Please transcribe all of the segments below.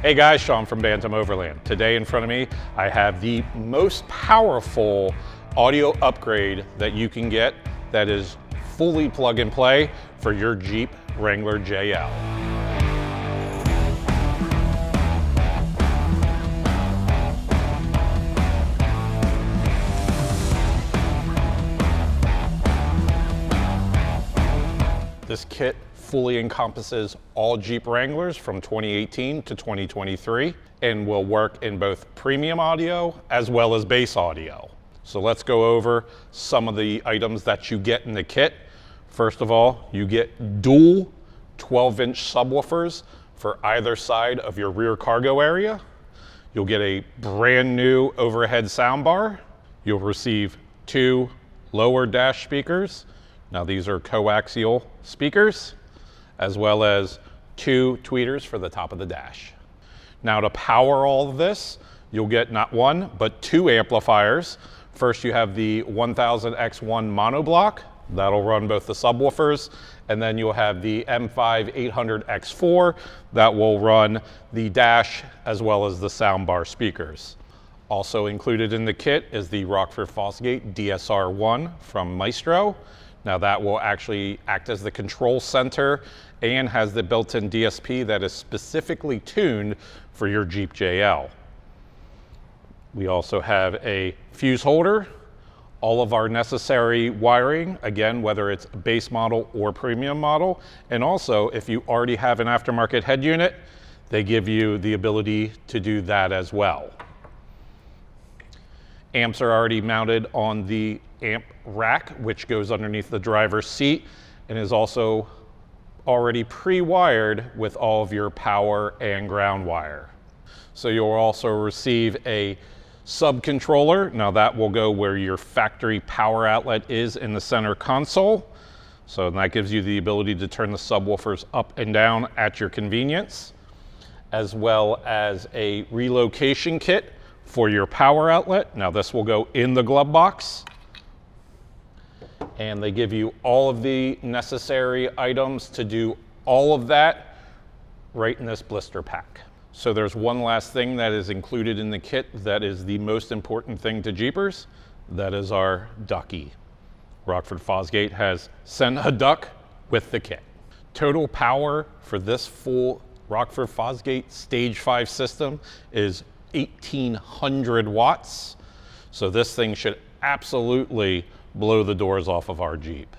Hey guys, Sean from Bantam Overland. Today in front of me, I have the most powerful audio upgrade that you can get that is fully plug and play for your Jeep Wrangler JL. This kit fully encompasses all Jeep Wranglers from 2018 to 2023 and will work in both premium audio as well as bass audio. So let's go over some of the items that you get in the kit. First of all, you get dual 12-inch subwoofers for either side of your rear cargo area. You'll get a brand new overhead soundbar. You'll receive 2 lower dash speakers. Now these are coaxial speakers, as well as 2 tweeters for the top of the dash. Now to power all of this, you'll get not 1, but 2 amplifiers. First you have the 1000X1 monoblock, that'll run both the subwoofers, and then you'll have the M5 800X4 that will run the dash as well as the soundbar speakers. Also included in the kit is the Rockford Fosgate DSR1 from Maestro. Now that will actually act as the control center and has the built-in DSP that is specifically tuned for your Jeep JL. We also have a fuse holder, all of our necessary wiring, again, whether it's base model or premium model. And also, if you already have an aftermarket head unit, they give you the ability to do that as well. Amps are already mounted on the amp rack, which goes underneath the driver's seat and is also already pre-wired with all of your power and ground wire. So you'll also receive a sub controller. Now that will go where your factory power outlet is in the center console. So that gives you the ability to turn the subwoofers up and down at your convenience, as well as a relocation kit for your power outlet. Now this will go in the glove box. And they give you all of the necessary items to do all of that right in this blister pack. So there's one last thing that is included in the kit that is the most important thing to Jeepers. That is our ducky. Rockford Fosgate has sent a duck with the kit. Total power for this full Rockford Fosgate Stage 5 system is 1800 watts. So this thing should absolutely blow the doors off of our Jeep.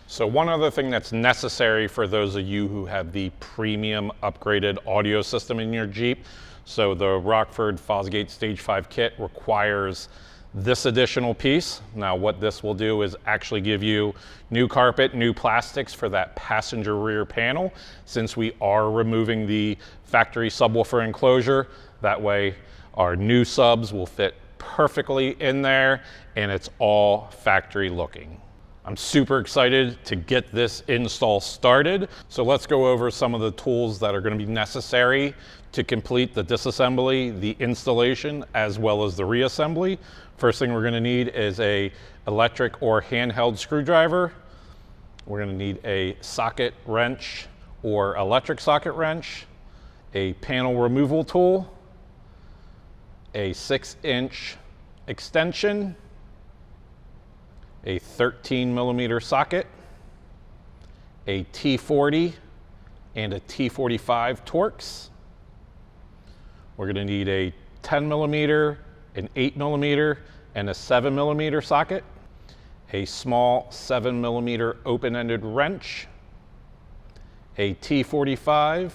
So one other thing that's necessary for those of you who have the premium upgraded audio system in your Jeep, so the Rockford Fosgate Stage 5 kit requires this additional piece. Now what this will do is actually give you new carpet, new plastics for that passenger rear panel, since we are removing the factory subwoofer enclosure. That way our new subs will fit perfectly in there and it's all factory looking. I'm super excited to get this install started. So let's go over some of the tools that are going to be necessary to complete the disassembly, the installation, as well as the reassembly. First thing we're going to need is a electric or handheld screwdriver. We're going to need a socket wrench or electric socket wrench, a panel removal tool, a 6-inch extension, a 13mm socket, a T40 and a T45 Torx. We're going to need a 10mm, an 8mm, and a 7mm socket, a small 7mm open-ended wrench, a T45,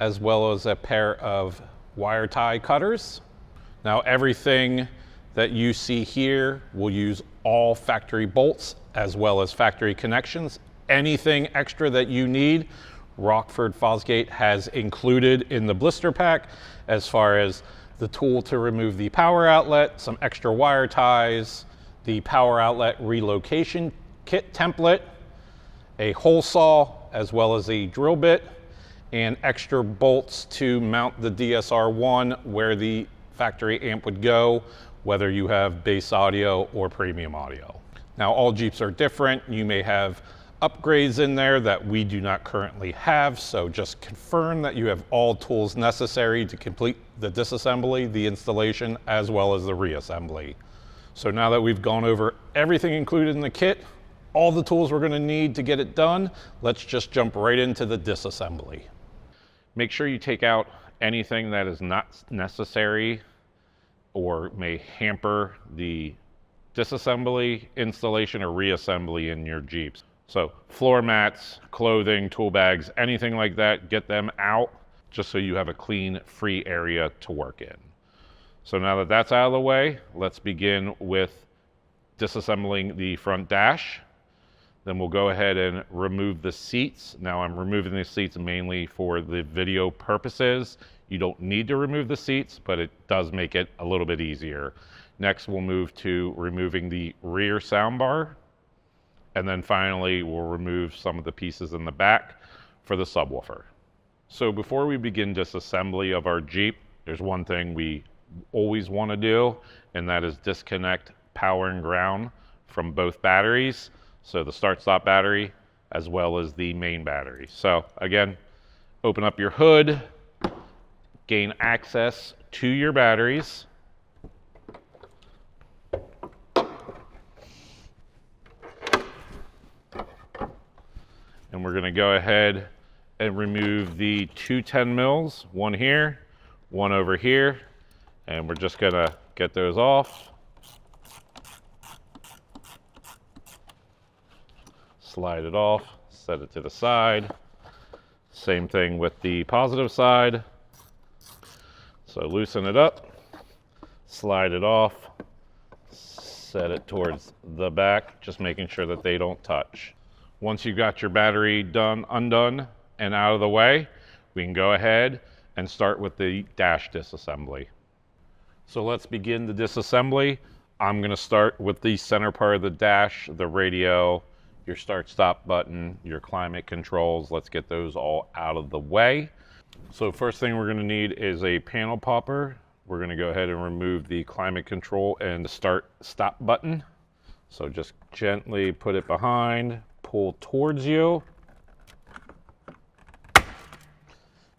as well as a pair of wire tie cutters. Now everything that you see here will use all factory bolts as well as factory connections. Anything extra that you need, Rockford Fosgate has included in the blister pack, as far as the tool to remove the power outlet, some extra wire ties, the power outlet relocation kit template, a hole saw, as well as a drill bit, and extra bolts to mount the DSR1 where the factory amp would go, whether you have bass audio or premium audio. Now all Jeeps are different. You may have upgrades in there that we do not currently have, so just confirm that you have all tools necessary to complete the disassembly, the installation, as well as the reassembly. So now that we've gone over everything included in the kit, all the tools we're going to need to get it done, let's just jump right into the disassembly. Make sure you take out anything that is not necessary or may hamper the disassembly, installation, or reassembly in your Jeeps. So floor mats, clothing, tool bags, anything like that, get them out just so you have a clean, free area to work in. So now that that's out of the way, let's begin with disassembling the front dash. Then we'll go ahead and remove the seats. Now I'm removing the seats mainly for the video purposes. You don't need to remove the seats, but it does make it a little bit easier. Next, we'll move to removing the rear soundbar. And then finally, we'll remove some of the pieces in the back for the subwoofer. So before we begin disassembly of our Jeep, there's one thing we always want to do, and that is disconnect power and ground from both batteries. So the start-stop battery as well as the main battery. So again, open up your hood, gain access to your batteries. And we're going to go ahead and remove the two 10 mils, one here, one over here, and we're just going to get those off. Slide it off, set it to the side. Same thing with the positive side. So loosen it up, slide it off, set it towards the back, just making sure that they don't touch. Once you've got your battery undone and out of the way, we can go ahead and start with the dash disassembly. So let's begin the disassembly. I'm going to start with the center part of the dash, the radio, your start-stop button, your climate controls. Let's get those all out of the way. So first thing we're going to need is a panel popper. We're going to go ahead and remove the climate control and the start-stop button. So just gently put it behind, pull towards you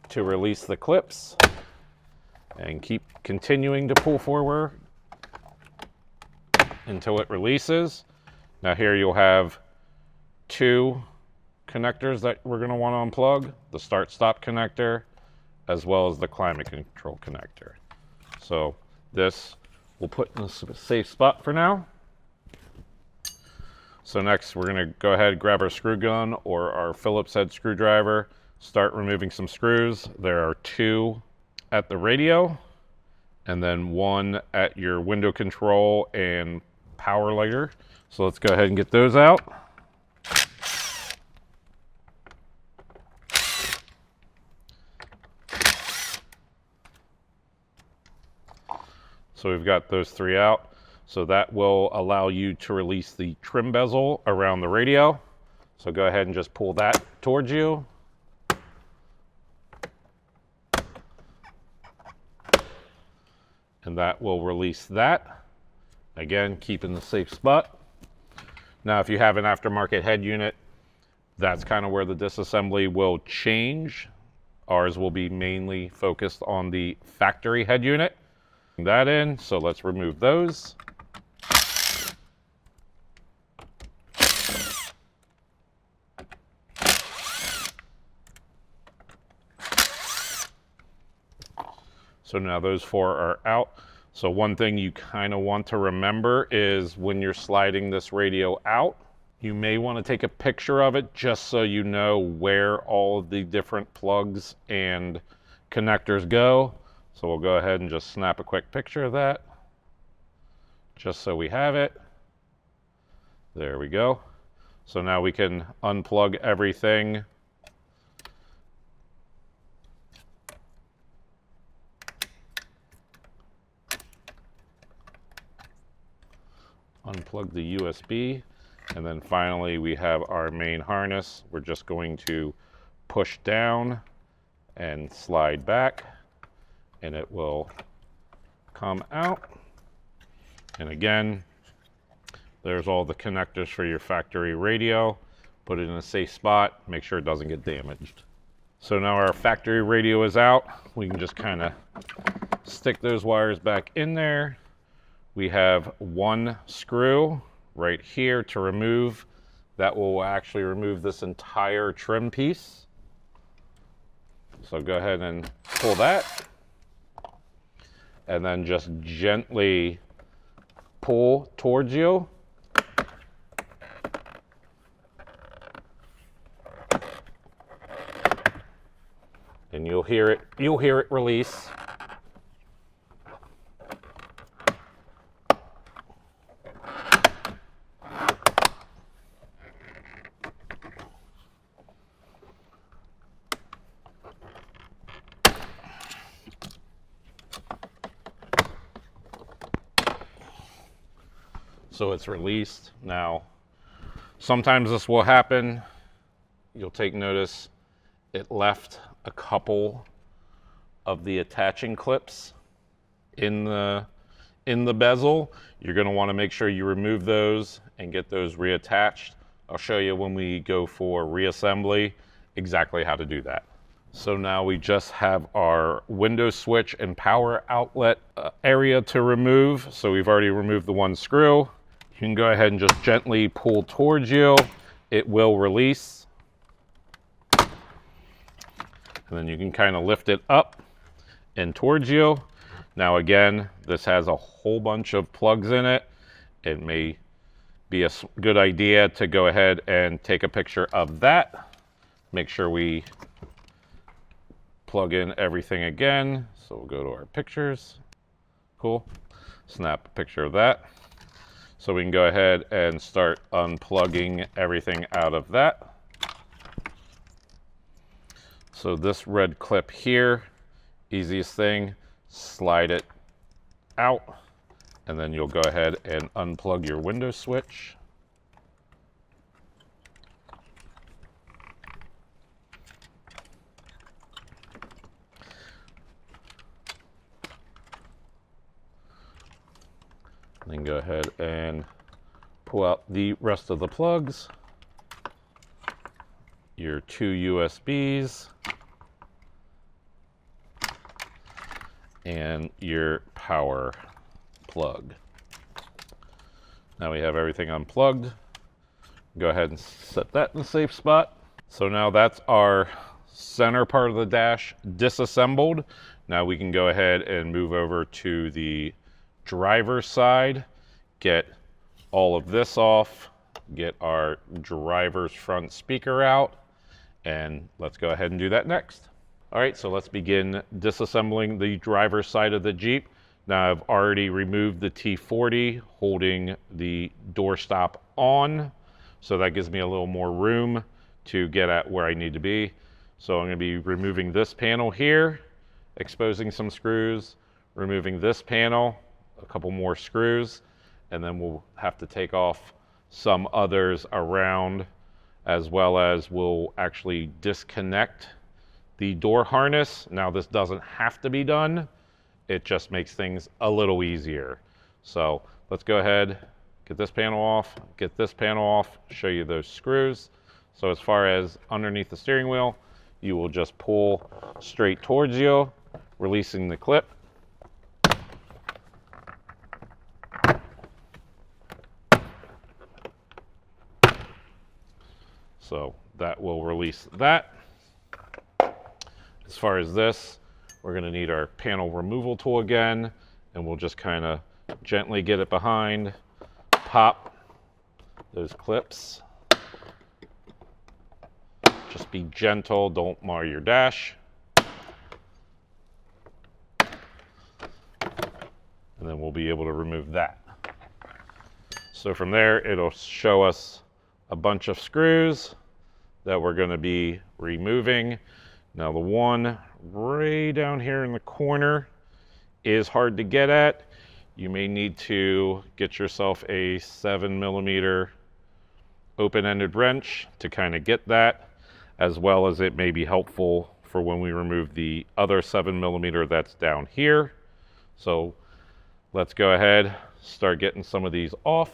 to release the clips, and keep continuing to pull forward until it releases. Now here you'll have two connectors that we're going to want to unplug, the start-stop connector as well as the climate control connector. So this we'll put in a safe spot for now. So next we're going to go ahead and grab our screw gun or our Phillips head screwdriver, start removing some screws. There are two at the radio and then one at your window control and power lighter. So let's go ahead and get those out. So we've got those three out. So that will allow you to release the trim bezel around the radio. So go ahead and just pull that towards you. And that will release that. Again, keep in the safe spot. Now, if you have an aftermarket head unit, that's kind of where the disassembly will change. Ours will be mainly focused on the factory head unit. That in, so let's remove those. So now those four are out. So one thing you kind of want to remember is when you're sliding this radio out, you may want to take a picture of it just so you know where all of the different plugs and connectors go. So we'll go ahead and just snap a quick picture of that, just so we have it. There we go. So now we can unplug everything. Unplug the USB, and then finally we have our main harness. We're just going to push down and slide back, and it will come out. And again, there's all the connectors for your factory radio. put it in a safe spot, make sure it doesn't get damaged. So now our factory radio is out. We can just kind of stick those wires back in there. We have one screw right here to remove. That will actually remove this entire trim piece. So go ahead and pull that. And then just gently pull towards you. And you'll hear it release. So it's released. Now, sometimes this will happen. You'll take notice it left a couple of the attaching clips in the bezel. You're going to want to make sure you remove those and get those reattached. I'll show you when we go for reassembly exactly how to do that. So now we just have our window switch and power outlet area to remove. So we've already removed the one screw. You can go ahead and just gently pull towards you. It will release. And then you can kind of lift it up and towards you. Now again, this has a whole bunch of plugs in it. It may be a good idea to go ahead and take a picture of that. Make sure we plug in everything again. So we'll go to our pictures. Cool. Snap a picture of that. So we can go ahead and start unplugging everything out of that. So this red clip here, easiest thing, slide it out, and then you'll go ahead and unplug your window switch. Then go ahead and pull out the rest of the plugs, your two USBs, and your power plug. Now we have everything unplugged. Go ahead and set that in a safe spot. So now that's our center part of the dash disassembled. Now we can go ahead and move over to the driver's side, get all of this off, get our driver's front speaker out, and let's go ahead and do that next. All right, so let's begin disassembling the driver's side of the Jeep. Now I've already removed the T40 holding the doorstop on, so that gives me a little more room to get at where I need to be. So I'm going to be removing this panel here, exposing some screws, removing this panel, a couple more screws, and then we'll have to take off some others around, as well as we'll actually disconnect the door harness. Now this doesn't have to be done, it just makes things a little easier. So let's go ahead, get this panel off, get this panel off, show you those screws. So as far as underneath the steering wheel, you will just pull straight towards you, releasing the clip. So that will release that. As far as this, we're going to need our panel removal tool again, and we'll just kind of gently get it behind, pop those clips. Just be gentle, don't mar your dash. And then we'll be able to remove that. So from there, it'll show us a bunch of screws that we're going to be removing. Now the one right down here in the corner is hard to get at. You may need to get yourself a 7mm open-ended wrench to kind of get that, as well as it may be helpful for when we remove the other 7mm that's down here. So let's go ahead, start getting some of these off.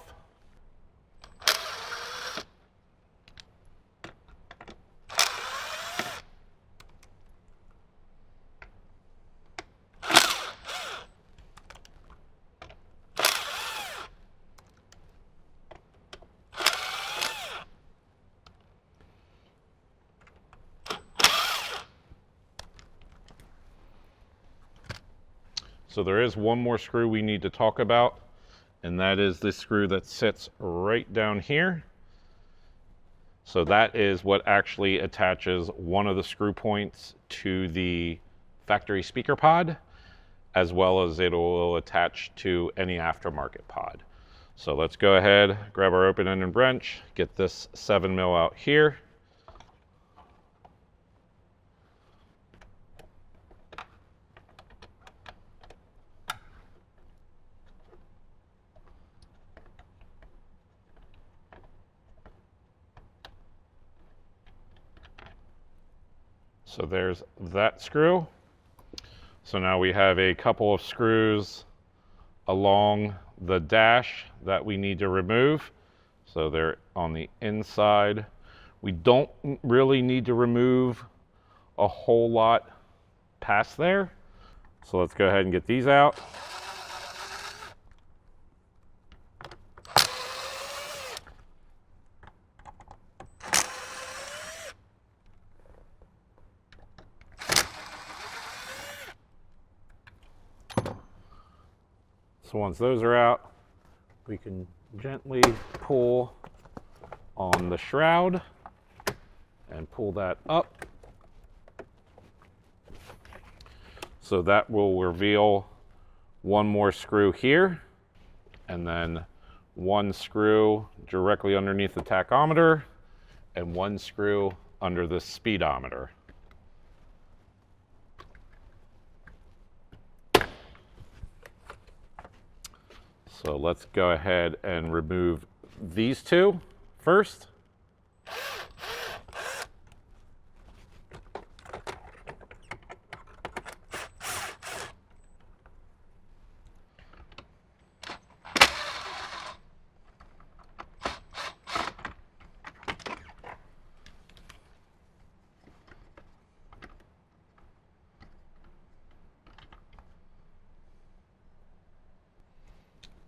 So there is one more screw we need to talk about, and that is this screw that sits right down here. So that is what actually attaches one of the screw points to the factory speaker pod, as well as it will attach to any aftermarket pod. So let's go ahead, grab our open-ended wrench, get this 7mm out here. So there's that screw. So now we have a couple of screws along the dash that we need to remove. So they're on the inside. We don't really need to remove a whole lot past there. So let's go ahead and get these out. So once those are out, we can gently pull on the shroud and pull that up. So that will reveal one more screw here, and then one screw directly underneath the tachometer, and one screw under the speedometer. So let's go ahead and remove these two first.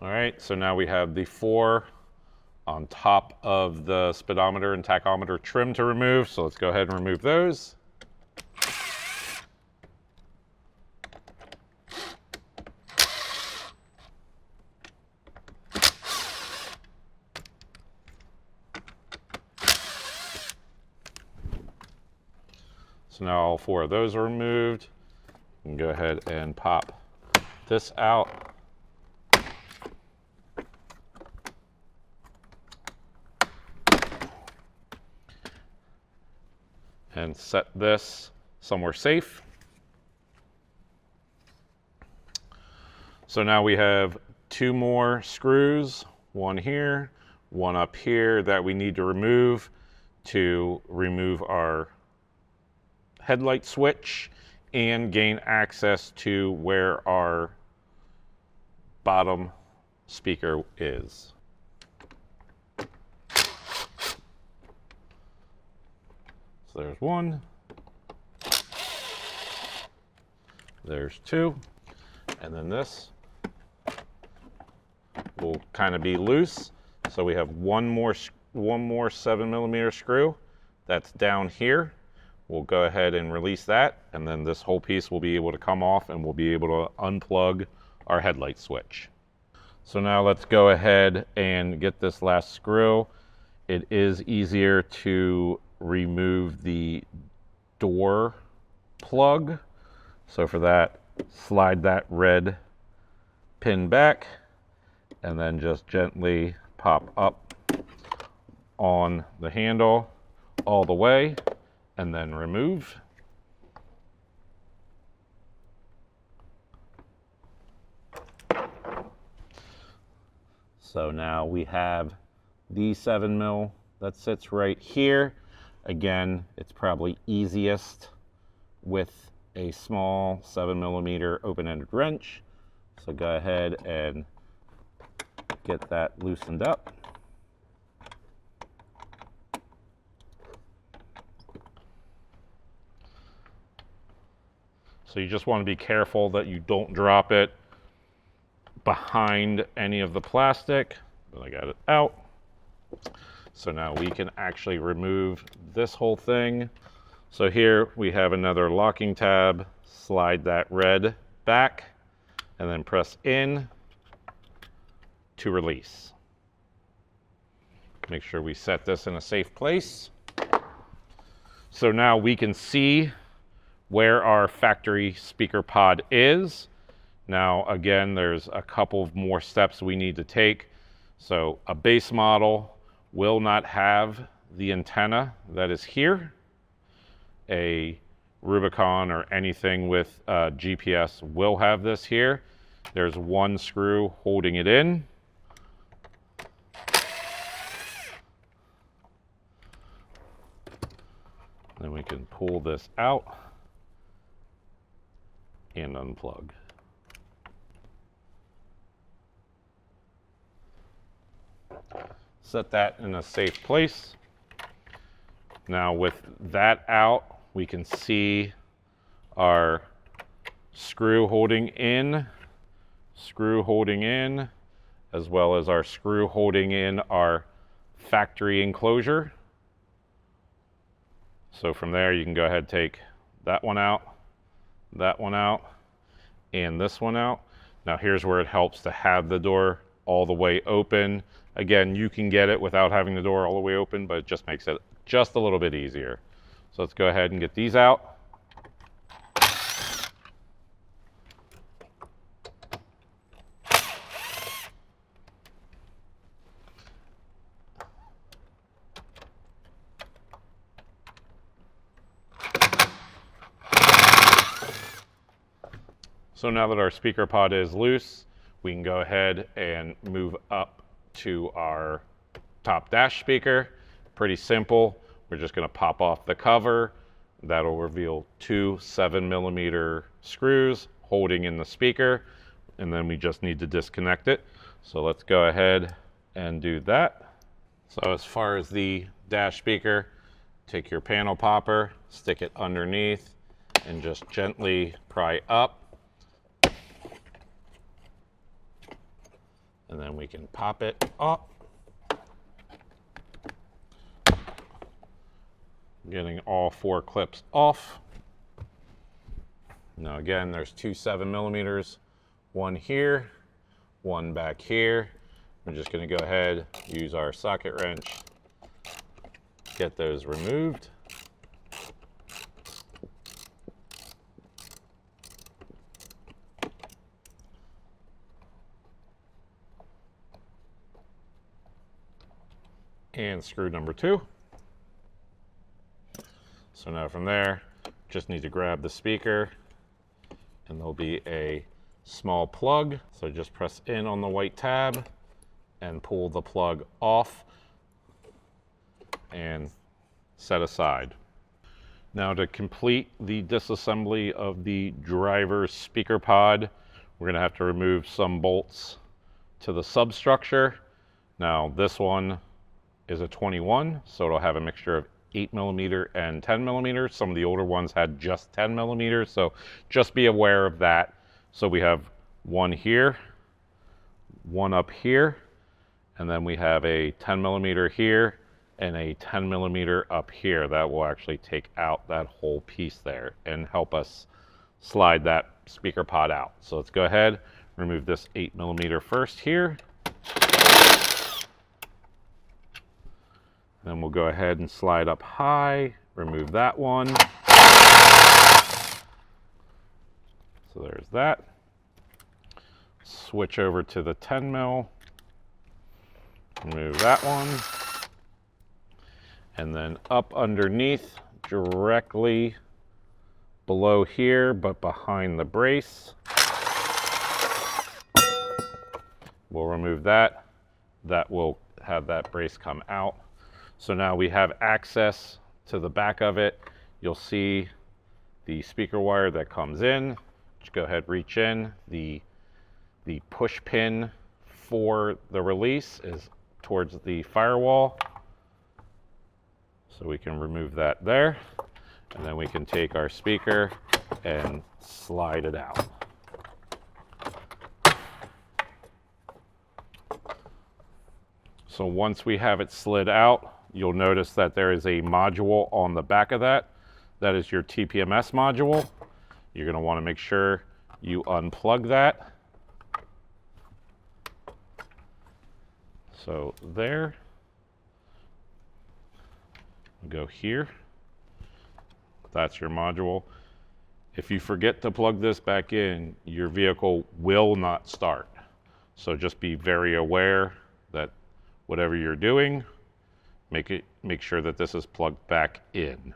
All right, so now we have the 4 on top of the speedometer and tachometer trim to remove. So let's go ahead and remove those. So now all 4 of those are removed. You can go ahead and pop this out. And set this somewhere safe. So now we have 2 more screws, one here, one up here that we need to remove our headlight switch and gain access to where our bottom speaker is. So there's 1, there's 2, and then this will kind of be loose. So we have one more 7mm screw that's down here. We'll go ahead and release that, and then this whole piece will be able to come off, and we'll be able to unplug our headlight switch. So now let's go ahead and get this last screw. It is easier to remove the door plug. So for that, slide that red pin back and then just gently pop up on the handle all the way and then remove. So now we have the 7mm that sits right here. Again, it's probably easiest with a small 7mm open-ended wrench. So go ahead and get that loosened up. So you just want to be careful that you don't drop it behind any of the plastic. But I got it out. So now we can actually remove this whole thing. So here we have another locking tab. Slide that red back and then press in to release. Make sure we set this in a safe place. So now we can see where our factory speaker pod is. Now, again, there's a couple of more steps we need to take. So a base model will not have the antenna that is here. A Rubicon or anything with GPS will have this here. There's one screw holding it in. Then we can pull this out and unplug. Set that in a safe place. Now with that out, we can see our screw holding in, as well as our screw holding in our factory enclosure. So from there, you can go ahead and take that one out, and this one out. Now here's where it helps to have the door all the way open. Again, you can get it without having the door all the way open, but it just makes it just a little bit easier. So let's go ahead and get these out. So now that our speaker pod is loose, we can go ahead and move up to our top dash speaker. Pretty simple. We're just going to pop off the cover. That'll reveal two 7mm screws holding in the speaker, and then we just need to disconnect it. So let's go ahead and do that. So as far as the dash speaker, take your panel popper, stick it underneath, and just gently pry up. And then we can pop it up. Getting all four clips off. Now again, there's two 7mm, one here, one back here. We're just going to go ahead, use our socket wrench, get those removed. And screw number 2. So now from there, just need to grab the speaker, and there'll be a small plug. So just press in on the white tab and pull the plug off and set aside. Now to complete the disassembly of the driver's speaker pod, we're going to have to remove some bolts to the substructure. Now this one is a 21, so it'll have a mixture of 8mm and 10mm. Some of the older ones had just 10mm, so just be aware of that. So we have one here, one up here, and then we have a 10mm here and a 10mm up here. That will actually take out that whole piece there and help us slide that speaker pod out. So let's go ahead, remove this 8mm first here. Then we'll go ahead and slide up high, remove that one. So there's that. Switch over to the 10mm, remove that one. And then up underneath, directly below here, but behind the brace. We'll remove that. That will have that brace come out. So now we have access to the back of it. You'll see the speaker wire that comes in. Just go ahead, reach in. The push pin for the release is towards the firewall. So we can remove that there. And then we can take our speaker and slide it out. So once we have it slid out, you'll notice that there is a module on the back of that. That is your TPMS module. You're going to want to make sure you unplug that So there, go here. That's your module. If you forget to plug this back in, your vehicle will not start. So just be very aware that whatever you're doing, make sure that this is plugged back in.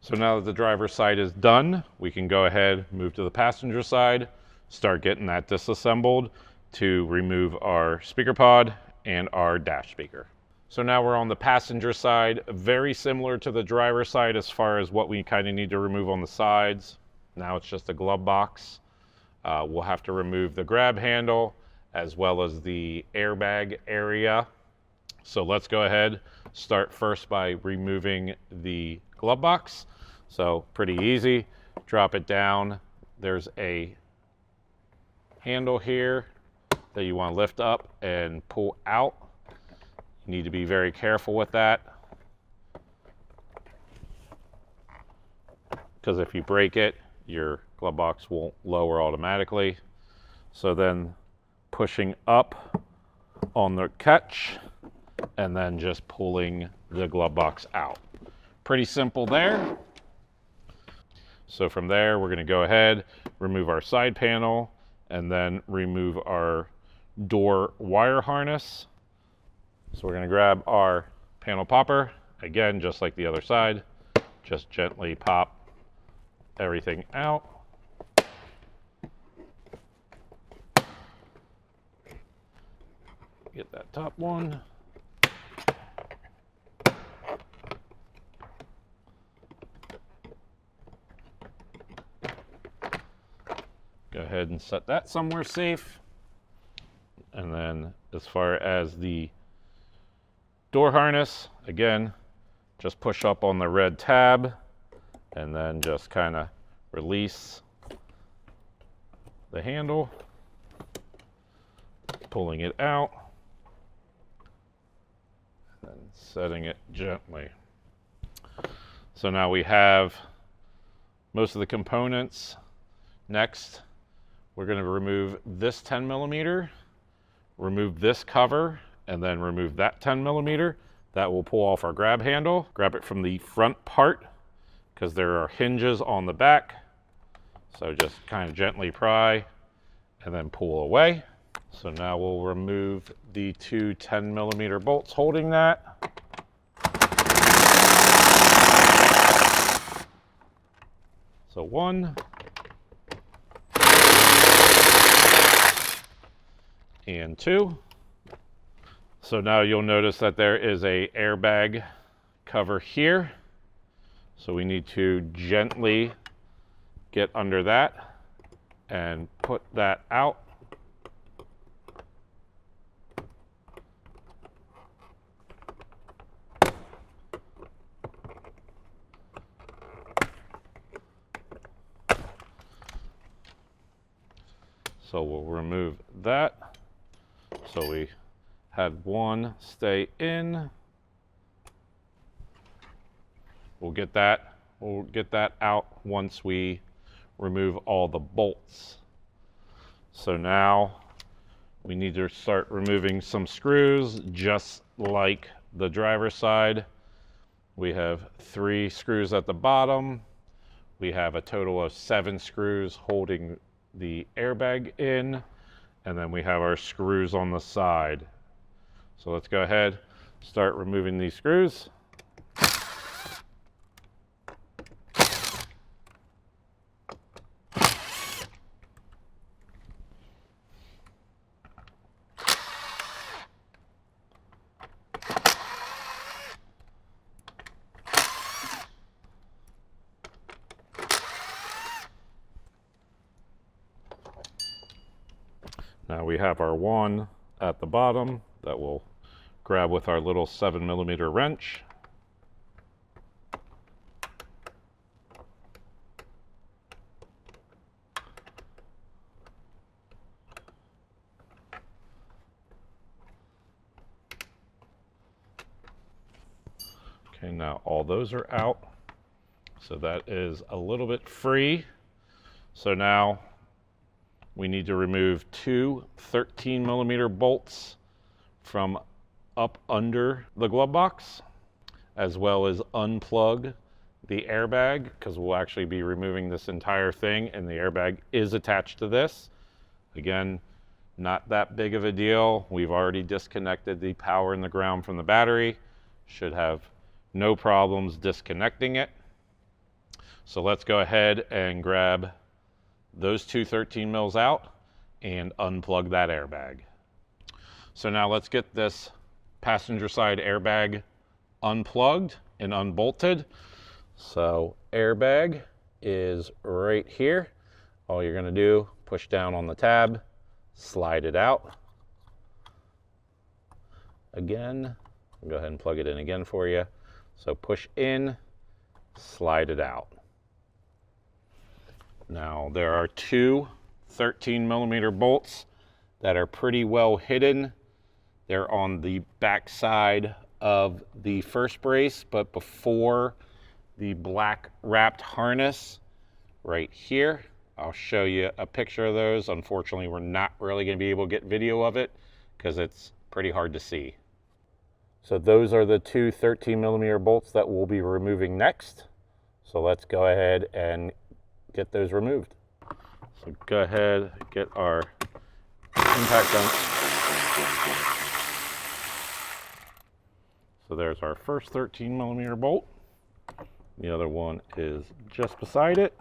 So now that the driver's side is done, we can go ahead, move to the passenger side, start getting that disassembled to remove our speaker pod and our dash speaker. So now we're on the passenger side, very similar to the driver's side as far as what we kind of need to remove on the sides. Now it's just a glove box. We'll have to remove the grab handle as well as the airbag area. So let's go ahead, start first by removing the glove box. So pretty easy, drop it down. There's a handle here that you want to lift up and pull out. You need to be very careful with that, because if you break it, your glove box won't lower automatically. So then pushing up on the catch and then just pulling the glove box out. Pretty simple there. So from there, we're going to go ahead, remove our side panel, and then remove our door wire harness. So we're going to grab our panel popper, again, just like the other side, just gently pop everything out. Get that top one. Go ahead and set that somewhere safe. And then as far as the door harness, again, just push up on the red tab and then just kind of release the handle, pulling it out and setting it gently. So now we have most of the components. Next, we're going to remove this 10 millimeter, remove this cover, and then remove that 10 millimeter. That will pull off our grab handle. Grab it from the front part because there are hinges on the back. So just kind of gently pry and then pull away. So now we'll remove the two 10 millimeter bolts holding that. So one. And two. So now you'll notice that there is a airbag cover here. So we need to gently get under that and put that out. So we'll remove that. So we had one stay in. We'll get that out once we remove all the bolts. So now we need to start removing some screws, just like the driver's side. We have 3 screws at the bottom. We have a total of 7 screws holding the airbag in, and then we have our screws on the side. So let's go ahead, start removing these screws. Now we have our one at the bottom that we'll grab with our little 7 millimeter wrench. Okay, now all those are out. So that is a little bit free. So now we need to remove 2 13 millimeter bolts from up under the glove box, as well as unplug the airbag, because we'll actually be removing this entire thing, and the airbag is attached to this. Again, not that big of a deal. We've already disconnected the power and the ground from the battery. Should have no problems disconnecting it. So let's go ahead and grab those two 13 mils out and unplug that airbag. So now let's get this passenger side airbag unplugged and unbolted. So airbag is right here. All you're gonna do, push down on the tab, slide it out. Again, I'll go ahead and plug it in again for you. So push in, slide it out. Now there are two 13mm bolts that are pretty well hidden. They're on the back side of the first brace, but before the black wrapped harness right here. I'll show you a picture of those. Unfortunately, we're not really going to be able to get video of it because it's pretty hard to see. So those are the two 13mm bolts that we'll be removing next. So let's go ahead and get those removed. So go ahead, get our impact gun. So there's our first 13mm bolt. The other one is just beside it.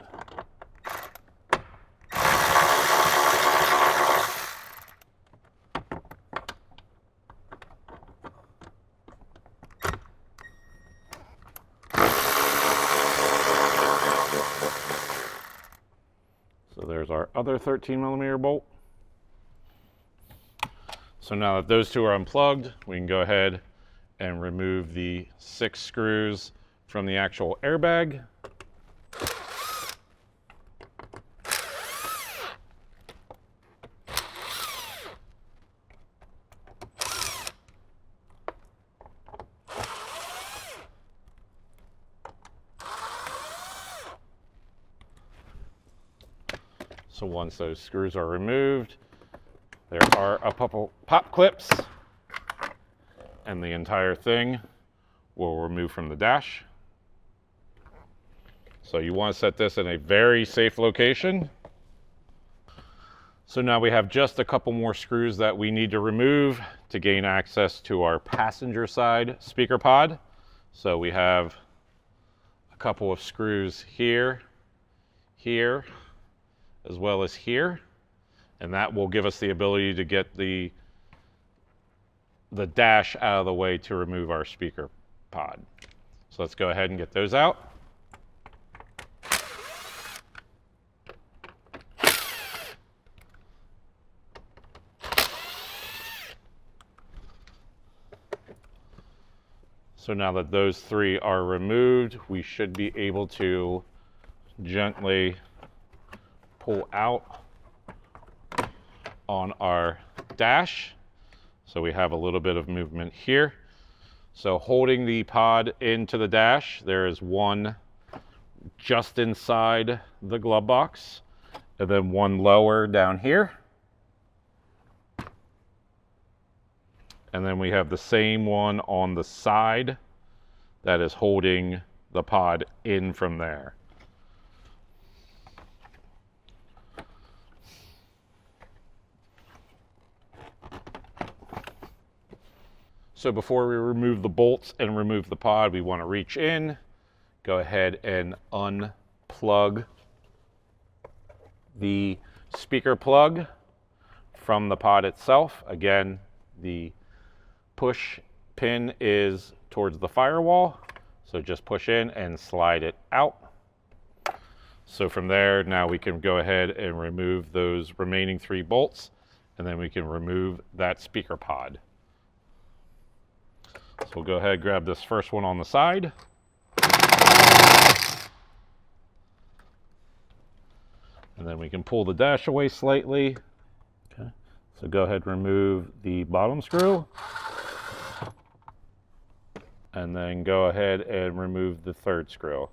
So there's our other 13mm bolt. So now that those two are unplugged, we can go ahead and remove the 6 screws from the actual airbag. So once those screws are removed, there are a couple pop clips, and the entire thing will remove from the dash. So you want to set this in a very safe location. So now we have just a couple more screws that we need to remove to gain access to our passenger side speaker pod. So we have a couple of screws here, here, as well as here. And that will give us the ability to get the dash out of the way to remove our speaker pod. So let's go ahead and get those out. So now that those three are removed, we should be able to gently pull out on our dash. So we have a little bit of movement here. So holding the pod into the dash, there is one just inside the glove box, and then one lower down here. And then we have the same one on the side that is holding the pod in from there. So before we remove the bolts and remove the pod, we want to reach in, go ahead and unplug the speaker plug from the pod itself. Again, the push pin is towards the firewall, so just push in and slide it out. So from there, now we can go ahead and remove those remaining 3 bolts, and then we can remove that speaker pod. So we'll go ahead and grab this first one on the side. And then we can pull the dash away slightly. Okay. So go ahead and remove the bottom screw. And then go ahead and remove the 3rd screw.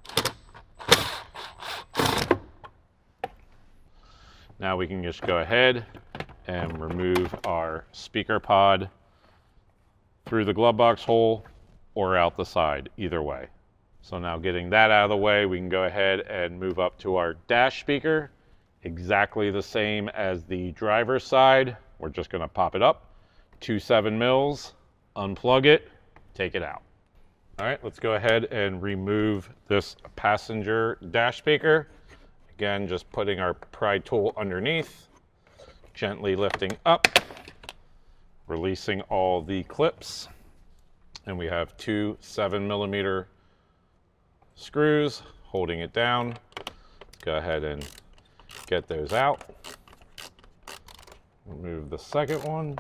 Now we can just go ahead and remove our speaker pod through the glove box hole or out the side, either way. So now getting that out of the way, we can go ahead and move up to our dash speaker. Exactly the same as the driver's side. We're just going to pop it up, 2 7mm, unplug it, take it out. All right, let's go ahead and remove this passenger dash speaker. Again, just putting our pry tool underneath, gently lifting up, releasing all the clips. And we have 2 7mm screws holding it down. Let's go ahead and get those out. Remove the second one.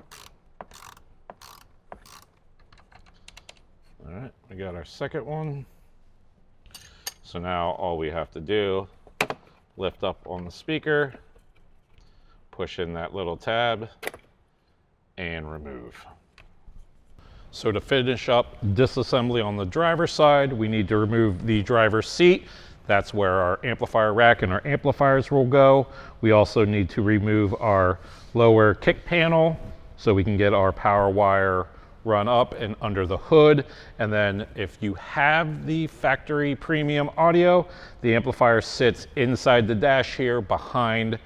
All right, we got our second one. So now all we have to do, lift up on the speaker, push in that little tab, and remove. So to finish up disassembly on the driver's side, we need to remove the driver's seat. That's where our amplifier rack and our amplifiers will go. We also need to remove our lower kick panel so we can get our power wire run up and under the hood. And then if you have the factory premium audio, the amplifier sits inside the dash here behind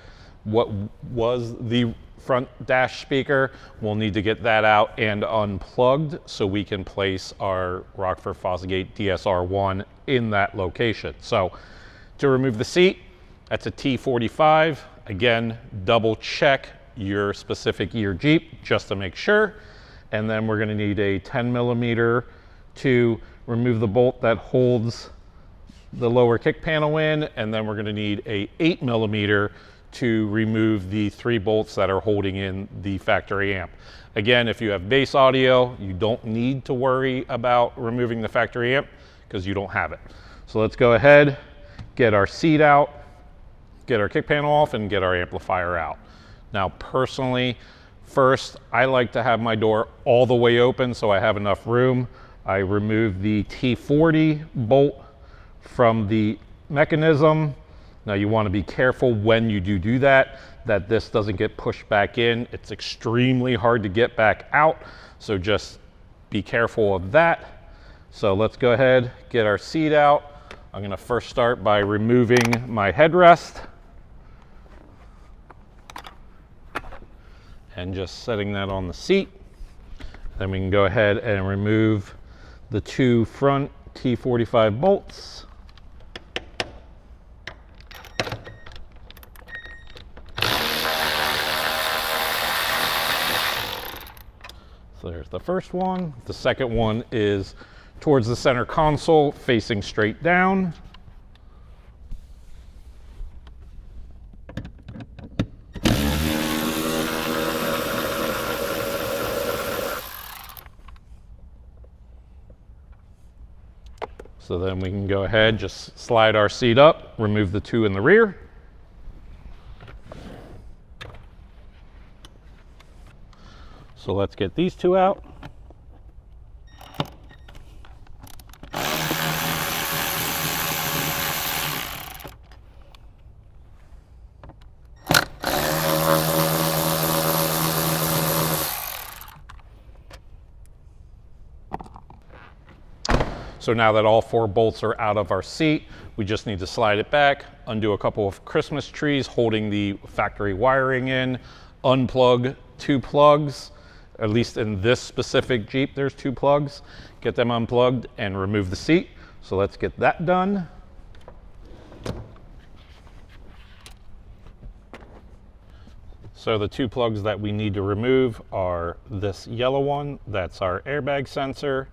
what was the front dash speaker. We'll need to get that out and unplugged so we can place our Rockford Fosgate DSR1 in that location. So to remove the seat, that's a T45. Again, double check your specific year Jeep just to make sure. And then we're gonna need a 10mm to remove the bolt that holds the lower kick panel in. And then we're gonna need a 8mm to remove the 3 bolts that are holding in the factory amp. Again, if you have bass audio, you don't need to worry about removing the factory amp because you don't have it. So let's go ahead, get our seat out, get our kick panel off, and get our amplifier out. Now, personally, first, I like to have my door all the way open so I have enough room. I remove the T40 bolt from the mechanism. Now you want to be careful when you do that this doesn't get pushed back in. It's extremely hard to get back out, so just be careful of that. So let's go ahead, get our seat out. I'm going to first start by removing my headrest and just setting that on the seat. Then we can go ahead and remove the 2 front T45 bolts. So there's the first one. The second one is towards the center console, facing straight down. So then we can go ahead, just slide our seat up, remove the 2 in the rear. So let's get these 2 out. So now that all 4 bolts are out of our seat, we just need to slide it back, undo a couple of Christmas trees holding the factory wiring in, unplug 2 plugs. At least in this specific Jeep, there's 2 plugs. Get them unplugged and remove the seat. So let's get that done. So the 2 plugs that we need to remove are this yellow one, that's our airbag sensor,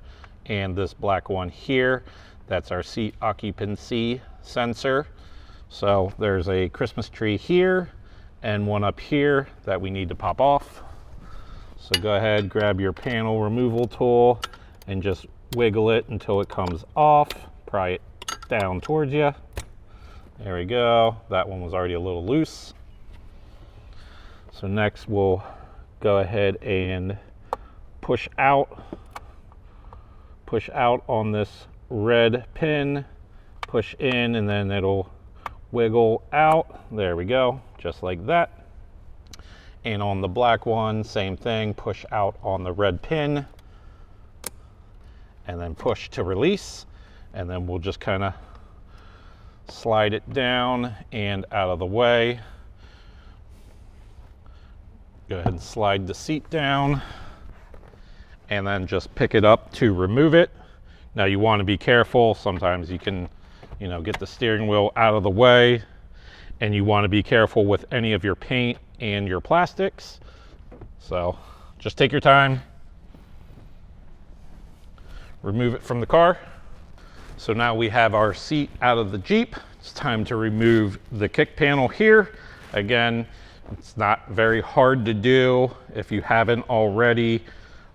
and this black one here, that's our seat occupancy sensor. So there's a Christmas tree here and one up here that we need to pop off. So go ahead, grab your panel removal tool and just wiggle it until it comes off. Pry it down towards you. There we go. That one was already a little loose. So next we'll go ahead and push out on this red pin, push in, and then it'll wiggle out. There we go, just like that. And on the black one, same thing, push out on the red pin, and then push to release, and then we'll just kind of slide it down and out of the way. Go ahead and slide the seat down, and then just pick it up to remove it. Now you want to be careful. Sometimes you can, get the steering wheel out of the way, and you want to be careful with any of your paint and your plastics. So just take your time, remove it from the car. So now we have our seat out of the Jeep. It's time to remove the kick panel here. Again, it's not very hard to do. If you haven't already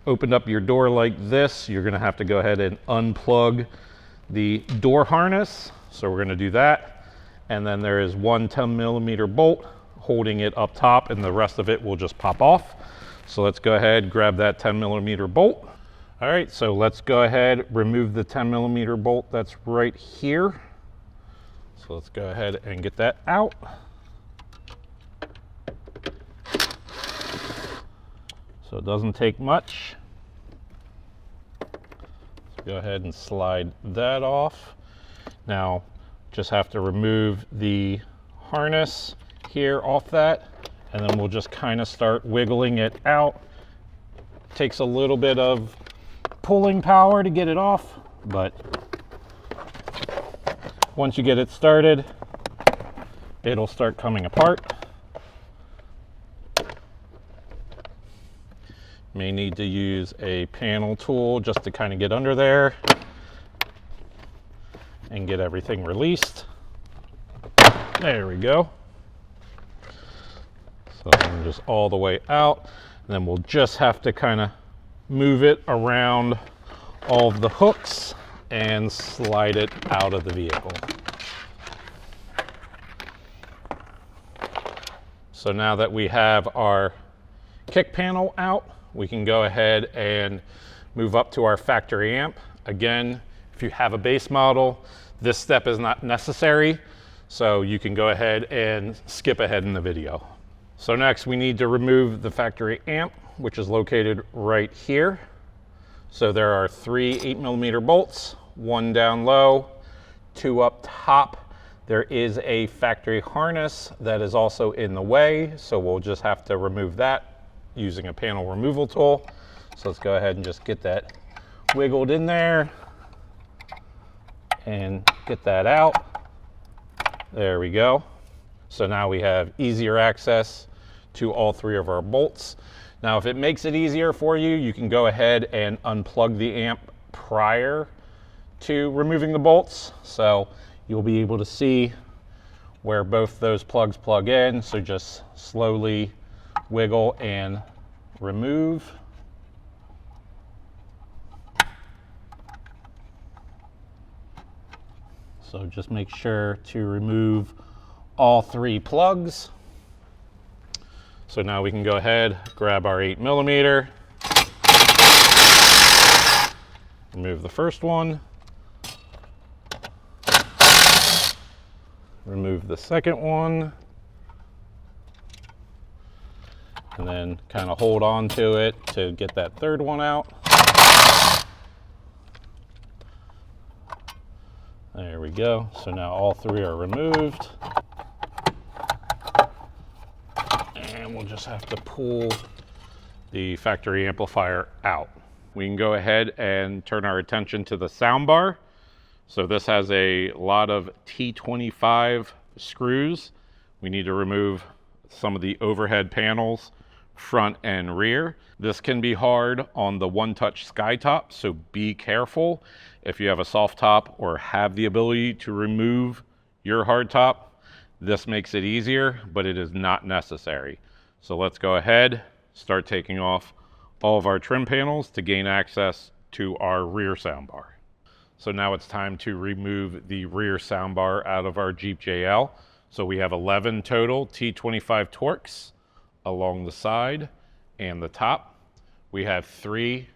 opened up your door like this, you're gonna have to go ahead and unplug the door harness. So we're gonna do that. And then there is one 10mm bolt holding it up top, and the rest of it will just pop off. So let's go ahead, grab that 10mm bolt. All right, so let's go ahead, remove the 10mm bolt that's right here. So let's go ahead and get that out. So it doesn't take much. So go ahead and slide that off. Now, just have to remove the harness here off that, and then we'll just kind of start wiggling it out. Takes a little bit of pulling power to get it off, but once you get it started, it'll start coming apart. May need to use a panel tool just to kind of get under there and get everything released. There we go. So I'm just all the way out, and then we'll just have to kind of move it around all of the hooks and slide it out of the vehicle. So now that we have our kick panel out, we can go ahead and move up to our factory amp. Again, if you have a base model, this step is not necessary, so you can go ahead and skip ahead in the video. So next we need to remove the factory amp, which is located right here. So there are 3 8mm bolts, 1 down low, 2 up top. There is a factory harness that is also in the way, so we'll just have to remove that using a panel removal tool. So let's go ahead and just get that wiggled in there and get that out. There we go. So now we have easier access to all 3 of our bolts. Now, if it makes it easier for you, you can go ahead and unplug the amp prior to removing the bolts. So you'll be able to see where both those plugs plug in. So just slowly wiggle and remove. So just make sure to remove all 3 plugs. So now we can go ahead, grab our 8mm, remove the first one, remove the second one, and then kind of hold on to it to get that third one out. There we go. So now all 3 are removed. And we'll just have to pull the factory amplifier out. We can go ahead and turn our attention to the soundbar. So this has a lot of T25 screws. We need to remove some of the overhead panels, front and rear. This can be hard on the one-touch Skytop, so be careful. If you have a soft top or have the ability to remove your hard top, this makes it easier, but it is not necessary. So let's go ahead, start taking off all of our trim panels to gain access to our rear soundbar. So now it's time to remove the rear soundbar out of our Jeep JL. So we have 11 total T25 Torx along the side and the top. We have 3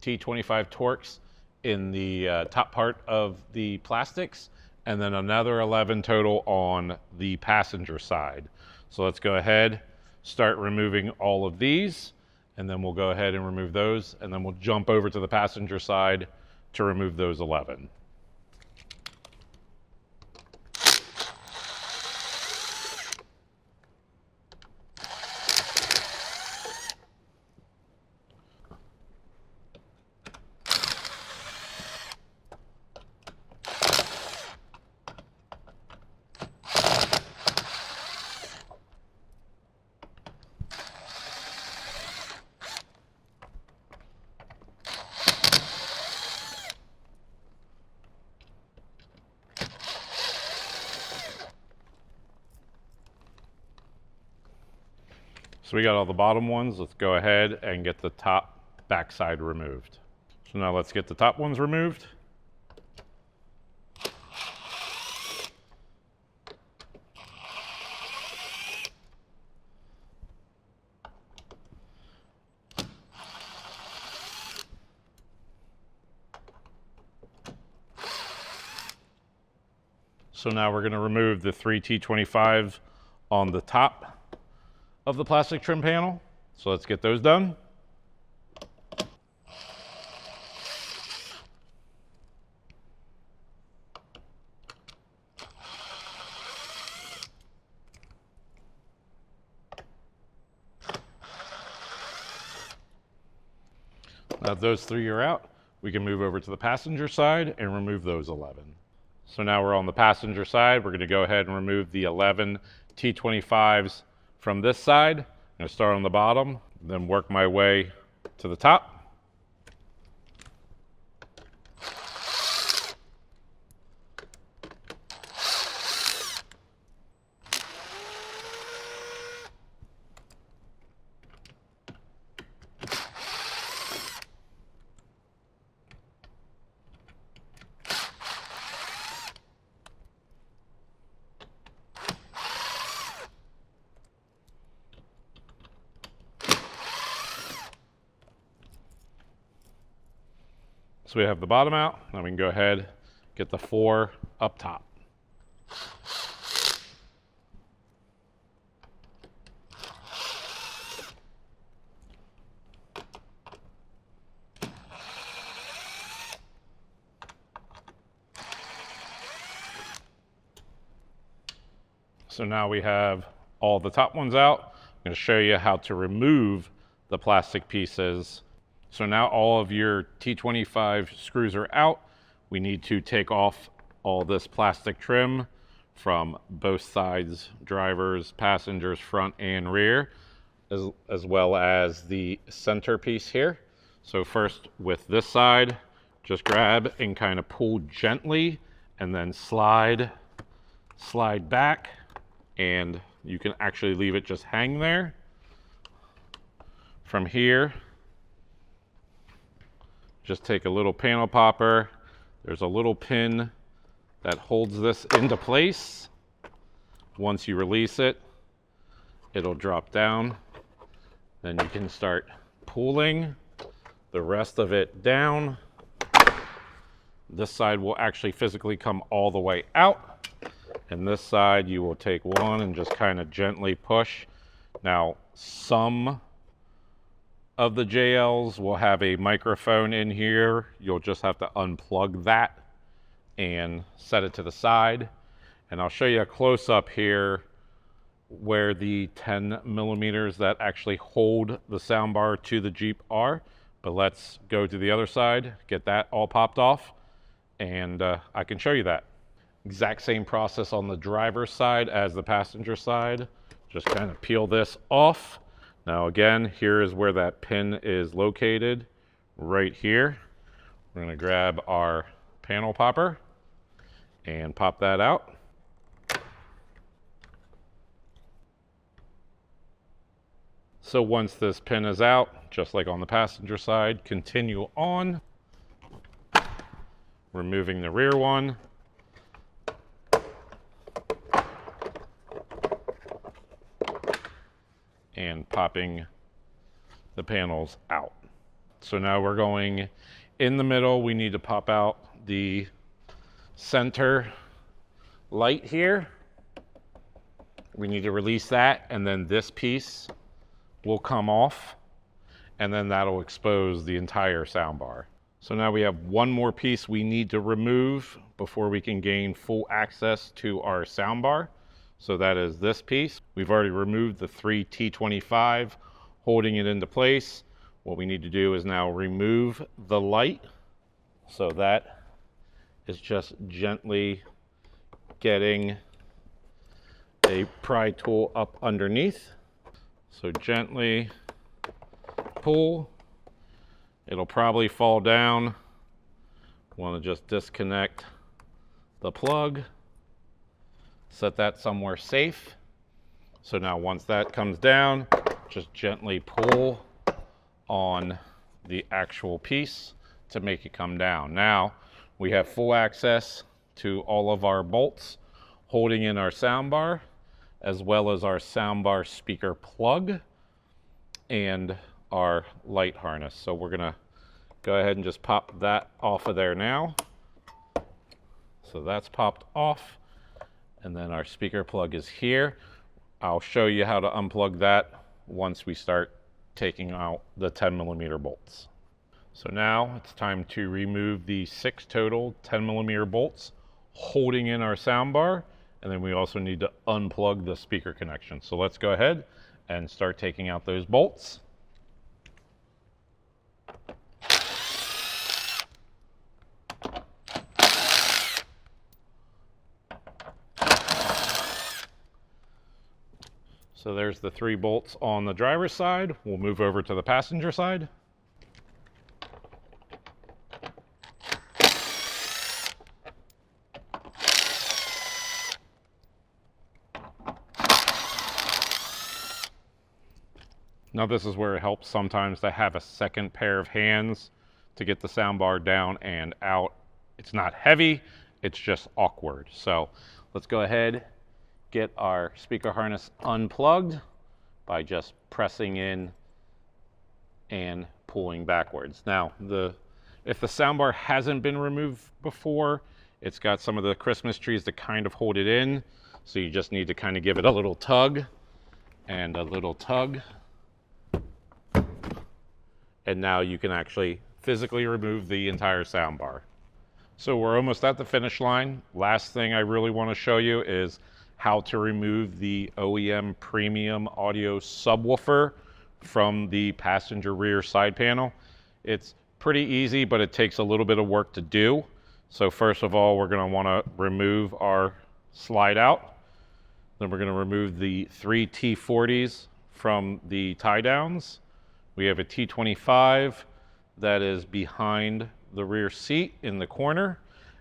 T25 Torx in the top part of the plastics, and then another 11 total on the passenger side. So let's go ahead, start removing all of these, and then we'll go ahead and remove those, and then we'll jump over to the passenger side to remove those 11. So we got all the bottom ones. Let's go ahead and get the top backside removed. So now let's get the top ones removed. So now we're going to remove the 3 T25s on the top of the plastic trim panel. So let's get those done. Now that those 3 are out, we can move over to the passenger side and remove those 11. So now we're on the passenger side. We're going to go ahead and remove the 11 T25s from this side. I'm going to start on the bottom, then work my way to the top. So we have the bottom out. Now we can go ahead, get the 4 up top. So now we have all the top ones out. I'm going to show you how to remove the plastic pieces. So now all of your T25 screws are out. We need to take off all this plastic trim from both sides, drivers, passengers, front and rear, as well as the center piece here. So first with this side, just grab and kind of pull gently and then slide back, and you can actually leave it just hang there. From here, just take a little panel popper. There's a little pin that holds this into place. Once you release it, it'll drop down. Then you can start pulling the rest of it down. This side will actually physically come all the way out. And this side, you will take one and just kind of gently push. Now, some of the JLs will have a microphone in here. You'll just have to unplug that and set it to the side. And I'll show you a close-up here where the 10 millimeters that actually hold the soundbar to the Jeep are. But let's go to the other side, get that all popped off, and I can show you that. Exact same process on the driver's side as the passenger side. Just kind of peel this off. Now again, here is where that pin is located, right here. We're going to grab our panel popper and pop that out. So once this pin is out, just like on the passenger side, continue on, removing the rear one. And popping the panels out. So now we're going in the middle. We need to pop out the center light here. We need to release that, and then this piece will come off, and then that'll expose the entire soundbar. So now we have one more piece we need to remove before we can gain full access to our soundbar. So that is this piece. We've already removed the 3 T25, holding it into place. What we need to do is now remove the light. So that is just gently getting a pry tool up underneath. So gently pull. It'll probably fall down. Want to just disconnect the plug. Set that somewhere safe. So now once that comes down, just gently pull on the actual piece to make it come down. Now we have full access to all of our bolts holding in our soundbar, as well as our soundbar speaker plug and our light harness. So we're gonna go ahead and just pop that off of there now. So that's popped off, and then our speaker plug is here. I'll show you how to unplug that once we start taking out the 10mm bolts. So now it's time to remove the 6 total 10mm bolts holding in our soundbar, and then we also need to unplug the speaker connection. So let's go ahead and start taking out those bolts. So there's the 3 bolts on the driver's side. We'll move over to the passenger side. Now this is where it helps sometimes to have a second pair of hands to get the soundbar down and out. It's not heavy, it's just awkward. So let's go ahead, get our speaker harness unplugged by just pressing in and pulling backwards. Now, if the soundbar hasn't been removed before, it's got some of the Christmas trees to kind of hold it in. So you just need to kind of give it a little tug and a little tug. And now you can actually physically remove the entire soundbar. So we're almost at the finish line. Last thing I really want to show you is how to remove the OEM premium audio subwoofer from the passenger rear side panel. It's pretty easy, but it takes a little bit of work to do. So first of all, we're going to want to remove our slide out. Then we're going to remove the 3 T40s from the tie downs. We have a T25 that is behind the rear seat in the corner.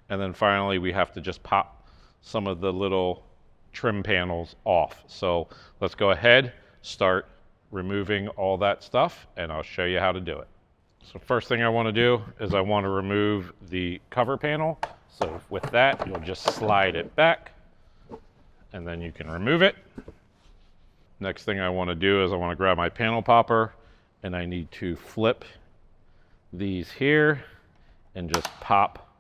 And then finally, we have to just pop some of the little trim panels off. So let's go ahead, start removing all that stuff, and I'll show you how to do it. So first thing I want to do is I want to remove the cover panel. So with that, you'll just slide it back, and then you can remove it. Next thing I want to do is I want to grab my panel popper, and I need to flip these here and just pop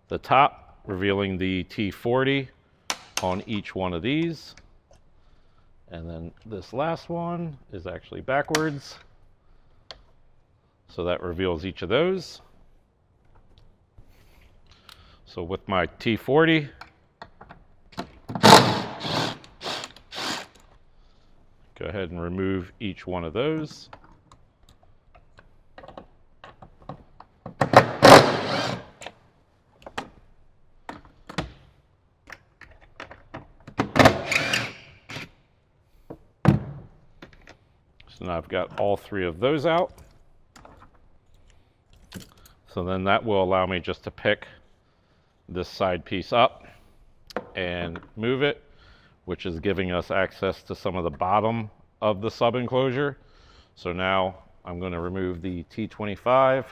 the top, revealing the T40 on each one of these. And then this last one is actually backwards. So that reveals each of those. So with my T40, go ahead and remove each one of those. So now I've got all 3 of those out. So then that will allow me just to pick this side piece up and move it, which is giving us access to some of the bottom of the sub enclosure. So now I'm going to remove the T25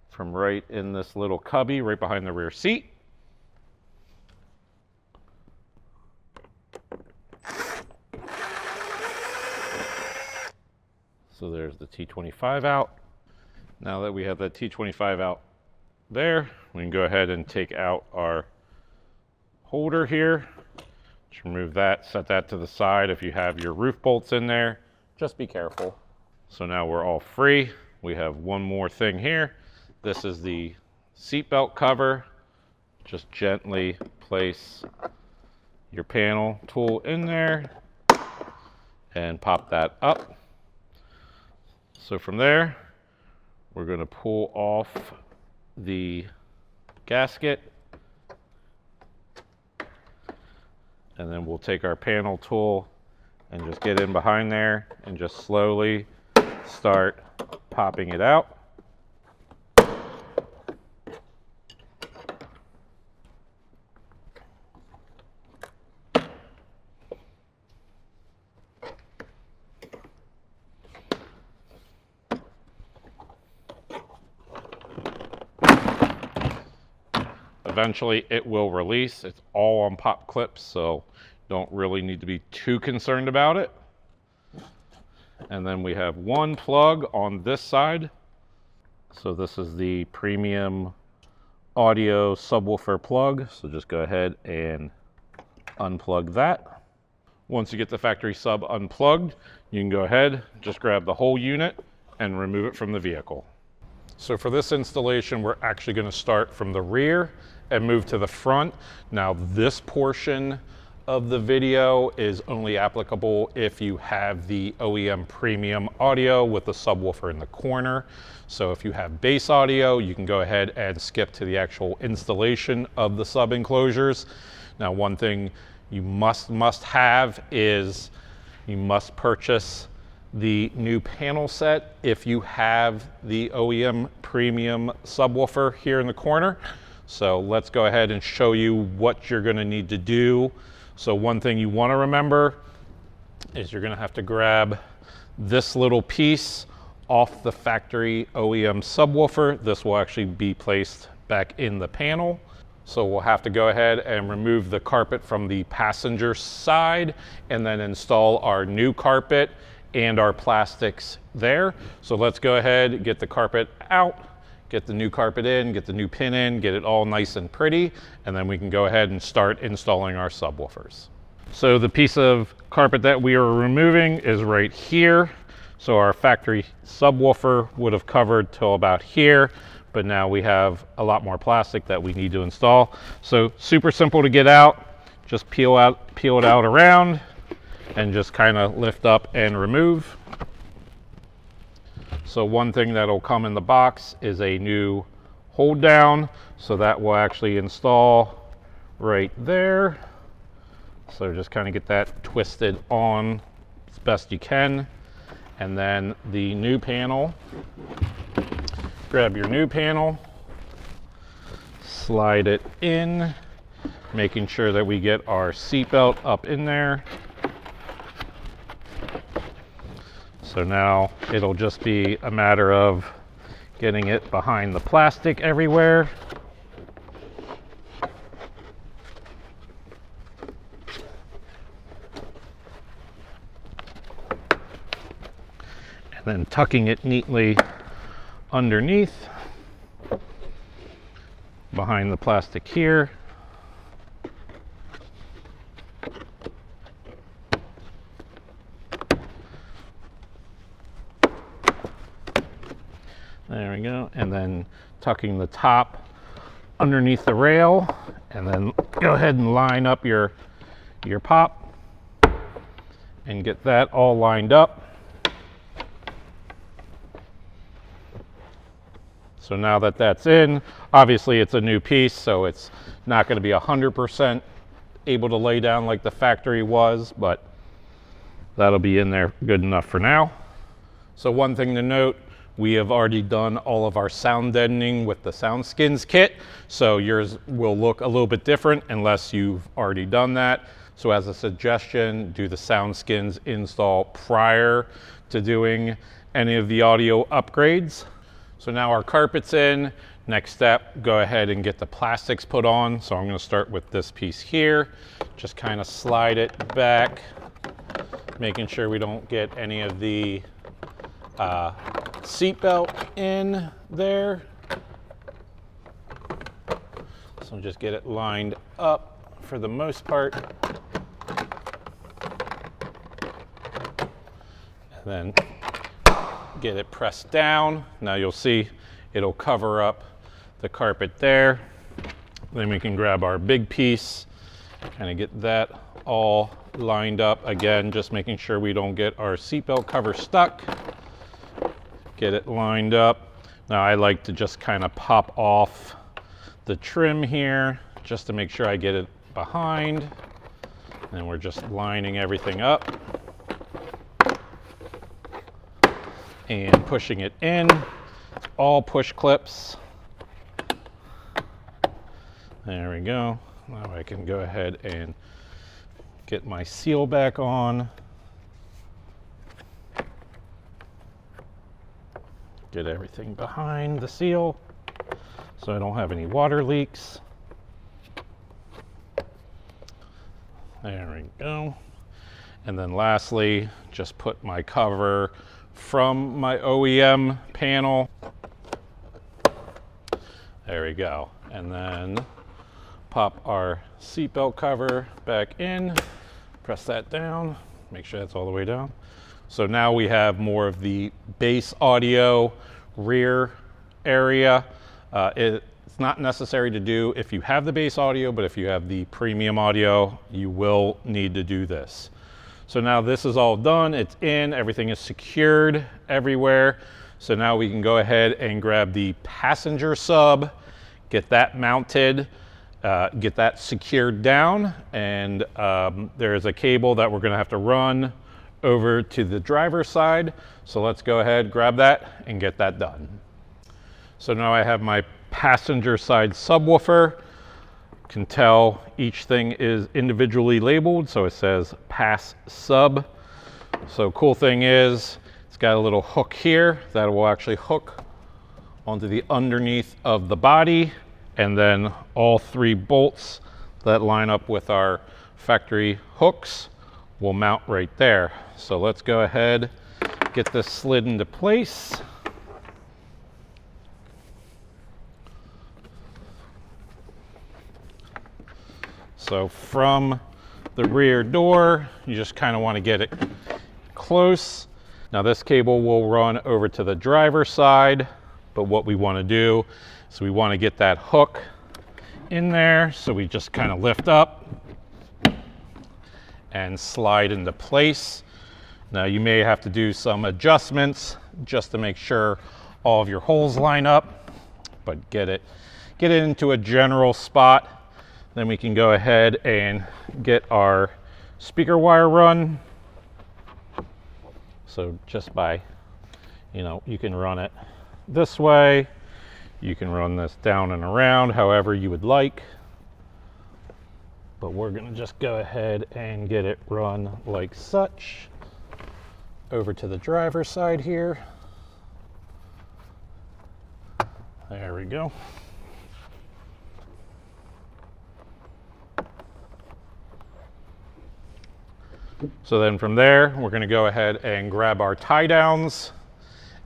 from right in this little cubby right behind the rear seat. So there's the T25 out. Now that we have that T25 out there, we can go ahead and take out our holder here. Just remove that, set that to the side. If you have your roof bolts in there, just be careful. So now we're all free. We have one more thing here. This is the seatbelt cover. Just gently place your panel tool in there and pop that up. So from there, we're going to pull off the gasket, and then we'll take our panel tool and just get in behind there and just slowly start popping it out. Eventually it will release. It's all on pop clips, so don't really need to be too concerned about it. And then we have one plug on this side. So this is the premium audio subwoofer plug. So just go ahead and unplug that. Once you get the factory sub unplugged, you can go ahead, just grab the whole unit and remove it from the vehicle. So for this installation, we're actually going to start from the rear and move to the front. Now this portion of the video is only applicable if you have the OEM premium audio with the subwoofer in the corner. So if you have bass audio, you can go ahead and skip to the actual installation of the sub enclosures. Now one thing you must have is you must purchase the new panel set if you have the OEM premium subwoofer here in the corner. So let's go ahead and show you what you're going to need to do. So one thing you want to remember is you're going to have to grab this little piece off the factory OEM subwoofer. This will actually be placed back in the panel. So we'll have to go ahead and remove the carpet from the passenger side and then install our new carpet and our plastics there. So let's go ahead, get the carpet out, get the new carpet in, get the new pin in, get it all nice and pretty, and then we can go ahead and start installing our subwoofers. So the piece of carpet that we are removing is right here. So our factory subwoofer would have covered till about here, but now we have a lot more plastic that we need to install. So super simple to get out. Just peel it out around and just kind of lift up and remove. So one thing that'll come in the box is a new hold down. So that will actually install right there. So just kind of get that twisted on as best you can. And then the new panel, grab your new panel, slide it in, making sure that we get our seatbelt up in there. So now it'll just be a matter of getting it behind the plastic everywhere. And then tucking it neatly underneath, behind the plastic here. There we go. And then tucking the top underneath the rail, and then go ahead and line up your pop and get that all lined up. So now that that's in, obviously it's a new piece, so it's not going to be 100% able to lay down like the factory was, but that'll be in there good enough for now. So one thing to note, we have already done all of our sound deadening with the SoundSkins kit, so yours will look a little bit different unless you've already done that. So as a suggestion, do the SoundSkins install prior to doing any of the audio upgrades. So now our carpet's in. Next step, go ahead and get the plastics put on. So I'm going to start with this piece here. Just kind of slide it back, making sure we don't get any of the seatbelt in there. So just get it lined up for the most part. And then get it pressed down. Now you'll see It'll cover up the carpet there. Then we can grab our big piece, kind of get that all lined up. Again, just making sure we don't get our seatbelt cover stuck. Get it lined up. Now I like to just kind of pop off the trim here just to make sure I get it behind. And we're just lining everything up and pushing it in. It's all push clips. There we go. Now I can go ahead and get my seal back on. Get everything behind the seal so I don't have any water leaks. There we go. And then lastly, just put my cover from my OEM panel. There we go. And then pop our seatbelt cover back in, press that down, make sure that's all the way down. So now we have more of the bass audio rear area. It's not necessary to do if you have the bass audio, but if you have the premium audio, you will need to do this. So now this is all done, it's in, everything is secured everywhere. So now we can go ahead and grab the passenger sub, get that mounted, get that secured down, and there's a cable that we're gonna have to run over to the driver's side. So let's go ahead, grab that, and get that done. So now I have my passenger side subwoofer. You can tell each thing is individually labeled, so it says pass sub. So cool thing is, it's got a little hook here that will actually hook onto the underneath of the body, and then all 3 bolts that line up with our factory hooks will mount right there. So let's go ahead, get this slid into place. So from the rear door, you just kind of want to get it close. Now this cable will run over to the driver's side, but what we want to do is we want to get that hook in there. So we just kind of lift up and slide into place. Now you may have to do some adjustments just to make sure all of your holes line up, but get it into a general spot. Then we can go ahead and get our speaker wire run. So just by, you can run it this way. You can run this down and around however you would like. But we're gonna just go ahead and get it run like such. Over to the driver's side here. There we go. So then from there, we're going to go ahead and grab our tie downs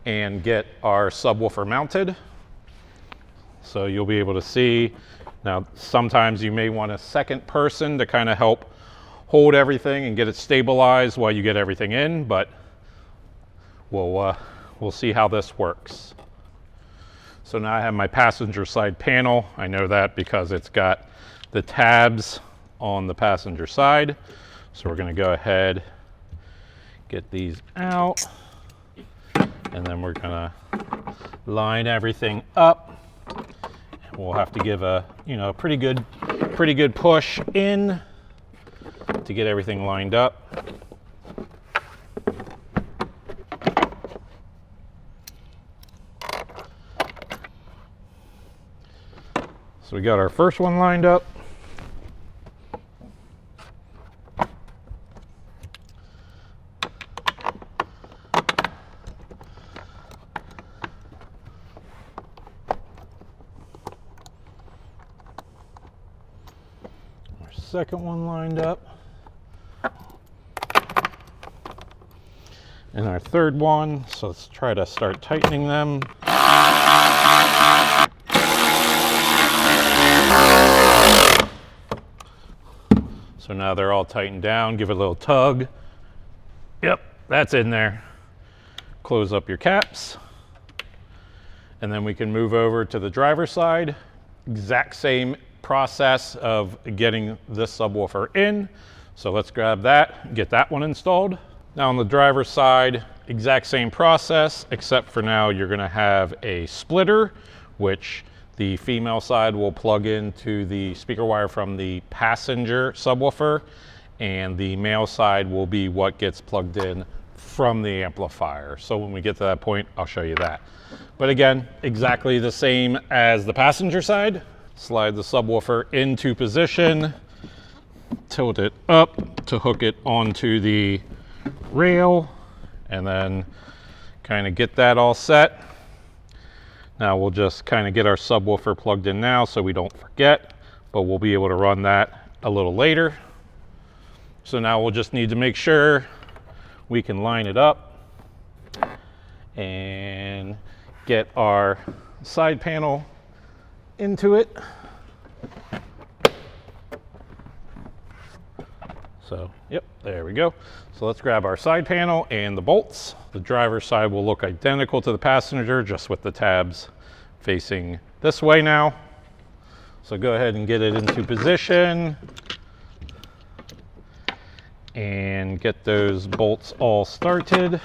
and get our subwoofer mounted. So you'll be able to see, now sometimes you may want a second person to kind of help hold everything and get it stabilized while you get everything in, but we'll see how this works. So now I have my passenger side panel. I know that because it's got the tabs on the passenger side. So we're going to go ahead, get these out, and then we're going to line everything up. We'll have to give a pretty good push in to get everything lined up. So we got our first one lined up. Second one lined up, and our third one. So let's try to start tightening them. So now they're all tightened down. Give it a little tug. Yep, that's in there. Close up your caps, And then we can move over to the driver's side. Exact same process of getting this subwoofer in. So let's grab that, get that one installed. Now on the driver's side, exact same process, except for now you're gonna have a splitter, which the female side will plug into the speaker wire from the passenger subwoofer, and the male side will be what gets plugged in from the amplifier. So when we get to that point, I'll show you that. But again, exactly the same as the passenger side. Slide the subwoofer into position, tilt it up to hook it onto the rail, and then kind of get that all set. Now we'll just kind of get our subwoofer plugged in now so we don't forget, but we'll be able to run that a little later. So now we'll just need to make sure we can line it up and get our side panel into it. So, yep, there we go. So let's grab our side panel and the bolts. The driver's side will look identical to the passenger, just with the tabs facing this way now. So go ahead and get it into position and get those bolts all started.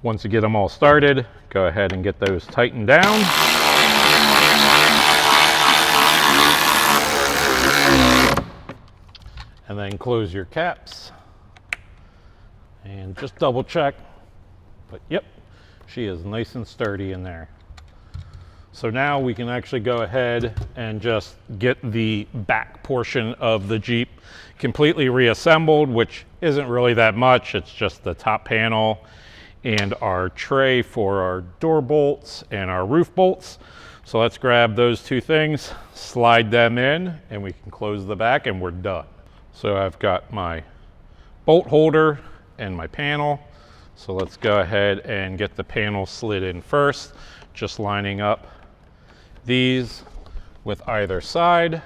Once you get them all started, go ahead and get those tightened down. And then close your caps. And just double check. But yep, she is nice and sturdy in there. So now we can actually go ahead and just get the back portion of the Jeep completely reassembled, which isn't really that much. It's just the top panel and our tray for our door bolts and our roof bolts. So let's grab those two things, slide them in, and we can close the back and we're done. So I've got my bolt holder and my panel. So let's go ahead and get the panel slid in first, just lining up these with either side.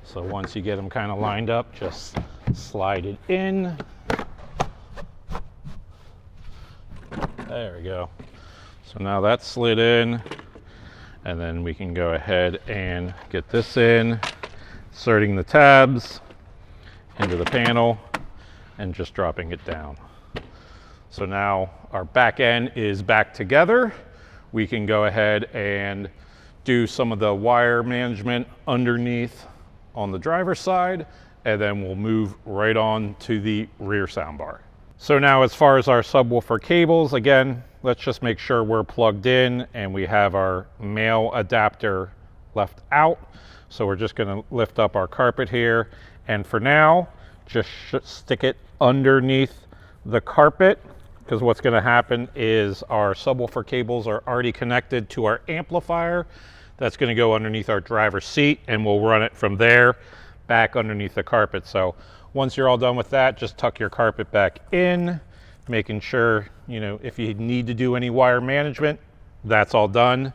So once you get them kind of lined up, just slide it in. There we go. So now that's slid in, and then we can go ahead and get this in, inserting the tabs into the panel and just dropping it down. So now our back end is back together. We can go ahead and do some of the wire management underneath on the driver's side, and then we'll move right on to the rear soundbar. So now as far as our subwoofer cables, again, let's just make sure we're plugged in and we have our male adapter left out. So we're just gonna lift up our carpet here. And for now, just stick it underneath the carpet, because what's gonna happen is our subwoofer cables are already connected to our amplifier. That's gonna go underneath our driver's seat, and we'll run it from there back underneath the carpet. So once you're all done with that, just tuck your carpet back in, making sure, you know, if you need to do any wire management, that's all done.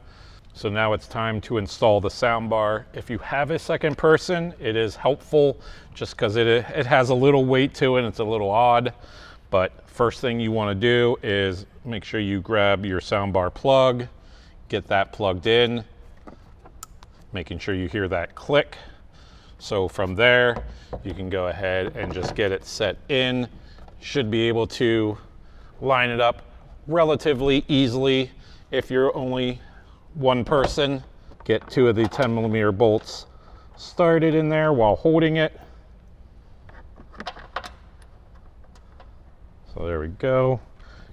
So now it's time to install the soundbar. If you have a second person, it is helpful just because it has a little weight to it and it's a little odd. But first thing you want to do is make sure you grab your soundbar plug, get that plugged in, making sure you hear that click. So from there, you can go ahead and just get it set in. Should be able to line it up relatively easily if you're only one person. Get two of the 10mm bolts started in there while holding it. So there we go.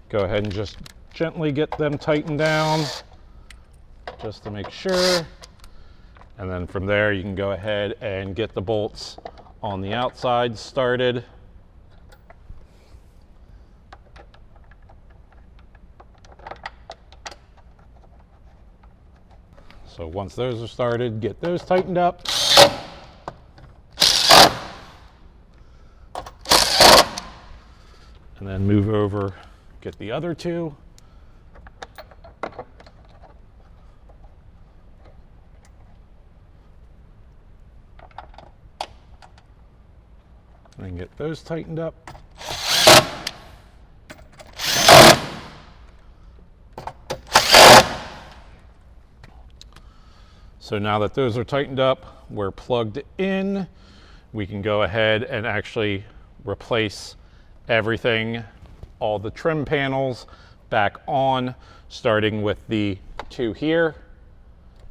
Go ahead and just gently get them tightened down just to make sure. And then from there, you can go ahead and get the bolts on the outside started. So once those are started, get those tightened up. And then move over, get the other two. And get those tightened up. So now that those are tightened up, we're plugged in, we can go ahead and actually replace everything, all the trim panels back on, starting with the two here,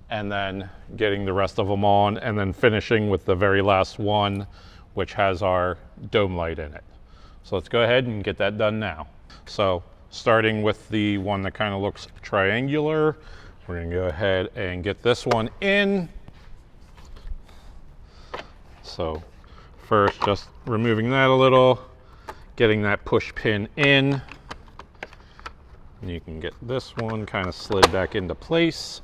and then getting the rest of them on, and then finishing with the very last one, which has our dome light in it. So let's go ahead and get that done now. So starting with the one that kind of looks triangular, we're going to go ahead and get this one in. So first, just removing that a little, getting that push pin in. And you can get this one kind of slid back into place.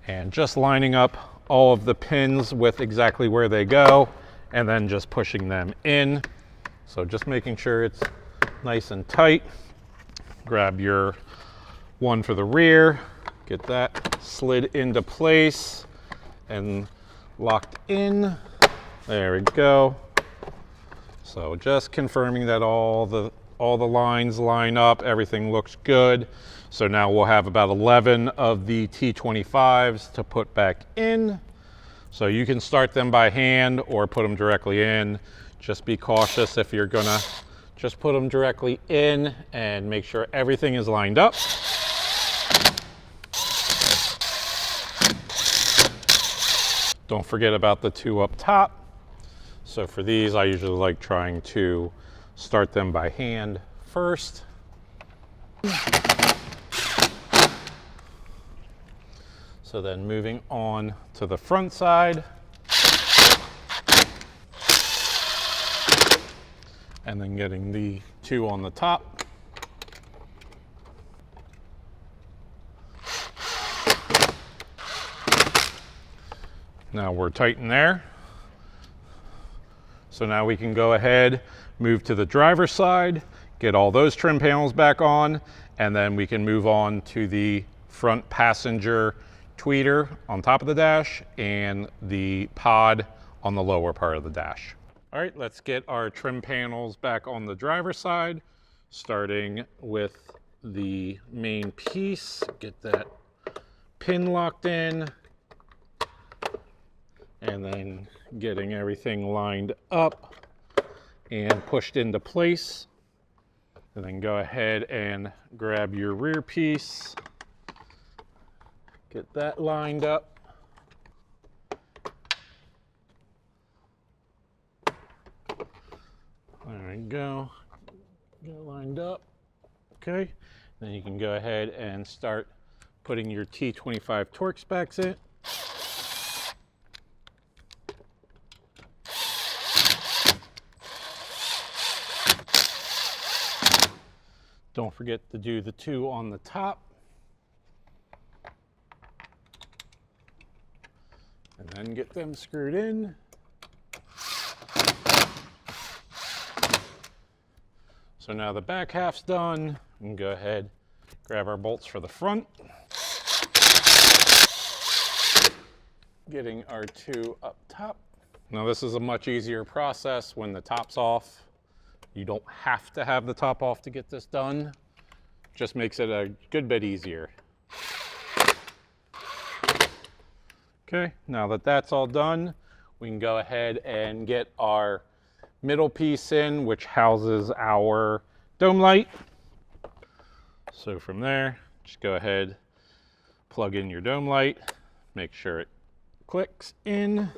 And just lining up all of the pins with exactly where they go, and then just pushing them in. So just making sure it's nice and tight. Grab your one for the rear, get that slid into place and locked in. There we go. So just confirming that all the lines line up, everything looks good. So now we'll have about 11 of the T25s to put back in. So you can start them by hand or put them directly in. Just be cautious if you're gonna just put them directly in, and make sure everything is lined up. Don't forget about the two up top. So for these, I usually like trying to start them by hand first. So then moving on to the front side. And then getting the two on the top. Now we're tight in there. So now we can go ahead, move to the driver's side, get all those trim panels back on, and then we can move on to the front passenger tweeter on top of the dash and the pod on the lower part of the dash. All right, let's get our trim panels back on the driver's side, starting with the main piece. Get that pin locked in, and then getting everything lined up and pushed into place. And then go ahead and grab your rear piece, get that lined up. There we go, get it lined up. Okay, then you can go ahead and start putting your T25 Torx specs in. Don't forget to do the two on the top. And then get them screwed in. So now the back half's done. We can go ahead, grab our bolts for the front. Getting our two up top. Now this is a much easier process when the top's off. You don't have to have the top off to get this done. Just makes it a good bit easier. Okay, now that that's all done, we can go ahead and get our middle piece in, which houses our dome light. So from there, just go ahead, plug in your dome light, make sure it clicks in, and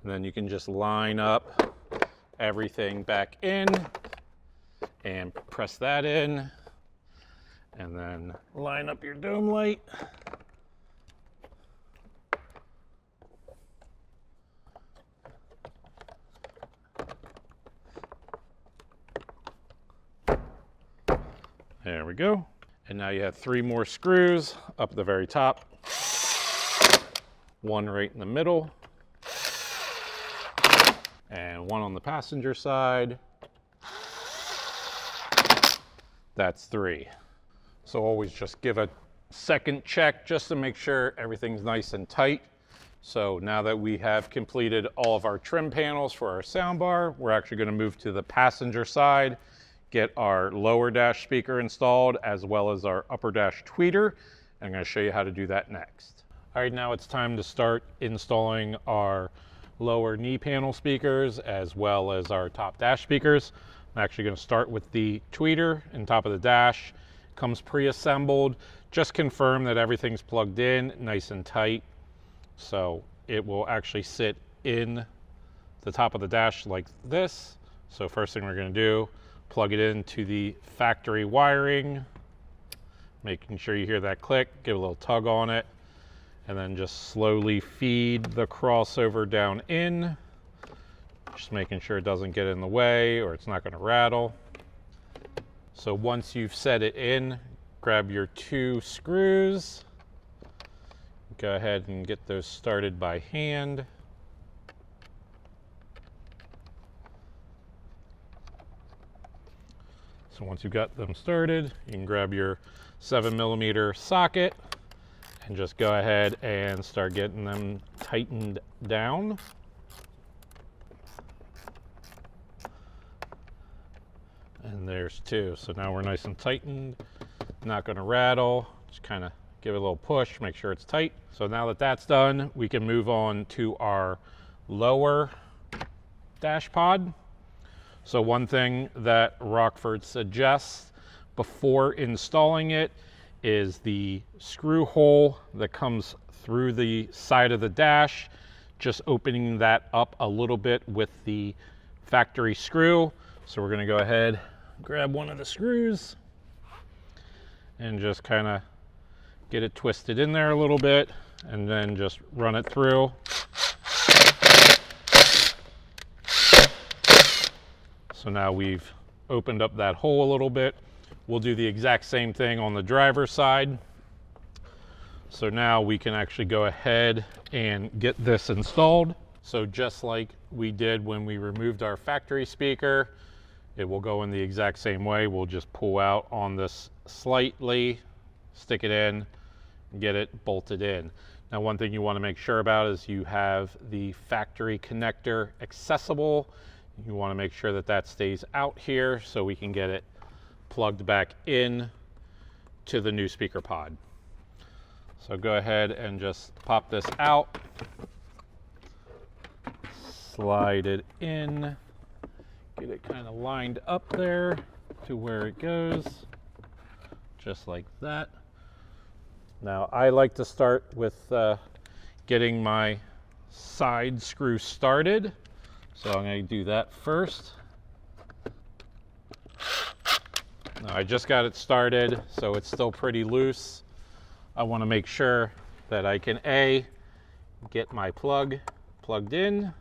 then you can just line up everything back in and press that in, and then line up your dome light. There we go. And now you have 3 more screws up at the very top. One right in the middle. And one on the passenger side. that's 3. So always just give a second check just to make sure everything's nice and tight. So now that we have completed all of our trim panels for our soundbar, we're actually going to move to the passenger side, get our lower dash speaker installed as well as our upper dash tweeter. I'm going to show you how to do that next. All right, now it's time to start installing our lower knee panel speakers as well as our top dash speakers. I'm actually going to start with the tweeter and top of the dash. Comes pre-assembled. Just confirm that everything's plugged in nice and tight. So it will actually sit in the top of the dash like this. So first thing we're going to do, plug it into the factory wiring, making sure you hear that click, give a little tug on it, and then just slowly feed the crossover down in, just making sure it doesn't get in the way or it's not going to rattle. So once you've set it in, grab your 2 screws. Go ahead and get those started by hand. So once you've got them started, you can grab your 7mm socket and just go ahead and start getting them tightened down. And there's 2. So now we're nice and tightened, not going to rattle, just kind of give it a little push, make sure it's tight. So now that that's done, we can move on to our lower dash pod. So one thing that Rockford suggests before installing it is the screw hole that comes through the side of the dash, just opening that up a little bit with the factory screw. So we're going to go ahead, grab one of the screws and just kind of get it twisted in there a little bit and then just run it through. So now we've opened up that hole a little bit. We'll do the exact same thing on the driver's side. So now we can actually go ahead and get this installed. So just like we did when we removed our factory speaker, it will go in the exact same way. We'll just pull out on this slightly, stick it in, get it bolted in. Now one thing you want to make sure about is you have the factory connector accessible. You want to make sure that that stays out here so we can get it plugged back in to the new speaker pod. So go ahead and just pop this out, slide it in, get it kind of lined up there to where it goes, just like that. Now I like to start with getting my side screw started. So I'm going to do that first. Now I just got it started, so it's still pretty loose. I want to make sure that I can get my plug plugged in.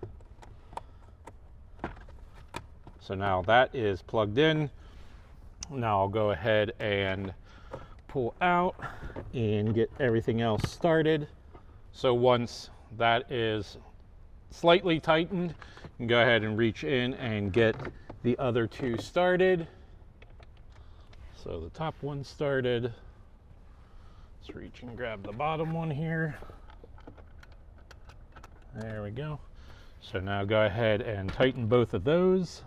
So now that is plugged in. Now I'll go ahead and pull out and get everything else started. So once that is slightly tightened, you can go ahead and reach in and get the other 2 started. So the top one started. Let's reach and grab the bottom one here. There we go. So now go ahead and tighten both of those.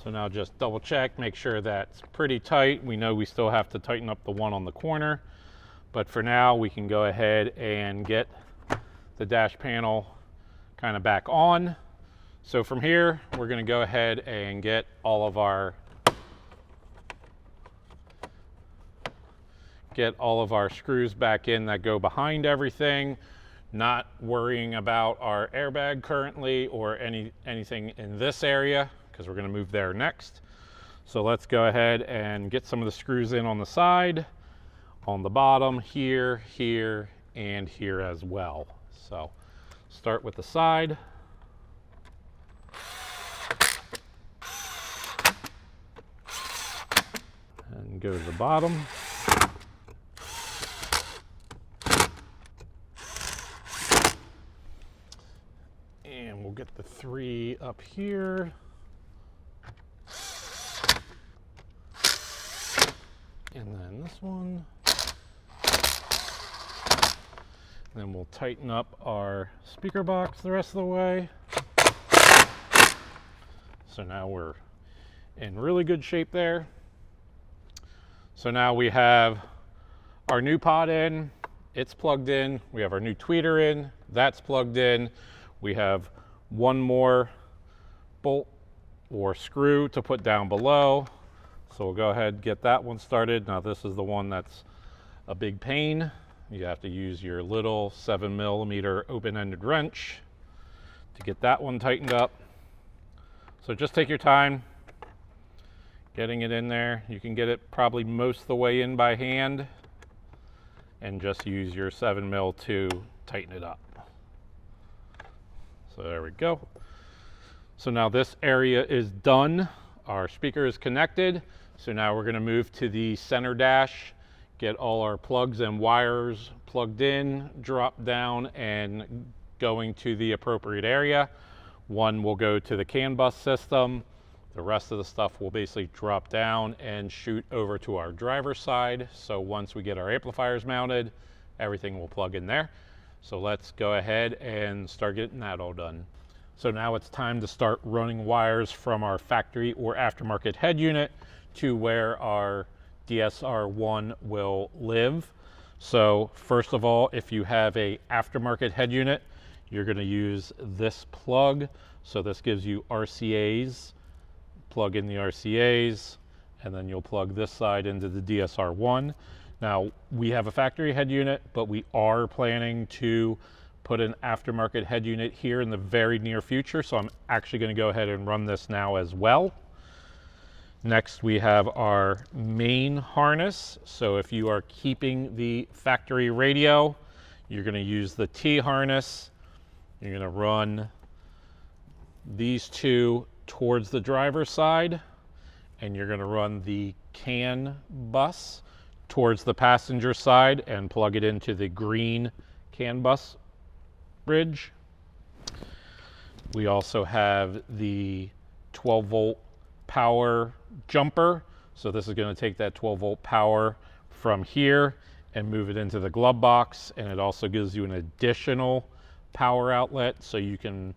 So now just double check, make sure that's pretty tight. We know we still have to tighten up the one on the corner, but for now we can go ahead and get the dash panel kind of back on. So from here, we're going to go ahead and get all of our screws back in that go behind everything, not worrying about our airbag currently or anything in this area, because we're going to move there next. So let's go ahead and get some of the screws in on the side, on the bottom, here, here, and here as well. So start with the side. And go to the bottom. And we'll get the 3 up here. And then this one. Then we'll tighten up our speaker box the rest of the way. So now we're in really good shape there. So now we have our new pod in, it's plugged in. We have our new tweeter in, that's plugged in. We have one more bolt or screw to put down below. So we'll go ahead and get that one started. Now this is the one that's a big pain. You have to use your little 7mm open-ended wrench to get that one tightened up. So just take your time getting it in there. You can get it probably most of the way in by hand and just use your 7mm to tighten it up. So there we go. So now this area is done. Our speaker is connected. So now we're going to move to the center dash, get all our plugs and wires plugged in, drop down, and going to the appropriate area. One will go to the CAN bus system. The rest of the stuff will basically drop down and shoot over to our driver's side. So once we get our amplifiers mounted, everything will plug in there. So let's go ahead and start getting that all done. So now it's time to start running wires from our factory or aftermarket head unit to where our DSR1 will live. So first of all, if you have a aftermarket head unit, you're going to use this plug. So this gives you RCAs. Plug in the RCAs, and then you'll plug this side into the DSR1. Now we have a factory head unit, but we are planning to put an aftermarket head unit here in the very near future. So I'm actually going to go ahead and run this now as well. Next, we have our main harness. So if you are keeping the factory radio, you're going to use the T harness. You're going to run these two towards the driver's side, and you're going to run the CAN bus towards the passenger side and plug it into the green CAN bus bridge. We also have the 12-volt power jumper. So this is going to take that 12-volt power from here and move it into the glove box, and it also gives you an additional power outlet so you can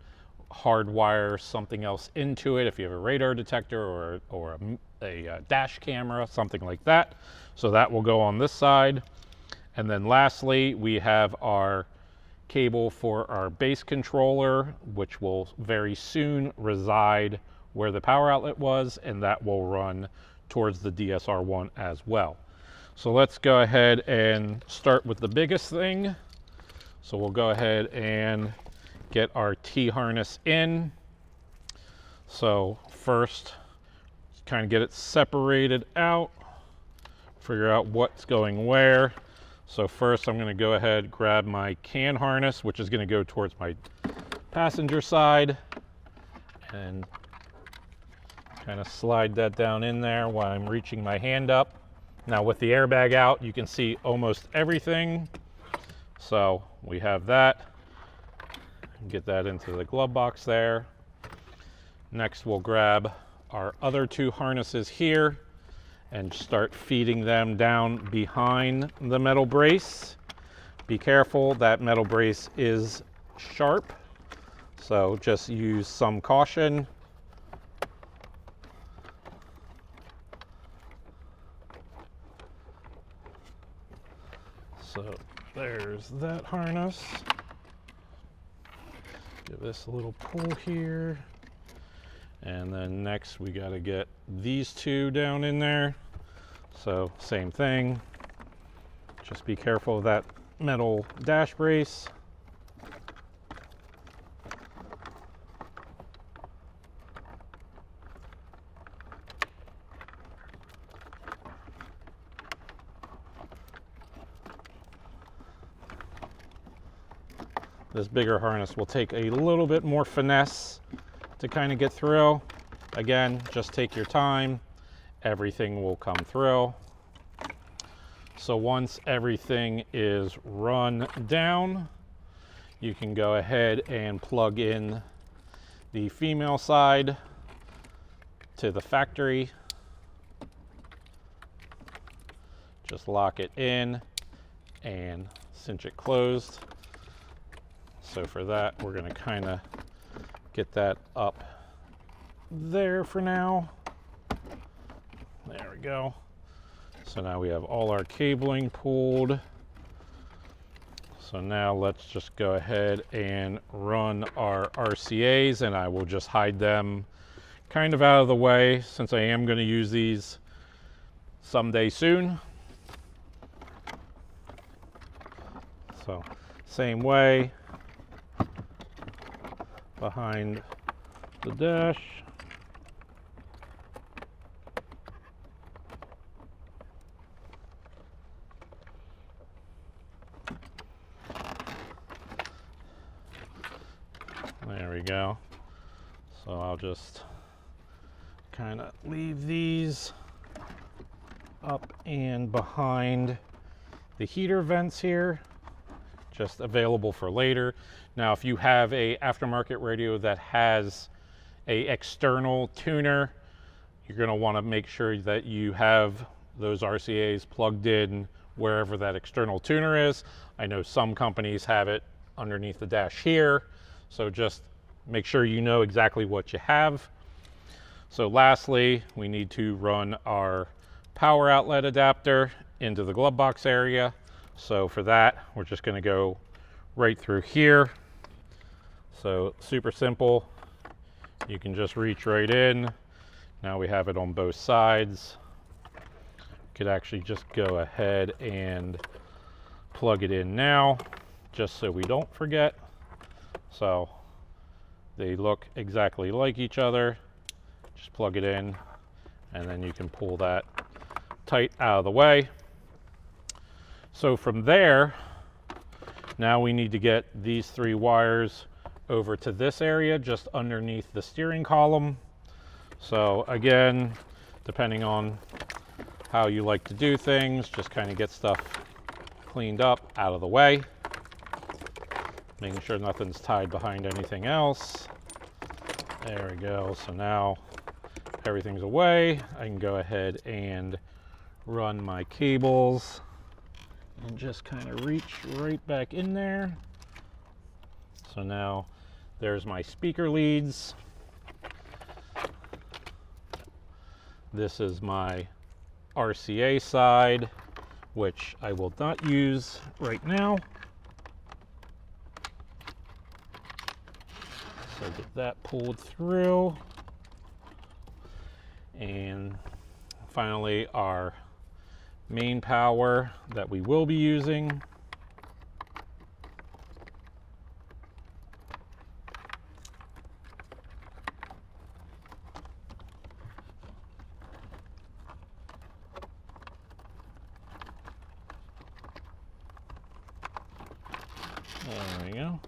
hardwire something else into it if you have a radar detector or a dash camera, something like that. So that will go on this side. And then lastly, we have our cable for our base controller, which will very soon reside where the power outlet was, and that will run towards the DSR1 as well. So let's go ahead and start with the biggest thing. So we'll go ahead and get our T harness in. So first, kind of get it separated out, figure out what's going where. So first I'm going to go ahead and grab my CAN harness, which is going to go towards my passenger side, and kind of slide that down in there while I'm reaching my hand up. Now with the airbag out, you can see almost everything. So we have that. Get that into the glove box there. Next we'll grab our other two harnesses here and start feeding them down behind the metal brace. Be careful, that metal brace is sharp, so just use some caution. So there's that harness. Give this a little pull here. And then next we got to get these two down in there. So same thing. Just be careful of that metal dash brace. This bigger harness will take a little bit more finesse to kind of get through. Again, just take your time. Everything will come through. So once everything is run down, you can go ahead and plug in the female side to the factory. Just lock it in and cinch it closed. So for that, we're gonna kind of get that up there for now. There we go. So now we have all our cabling pulled. So now let's just go ahead and run our RCAs, and I will just hide them kind of out of the way since I am going to use these someday soon. So same way, behind the dash. There we go. So I'll just kind of leave these up and behind the heater vents here, just available for later. Now, if you have a aftermarket radio that has a external tuner, you're going to want to make sure that you have those RCAs plugged in wherever that external tuner is. I know some companies have it underneath the dash here, so just make sure you know exactly what you have. So lastly, we need to run our power outlet adapter into the glove box area. So for that, we're just going to go right through here. So super simple. You can just reach right in. Now we have it on both sides. Could actually just go ahead and plug it in now, just so we don't forget. So they look exactly like each other. Just plug it in, and then you can pull that tight out of the way. So from there, now we need to get these 3 wires over to this area just underneath the steering column. So again, depending on how you like to do things, just kind of get stuff cleaned up out of the way, making sure nothing's tied behind anything else. There we go. So now everything's away. I can go ahead and run my cables and just kind of reach right back in there. So now there's my speaker leads. This is my RCA side, which I will not use right now. So get that pulled through. And finally, our main power that we will be using. There we go.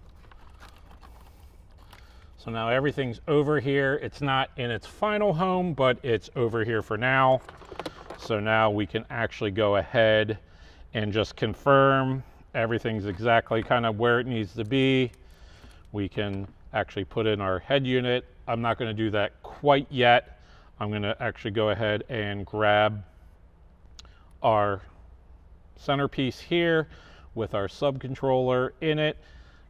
So now everything's over here. It's not in its final home, but it's over here for now. So now we can actually go ahead and just confirm everything's exactly kind of where it needs to be. We can actually put in our head unit. I'm not going to do that quite yet. I'm going to actually go ahead and grab our centerpiece here with our subcontroller in it.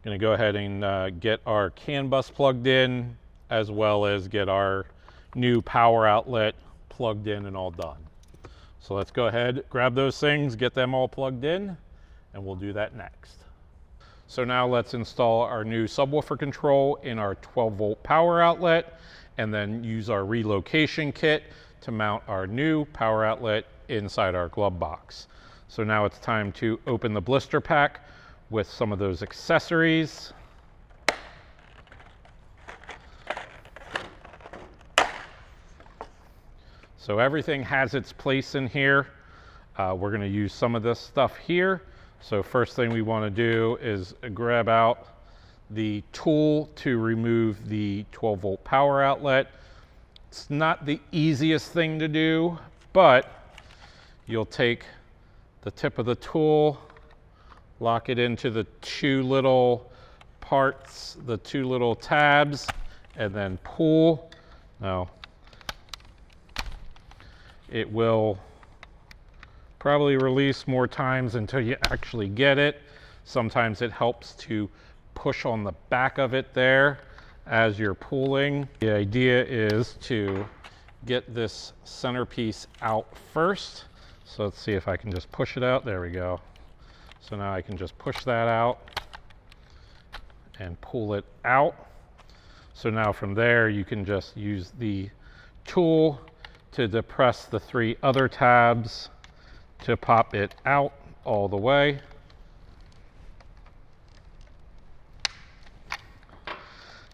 Going to go ahead and get our CAN bus plugged in, as well as get our new power outlet plugged in and all done. So let's go ahead, grab those things, get them all plugged in, and we'll do that next. So now let's install our new subwoofer control in our 12-volt power outlet, and then use our relocation kit to mount our new power outlet inside our glove box. So now it's time to open the blister pack with some of those accessories. So everything has its place in here. We're going to use some of this stuff here. So first thing we want to do is grab out the tool to remove the 12-volt power outlet. It's not the easiest thing to do, but you'll take the tip of the tool, lock it into the 2 little parts, the 2 little tabs, and then pull. Now, it will probably release more times until you actually get it. Sometimes it helps to push on the back of it there as you're pulling. The idea is to get this centerpiece out first. So let's see if I can just push it out. There we go. So now I can just push that out and pull it out. So now from there you can just use the tool to depress the 3 other tabs to pop it out all the way.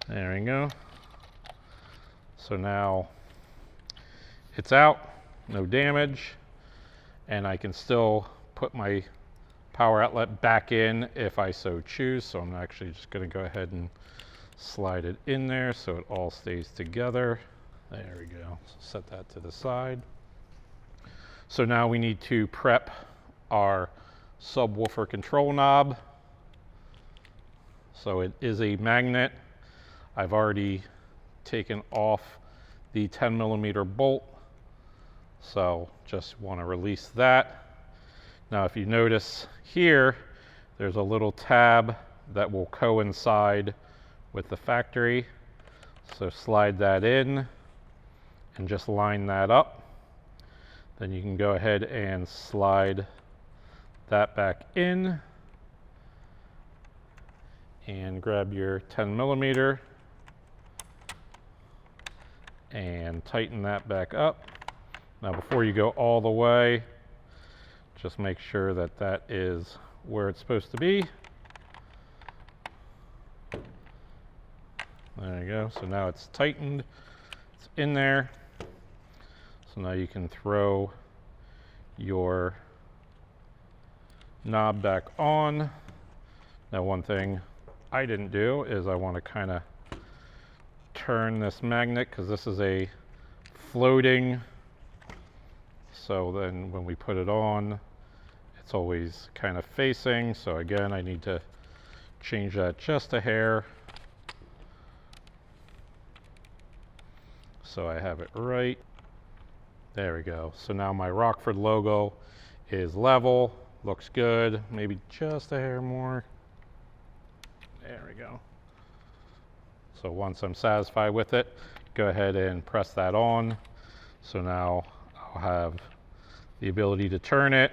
There we go. So now it's out, no damage, and I can still put my power outlet back in if I so choose. So I'm actually just going to go ahead and slide it in there so it all stays together. There we go. So set that to the side. So now we need to prep our subwoofer control knob. So it is a magnet. I've already taken off the 10mm bolt, so just want to release that. Now if you notice here, there's a little tab that will coincide with the factory. So slide that in and just line that up. Then you can go ahead and slide that back in and grab your 10mm and tighten that back up. Now before you go all the way, just make sure that that is where it's supposed to be. There you go. So now it's tightened, it's in there. So now you can throw your knob back on. Now one thing I didn't do is I want to kind of turn this magnet, because this is a floating, so then when we put it on it's always kind of facing. So again, I need to change that just a hair so I have it right. There we go. So now my Rockford logo is level, looks good, maybe just a hair more. There we go. So once I'm satisfied with it, go ahead and press that on. So now I'll have the ability to turn it.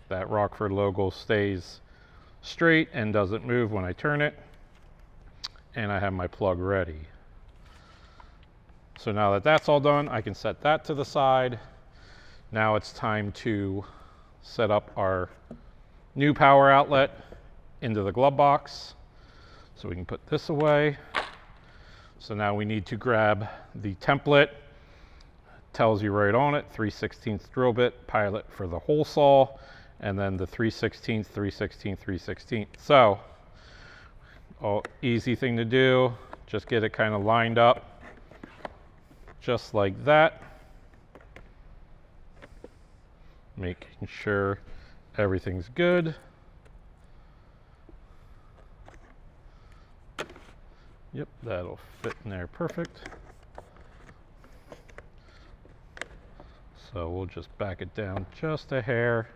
That Rockford logo stays straight and doesn't move when I turn it. And I have my plug ready. So now that that's all done, I can set that to the side. Now it's time to set up our new power outlet into the glove box. So we can put this away. So now we need to grab the template. Tells you right on it, 3/16 drill bit, pilot for the hole saw, and then the 3/16, 3/16, 3/16. So, easy thing to do, just get it kind of lined up, just like that. Making sure everything's good. Yep, that'll fit in there perfect. So we'll just back it down just a hair.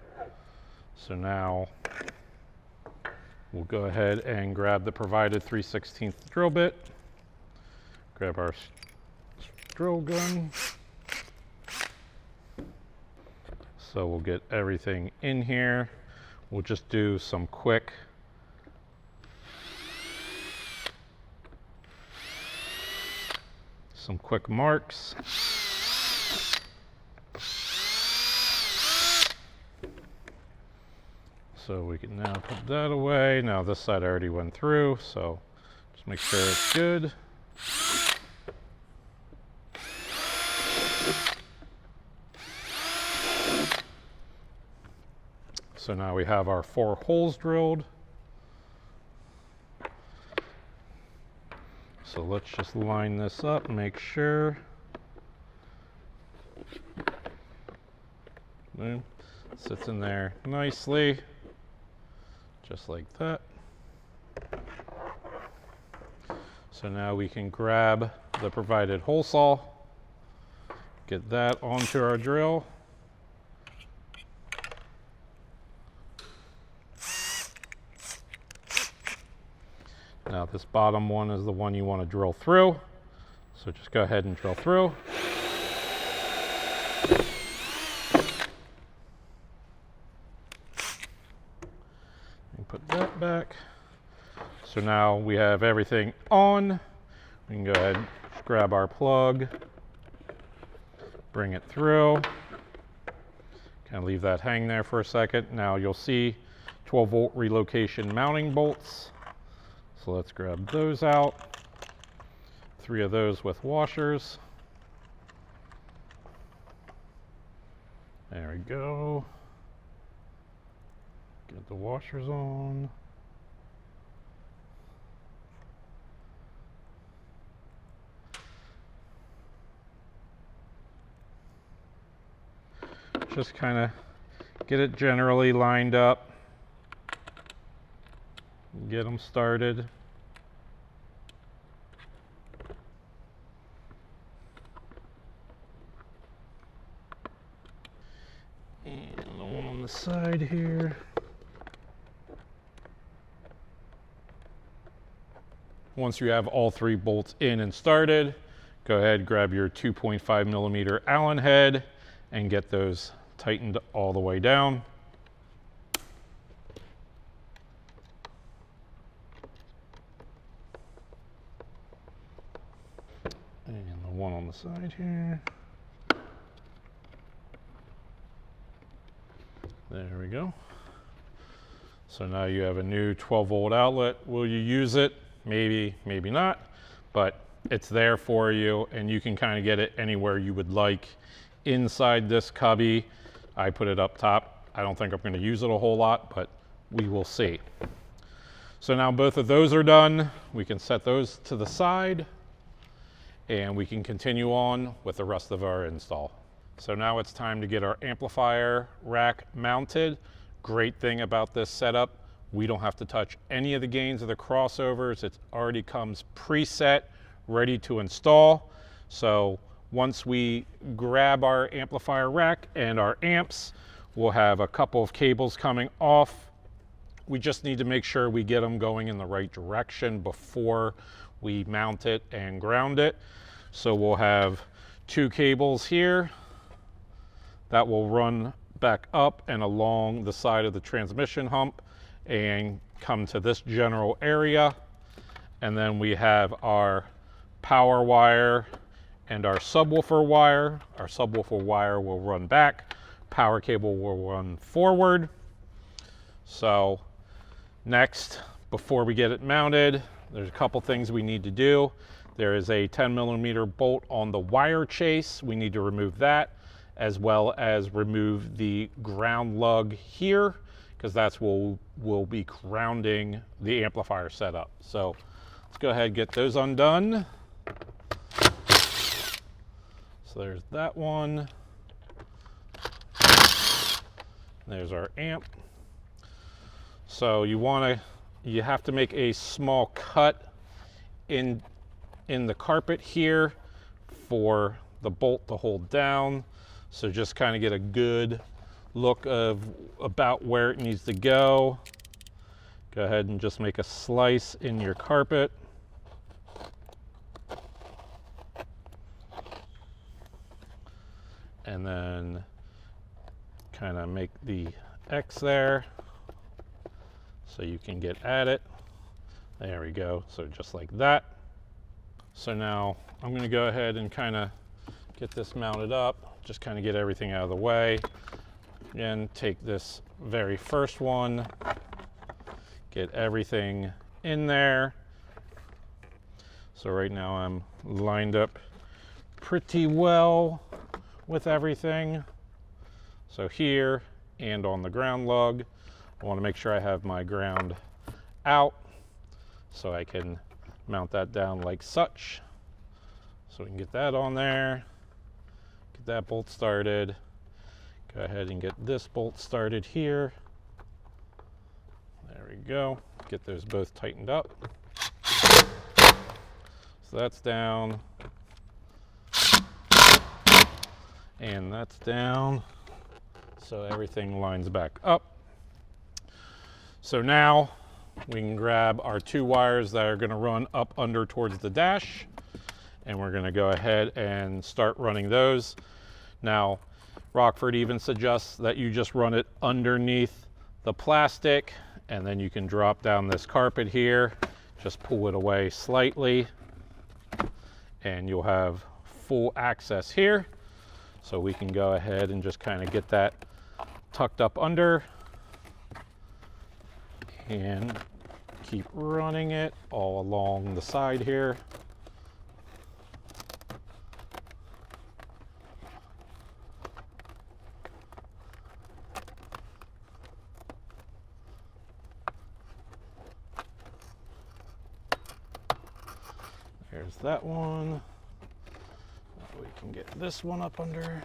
So now we'll go ahead and grab the provided 3/16 drill bit, grab our drill gun. So we'll get everything in here. We'll just do some quick marks. So we can now put that away. Now this side already went through, so just make sure it's good. So now we have our 4 holes drilled. So let's just line this up, make sure. Boom. Sits in there nicely, just like that. So now we can grab the provided hole saw, get that onto our drill. Now this bottom one is the one you want to drill through. So just go ahead and drill through. And put that back. So now we have everything on. We can go ahead and grab our plug, bring it through. Kind of leave that hang there for a second. Now you'll see 12-volt relocation mounting bolts. So let's grab those out. 3 of those with washers. There we go. Get the washers on. Just kind of get it generally lined up. Get them started. And the one on the side here. Once you have all 3 bolts in and started, go ahead, grab your 2.5 millimeter Allen head and get those tightened all the way down. And the one on the side here. There we go. So now you have a new 12-volt outlet. Will you use it? Maybe, maybe not, but it's there for you, and you can kind of get it anywhere you would like inside this cubby. I put it up top. I don't think I'm going to use it a whole lot, but we will see. So now both of those are done. We can set those to the side, and we can continue on with the rest of our install. So now it's time to get our amplifier rack mounted. Great thing about this setup, we don't have to touch any of the gains of the crossovers. It already comes preset, ready to install. So once we grab our amplifier rack and our amps, we'll have a couple of cables coming off. We just need to make sure we get them going in the right direction before we mount it and ground it. So we'll have 2 cables here that will run back up and along the side of the transmission hump and come to this general area. And then we have our power wire and our subwoofer wire. Our subwoofer wire will run back, power cable will run forward. So next, before we get it mounted, there's a couple things we need to do. There is a 10 millimeter bolt on the wire chase. We need to remove that, as well as remove the ground lug here, because that's what we'll be grounding the amplifier setup. So let's go ahead and get those undone. So there's that one. There's our amp. So you have to make a small cut in the carpet here for the bolt to hold down. So just kind of get a good look of about where it needs to go. Go ahead and just make a slice in your carpet. And then kind of make the X there so you can get at it. There we go. So just like that. So now I'm going to go ahead and kind of get this mounted up, just kind of get everything out of the way. Again, take this very first one, get everything in there. So right now I'm lined up pretty well with everything. So here and on the ground lug, I want to make sure I have my ground out so I can mount that down like such. So we can get that on there, get that bolt started. Go ahead and get this bolt started here. There we go. Get those both tightened up. So that's down. And that's down. So everything lines back up. So now we can grab our 2 wires that are going to run up under towards the dash, and we're going to go ahead and start running those. Now, Rockford even suggests that you just run it underneath the plastic, and then you can drop down this carpet here, just pull it away slightly, and you'll have full access here. So we can go ahead and just kind of get that tucked up under and keep running it all along the side here. There's that one. We can get this one up under.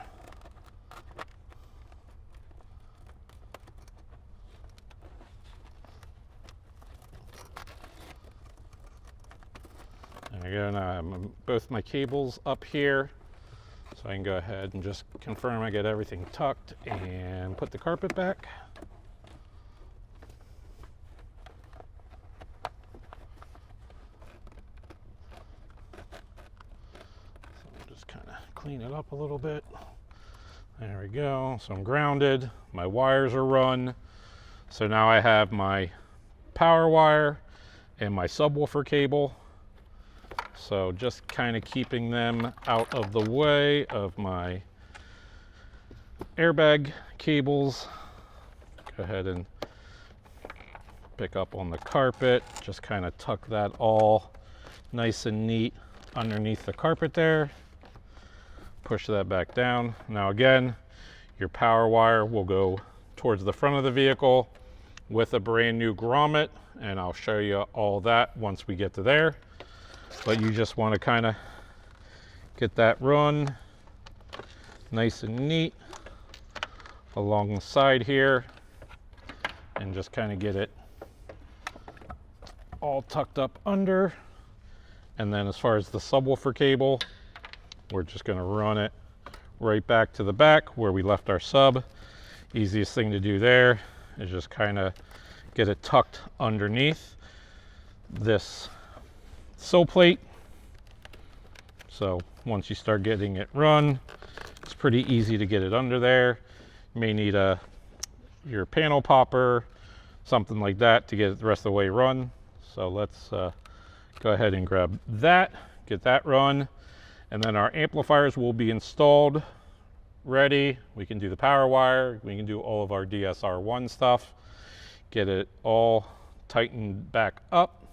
There we go. Now I have both my cables up here, so I can go ahead and just confirm I get everything tucked and put the carpet back. Clean it up a little bit. There we go. So I'm grounded. My wires are run. So now I have my power wire and my subwoofer cable. So just kind of keeping them out of the way of my airbag cables. Go ahead and pick up on the carpet. Just kind of tuck that all nice and neat underneath the carpet there. Push that back down. Now again, your power wire will go towards the front of the vehicle with a brand new grommet, and I'll show you all that once we get to there. But you just want to kind of get that run nice and neat along the side here, and just kind of get it all tucked up under. And then as far as the subwoofer cable, we're just going to run it right back to the back where we left our sub. Easiest thing to do there is just kind of get it tucked underneath this sill plate. So once you start getting it run, it's pretty easy to get it under there. You may need your panel popper, something like that to get it the rest of the way run. So let's go ahead and grab that, get that run. And then our amplifiers will be installed, ready. We can do the power wire, we can do all of our DSR1 stuff, get it all tightened back up,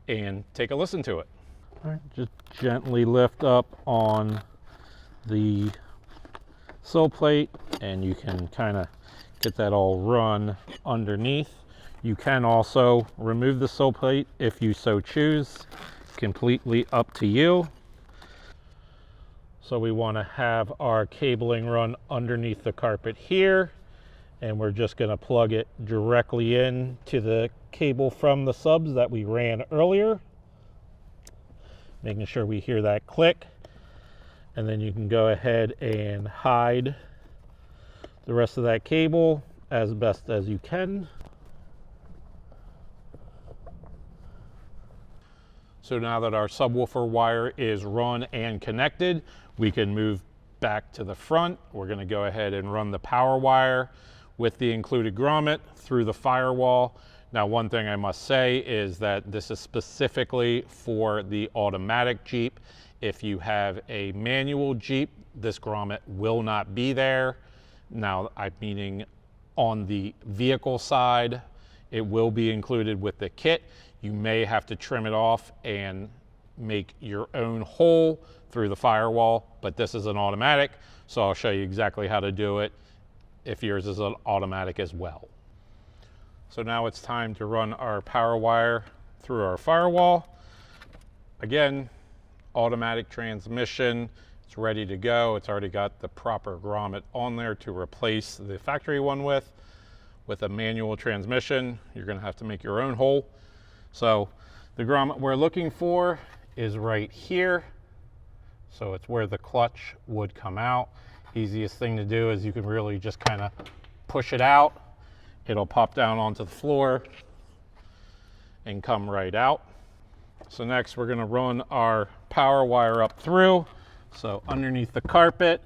and take a listen to it. All right, just gently lift up on the sill plate, and you can kind of get that all run underneath. You can also remove the sill plate if you so choose, completely up to you. So we want to have our cabling run underneath the carpet here, and we're just going to plug it directly in to the cable from the subs that we ran earlier, making sure we hear that click. And then you can go ahead and hide the rest of that cable as best as you can. So now that our subwoofer wire is run and connected, we can move back to the front. We're going to go ahead and run the power wire with the included grommet through the firewall. Now, one thing I must say is that this is specifically for the automatic Jeep. If you have a manual Jeep, this grommet will not be there. Now, I'm meaning on the vehicle side, it will be included with the kit. You may have to trim it off and make your own hole through the firewall, but this is an automatic, so I'll show you exactly how to do it if yours is an automatic as well. So now it's time to run our power wire through our firewall. Again, automatic transmission, it's ready to go. It's already got the proper grommet on there to replace the factory one with. With a manual transmission, you're going to have to make your own hole. So the grommet we're looking for is right here. So it's where the clutch would come out. Easiest thing to do is you can really just kind of push it out. It'll pop down onto the floor and come right out. So next we're gonna run our power wire up through. So underneath the carpet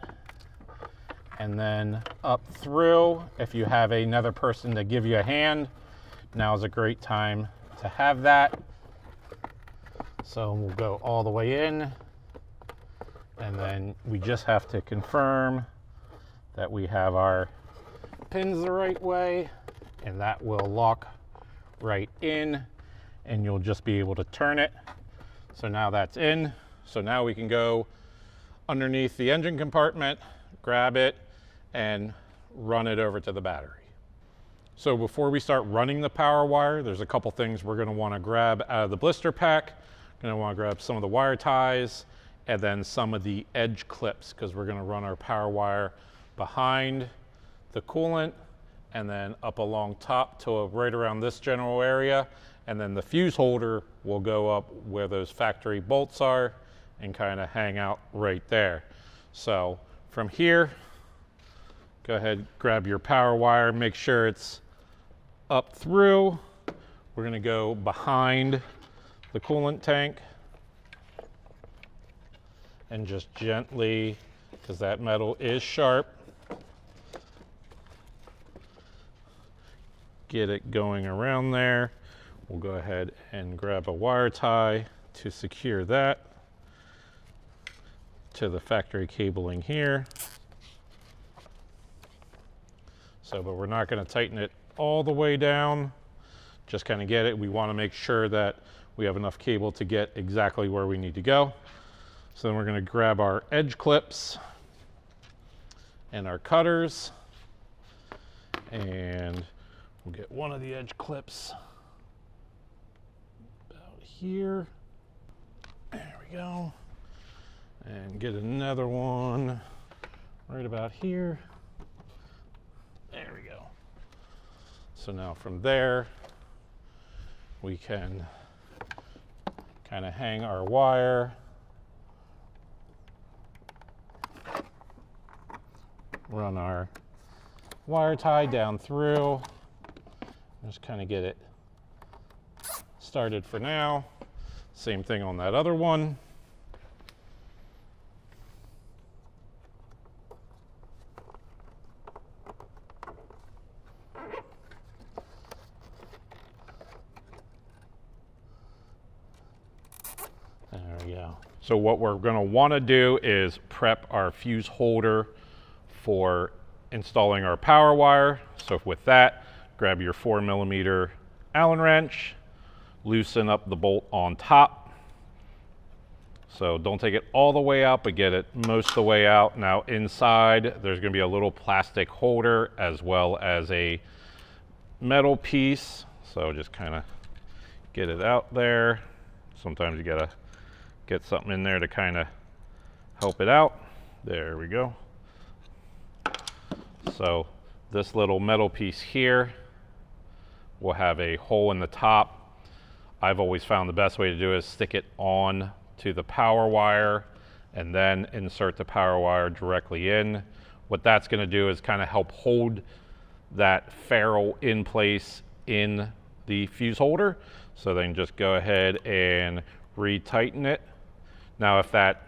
and then up through. If you have another person to give you a hand, now is a great time to have that. So we'll go all the way in, and then we just have to confirm that we have our pins the right way, and that will lock right in, and you'll just be able to turn it. So now that's in. So now we can go underneath the engine compartment, grab it, and run it over to the battery. So before we start running the power wire, there's a couple things we're gonna wanna grab out of the blister pack. Gonna wanna grab some of the wire ties and then some of the edge clips, because we're gonna run our power wire behind the coolant and then up along top to right around this general area. And then the fuse holder will go up where those factory bolts are and kind of hang out right there. So from here, go ahead, grab your power wire, make sure it's up through. We're gonna go behind the coolant tank and just gently, because that metal is sharp, get it going around there. We'll go ahead and grab a wire tie to secure that to the factory cabling here. So, but we're not going to tighten it all the way down, just kind of get it. We want to make sure that we have enough cable to get exactly where we need to go. So then we're going to grab our edge clips and our cutters, and we'll get one of the edge clips about here. There we go. And get another one right about here. There we go. So now from there, we can kind of hang our wire, run our wire tie down through, just kind of get it started for now. Same thing on that other one. There we go. So what we're going to want to do is prep our fuse holder for installing our power wire. So with that, grab your 4mm Allen wrench, loosen up the bolt on top. So don't take it all the way out, but get it most of the way out. Now inside, there's going to be a little plastic holder as well as a metal piece. So just kind of get it out there. Sometimes you got to get something in there to kind of help it out. There we go. So this little metal piece here will have a hole in the top. I've always found the best way to do it is stick it on to the power wire and then insert the power wire directly in. What that's going to do is kind of help hold that ferrule in place in the fuse holder. So then just go ahead and retighten it. Now if that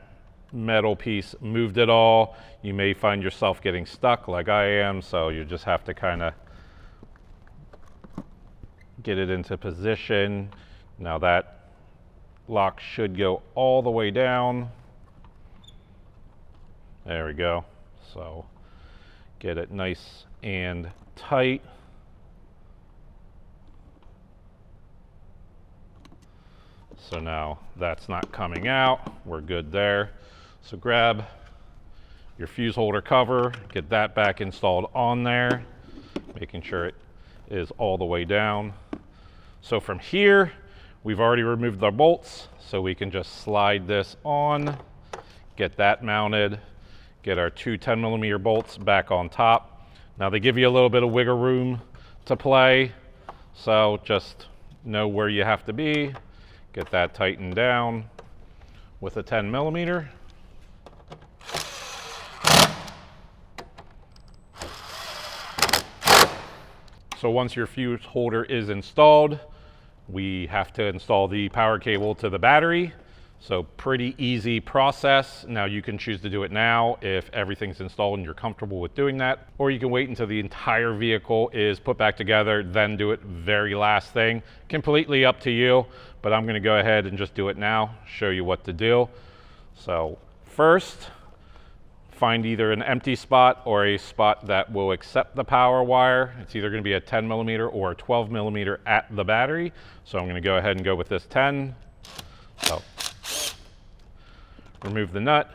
metal piece moved at all, you may find yourself getting stuck like I am, so you just have to kind of get it into position. Now that lock should go all the way down. There we go. So get it nice and tight. So now that's not coming out. We're good there. So grab your fuse holder cover, get that back installed on there, making sure it is all the way down. So from here, we've already removed our bolts, so we can just slide this on, get that mounted, get our two 10mm bolts back on top. Now they give you a little bit of wiggle room to play, so just know where you have to be, get that tightened down, with a 10mm. So once your fuse holder is installed, we have to install the power cable to the battery. So pretty easy process. Now you can choose to do it now if everything's installed and you're comfortable with doing that, or you can wait until the entire vehicle is put back together, then do it very last thing. Completely up to you, but I'm gonna go ahead and just do it now, show you what to do. So first, find either an empty spot or a spot that will accept the power wire. It's either gonna be a 10mm or a 12mm at the battery. So I'm gonna go ahead and go with this 10. So remove the nut,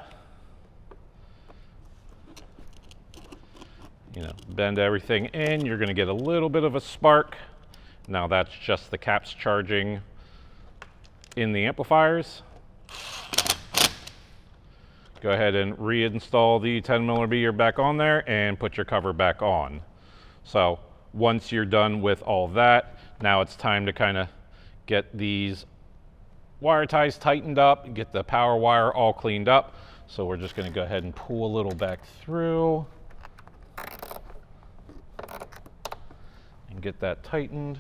bend everything in. You're going to get a little bit of a spark. Now that's just the caps charging in the amplifiers. Go ahead and reinstall the 10mm back on there and put your cover back on. So once you're done with all that, now it's time to kind of get these wire ties tightened up, get the power wire all cleaned up. So we're just going to go ahead and pull a little back through and get that tightened.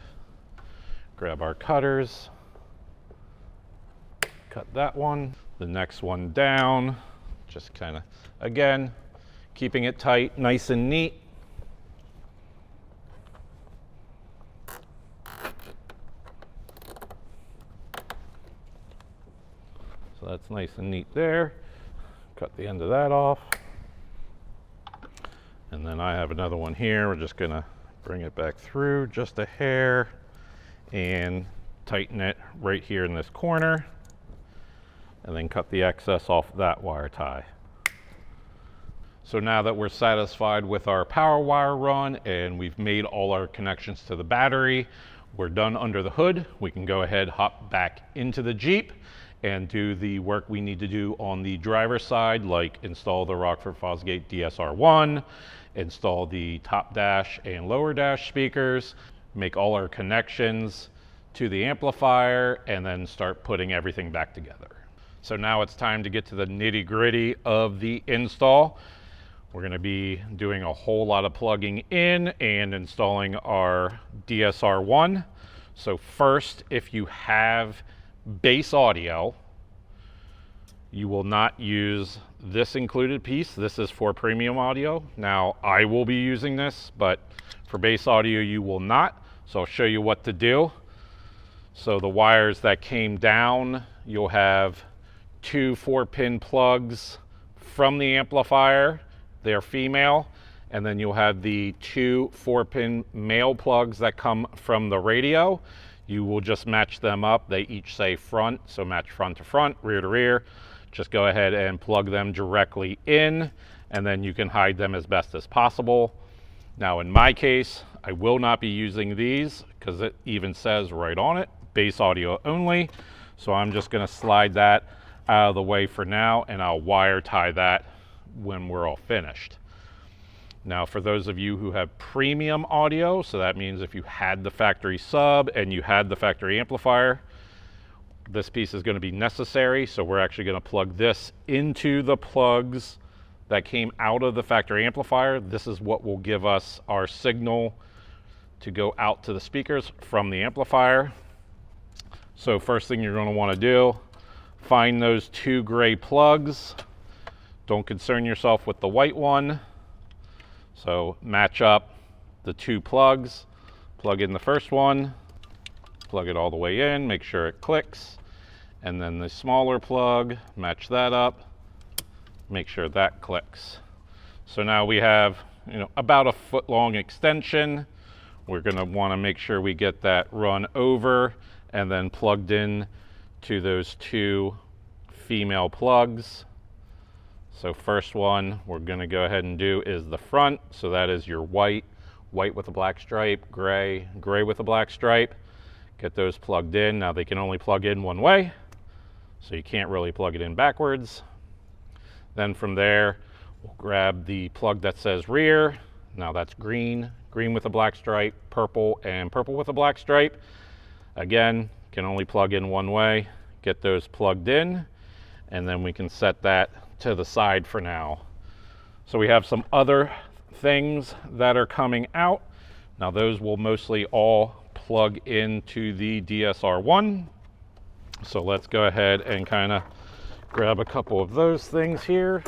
Grab our cutters, cut that one, the next one down, just kind of, again, keeping it tight, nice and neat. So that's nice and neat there. Cut the end of that off. And then I have another one here. We're just gonna bring it back through just a hair and tighten it right here in this corner. And then cut the excess off that wire tie. So now that we're satisfied with our power wire run and we've made all our connections to the battery, we're done under the hood. We can go ahead, hop back into the Jeep and do the work we need to do on the driver's side, like install the Rockford Fosgate DSR1, install the top dash and lower dash speakers, make all our connections to the amplifier, and then start putting everything back together. So now it's time to get to the nitty-gritty of the install. We're going to be doing a whole lot of plugging in and installing our DSR1. So first, if you have bass audio, you will not use this included piece. This is for premium audio. Now I will be using this, but for bass audio you will not. So I'll show you what to do. So the wires that came down, you'll have two 4-pin plugs from the amplifier. They're female. And then you'll have the two 4-pin male plugs that come from the radio. You will just match them up. They each say front, so match front to front, rear to rear. Just go ahead and plug them directly in, and then you can hide them as best as possible. Now in my case, I will not be using these because it even says right on it, bass audio only. So I'm just gonna slide that out of the way for now, and I'll wire tie that when we're all finished. Now, for those of you who have premium audio, so that means if you had the factory sub and you had the factory amplifier, this piece is going to be necessary. So we're actually going to plug this into the plugs that came out of the factory amplifier. This is what will give us our signal to go out to the speakers from the amplifier. So first thing you're going to want to do, find those two gray plugs. Don't concern yourself with the white one. So match up the two plugs, plug in the first one, plug it all the way in, make sure it clicks, and then the smaller plug, match that up, make sure that clicks. So now we have, about a foot-long extension. We're going to want to make sure we get that run over and then plugged in to those two female plugs. So first one we're going to go ahead and do is the front. So that is your white with a black stripe, gray with a black stripe. Get those plugged in. Now they can only plug in one way, so you can't really plug it in backwards. Then from there, we'll grab the plug that says rear. Now that's green with a black stripe, purple, and purple with a black stripe. Again, can only plug in one way. Get those plugged in. and then we can set that to the side for now. So we have some other things that are coming out. Now those will mostly all plug into the DSR1. So let's go ahead and kind of grab a couple of those things here.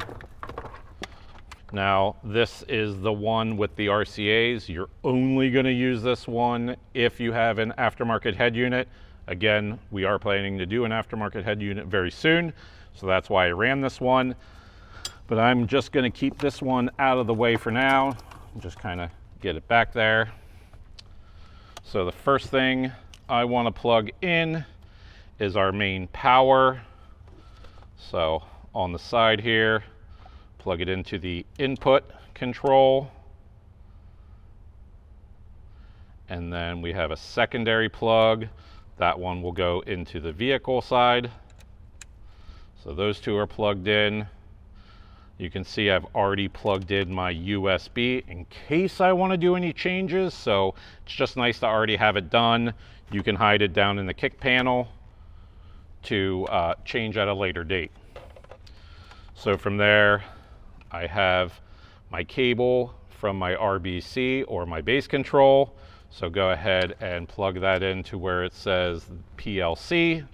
Now this is the one with the RCAs. You're only going to use this one if you have an aftermarket head unit. Again, we are planning to do an aftermarket head unit very soon, so that's why I ran this one. But I'm just going to keep this one out of the way for now. Just kind of get it back there. So the first thing I want to plug in is our main power. So on the side here, plug it into the input control. And then we have a secondary plug. That one will go into the vehicle side. So those two are plugged in. You can see I've already plugged in my USB in case I want to do any changes. So it's just nice to already have it done. You can hide it down in the kick panel to change at a later date. So from there, I have my cable from my RBC or my base control. So go ahead and plug that into where it says PLC.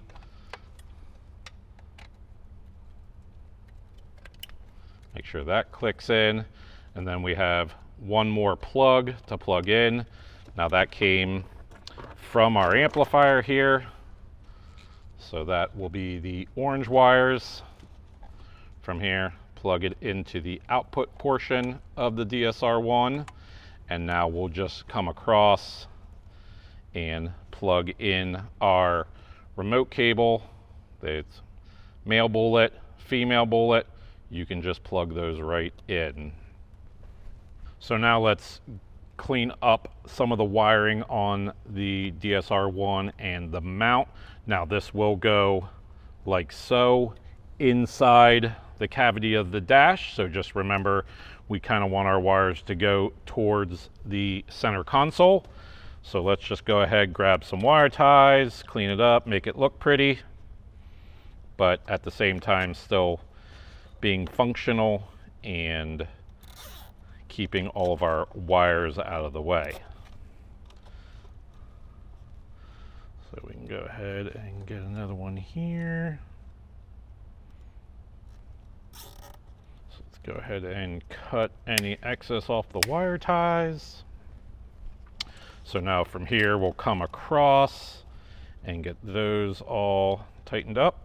Make sure that clicks in. And then we have one more plug to plug in. Now that came from our amplifier here. So that will be the orange wires. From here, plug it into the output portion of the DSR1. And now we'll just come across and plug in our remote cable. It's male bullet, female bullet. You can just plug those right in. So now let's clean up some of the wiring on the DSR1 and the mount. Now this will go like so inside the cavity of the dash. So just remember, we kind of want our wires to go towards the center console. So let's just go ahead, grab some wire ties, clean it up, make it look pretty, but at the same time still being functional and keeping all of our wires out of the way. So we can go ahead and get another one here. So let's go ahead and cut any excess off the wire ties. So now from here we'll come across and get those all tightened up.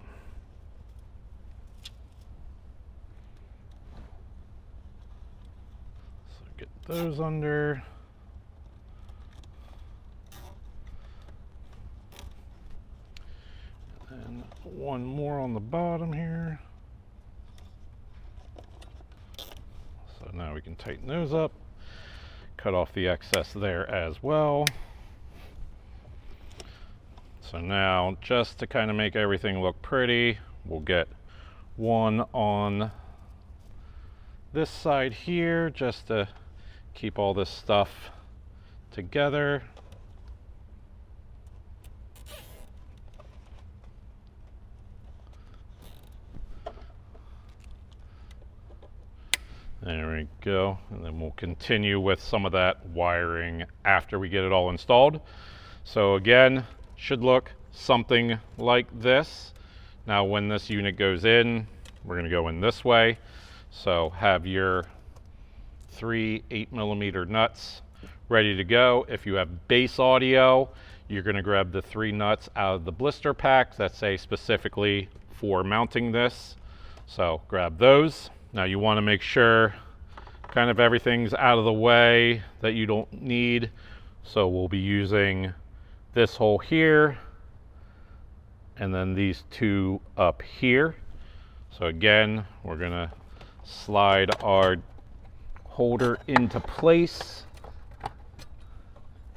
So get those under. And one more on the bottom here. So now we can tighten those up. Cut off the excess there as well. So now, just to kind of make everything look pretty, we'll get one on this side here, just to keep all this stuff together. There we go, and then we'll continue with some of that wiring after we get it all installed. So again, should look something like this. Now when this unit goes in, we're going to go in this way. So have your 3 8mm nuts ready to go. If you have bass audio, you're going to grab the 3 nuts out of the blister pack that say specifically for mounting this. So grab those. Now you want to make sure kind of everything's out of the way that you don't need. So we'll be using this hole here and then these two up here. So again, we're going to slide our holder into place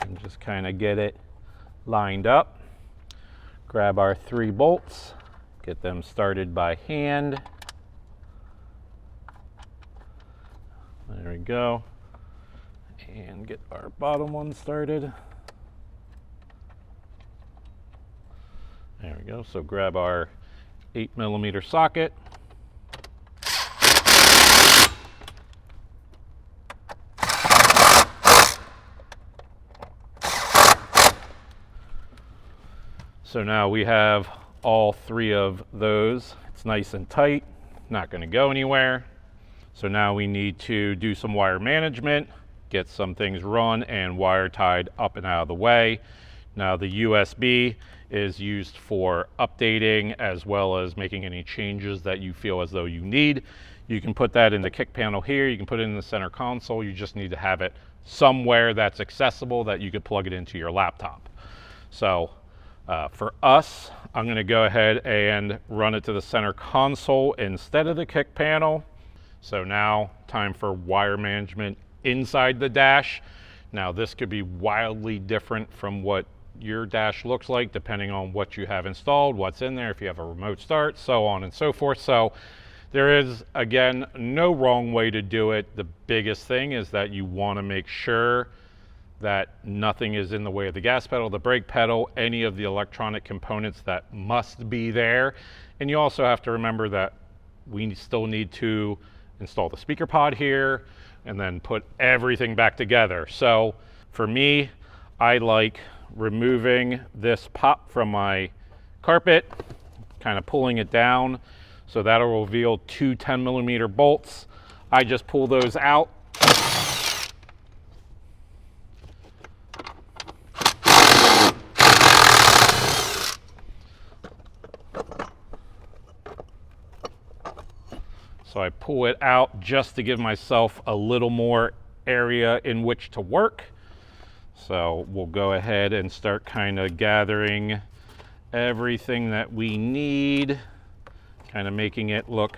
and just kind of get it lined up. Grab our 3 bolts, get them started by hand. There we go. And get our bottom one started. There we go. So grab our 8mm socket. So now we have all three of those. It's nice and tight, not going to go anywhere. So now we need to do some wire management, get some things run and wire tied up and out of the way. Now the USB is used for updating as well as making any changes that you feel as though you need. You can put that in the kick panel here, you can put it in the center console, you just need to have it somewhere that's accessible that you could plug it into your laptop. So for us, I'm going to go ahead and run it to the center console instead of the kick panel. So now time for wire management inside the dash. Now this could be wildly different from what your dash looks like depending on what you have installed, what's in there, if you have a remote start, so on and so forth. So there is, again, no wrong way to do it. The biggest thing is that you want to make sure that nothing is in the way of the gas pedal, the brake pedal, any of the electronic components that must be there. And you also have to remember that we still need to install the speaker pod here and then put everything back together. So for me, I like removing this pop from my carpet, kind of pulling it down. So that'll reveal two 10mm bolts. I just pull those out. So I pull it out just to give myself a little more area in which to work. So we'll go ahead and start kind of gathering everything that we need, kind of making it look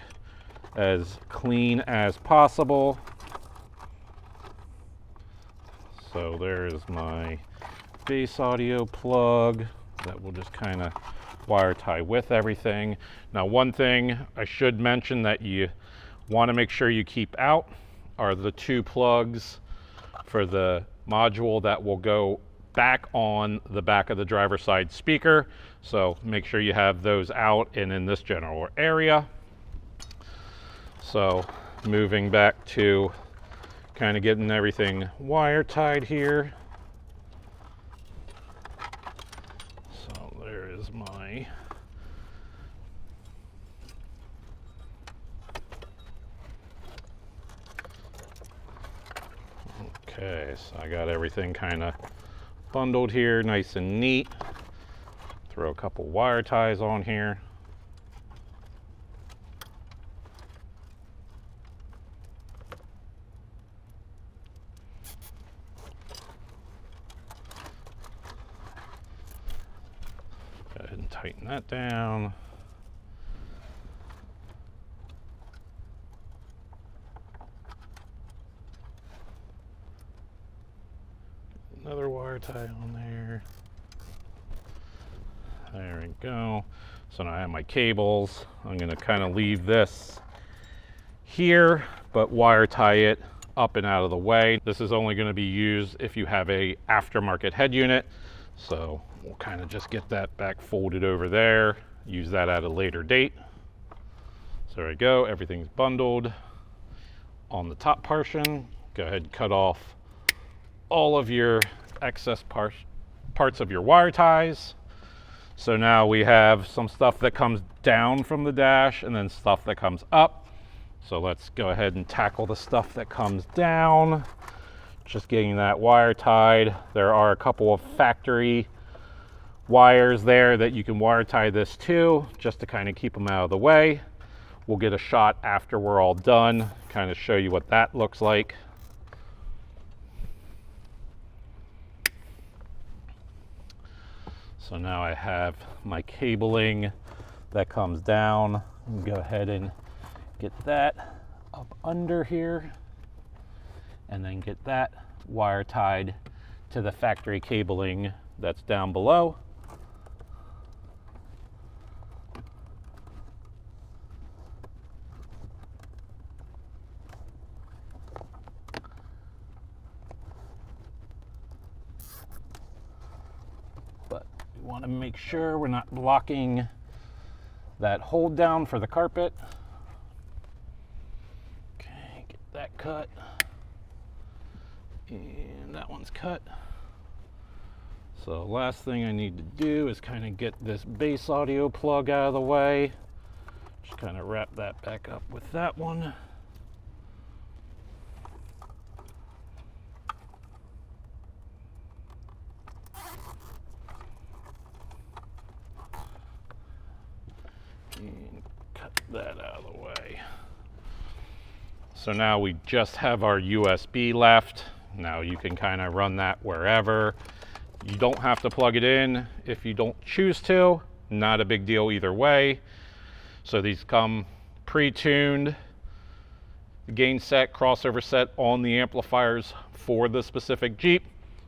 as clean as possible. So there's my bass audio plug that will just kind of wire tie with everything. Now, one thing I should mention that you want to make sure you keep out are the two plugs for the module that will go back on the back of the driver's side speaker. So make sure you have those out and in this general area. So moving back to kind of getting everything wire tied here. So there is my okay, so I got everything kind of bundled here, nice and neat. Throw a couple wire ties on here. Go ahead and tighten that down. Another wire tie on there. There we go. So now I have my cables. I'm going to kind of leave this here, but wire tie it up and out of the way. This is only going to be used if you have a aftermarket head unit. So we'll kind of just get that back folded over there. Use that at a later date. So there we go. Everything's bundled on the top portion. Go ahead and cut off all of your excess parts of your wire ties. So now we have some stuff that comes down from the dash and then stuff that comes up. So let's go ahead and tackle the stuff that comes down. Just getting that wire tied. There are a couple of factory wires there that you can wire tie this to, just to kind of keep them out of the way. We'll get a shot after we're all done, kind of show you what that looks like. So now I have my cabling that comes down. Go ahead and get that up under here and then get that wire tied to the factory cabling that's down below. Want to make sure we're not blocking that hold down for the carpet. Okay, get that cut. And that one's cut. So last thing I need to do is kind of get this bass audio plug out of the way. Just kind of wrap that back up with that one. And cut that out of the way. So now we just have our USB left. Now you can kind of run that wherever. You don't have to plug it in if you don't choose to. Not a big deal either way. So these come pre-tuned, gain set, crossover set on the amplifiers for the specific Jeep,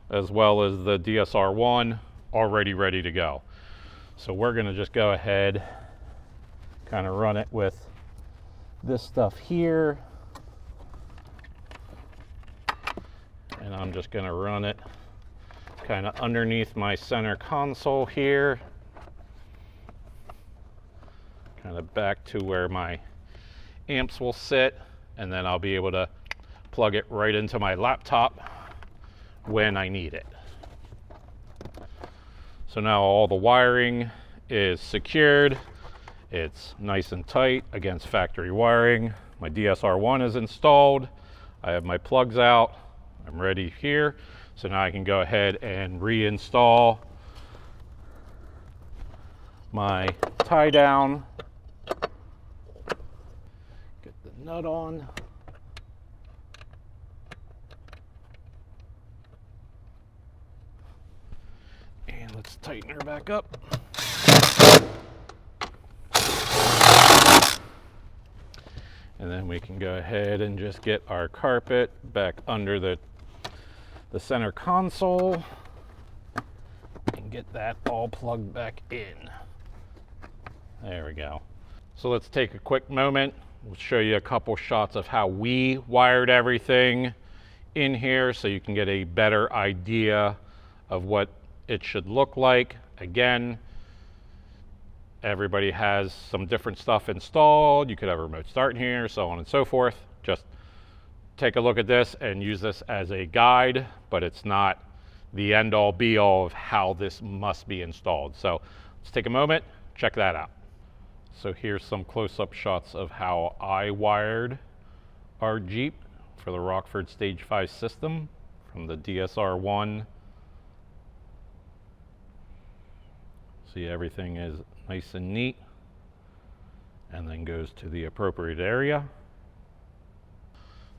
as well as the DSR1 already ready to go. So we're gonna just go ahead, kind of run it with this stuff here. And I'm just gonna run it kind of underneath my center console here, kind of back to where my amps will sit, and then I'll be able to plug it right into my laptop when I need it. So now all the wiring is secured. It's nice and tight against factory wiring. My DSR1 is installed. I have my plugs out. I'm ready here. So now I can go ahead and reinstall my tie down. Get the nut on. And let's tighten her back up. And then we can go ahead and just get our carpet back under the center console and get that all plugged back in. There we go. So let's take a quick moment. We'll show you a couple shots of how we wired everything in here so you can get a better idea of what it should look like. Again, everybody has some different stuff installed. You could have a remote start in here, so on and so forth. Just take a look at this and use this as a guide, but it's not the end all be all of how this must be installed. So let's take a moment, check that out. So here's some close-up shots of how I wired our Jeep for the Rockford Stage 5 system from the DSR1. See, everything is nice and neat, and then goes to the appropriate area.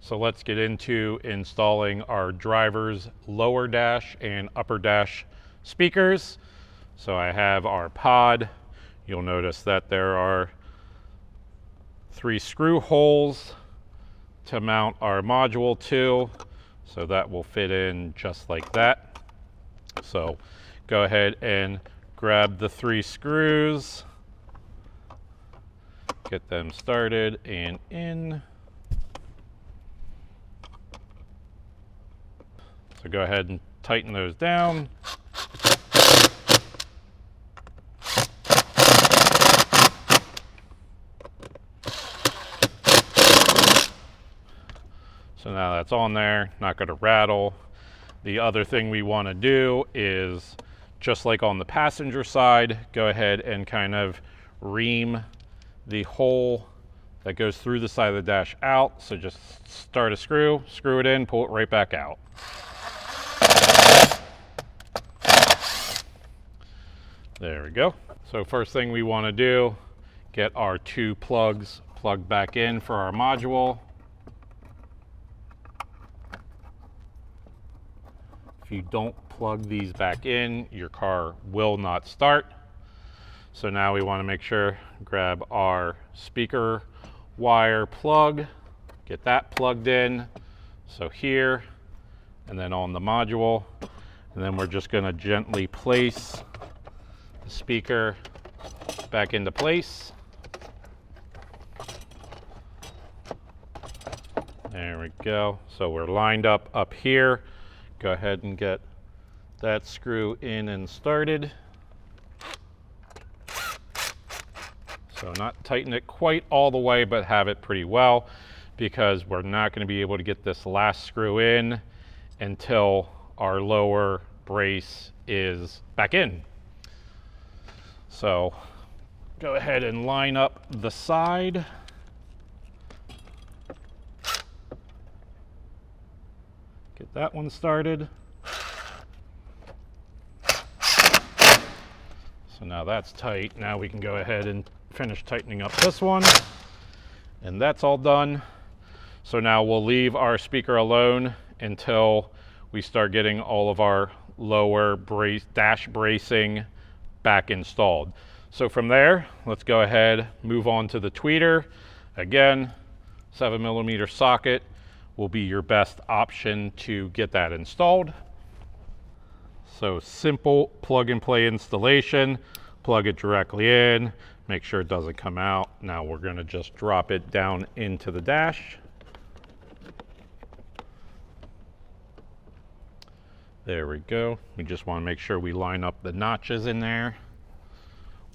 So let's get into installing our driver's lower dash and upper dash speakers. So I have our pod. You'll notice that there are 3 screw holes to mount our module to. So that will fit in just like that. So go ahead and grab the 3 screws, get them started and in. So go ahead and tighten those down. So now that's on there, not going to rattle. The other thing we want to do is, just like on the passenger side, go ahead and kind of ream the hole that goes through the side of the dash out. So just start a screw, screw it in, pull it right back out. There we go. So first thing we want to do, get our 2 plugs plugged back in for our module. If you don't plug these back in, your car will not start. So now we want to make sure, grab our speaker wire plug, get that plugged in. So here, and then on the module, and then we're just going to gently place the speaker back into place. There we go. So we're lined up here. Go ahead and get that screw in and started. So not tighten it quite all the way, but have it pretty well, because we're not going to be able to get this last screw in until our lower brace is back in. So go ahead and line up the side. Get that one started. So now that's tight. Now we can go ahead and finish tightening up this one. And that's all done. So now we'll leave our speaker alone until we start getting all of our lower dash bracing back installed. So from there, let's go ahead, move on to the tweeter. Again, 7mm socket will be your best option to get that installed. So simple plug and play installation, plug it directly in, make sure it doesn't come out. Now we're going to just drop it down into the dash. There we go. We just want to make sure we line up the notches in there.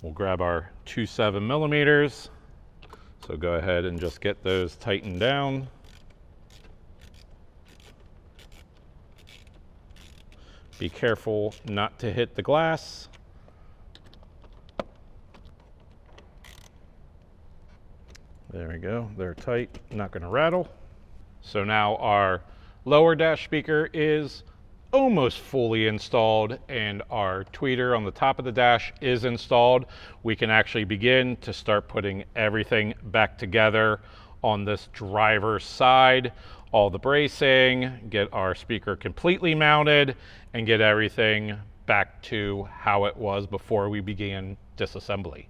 We'll grab our 2 7mm. So go ahead and just get those tightened down. Be careful not to hit the glass. There we go, they're tight, not gonna rattle. So now our lower dash speaker is almost fully installed and our tweeter on the top of the dash is installed. We can actually begin to start putting everything back together on this driver's side. All the bracing, get our speaker completely mounted, and get everything back to how it was before we began disassembly.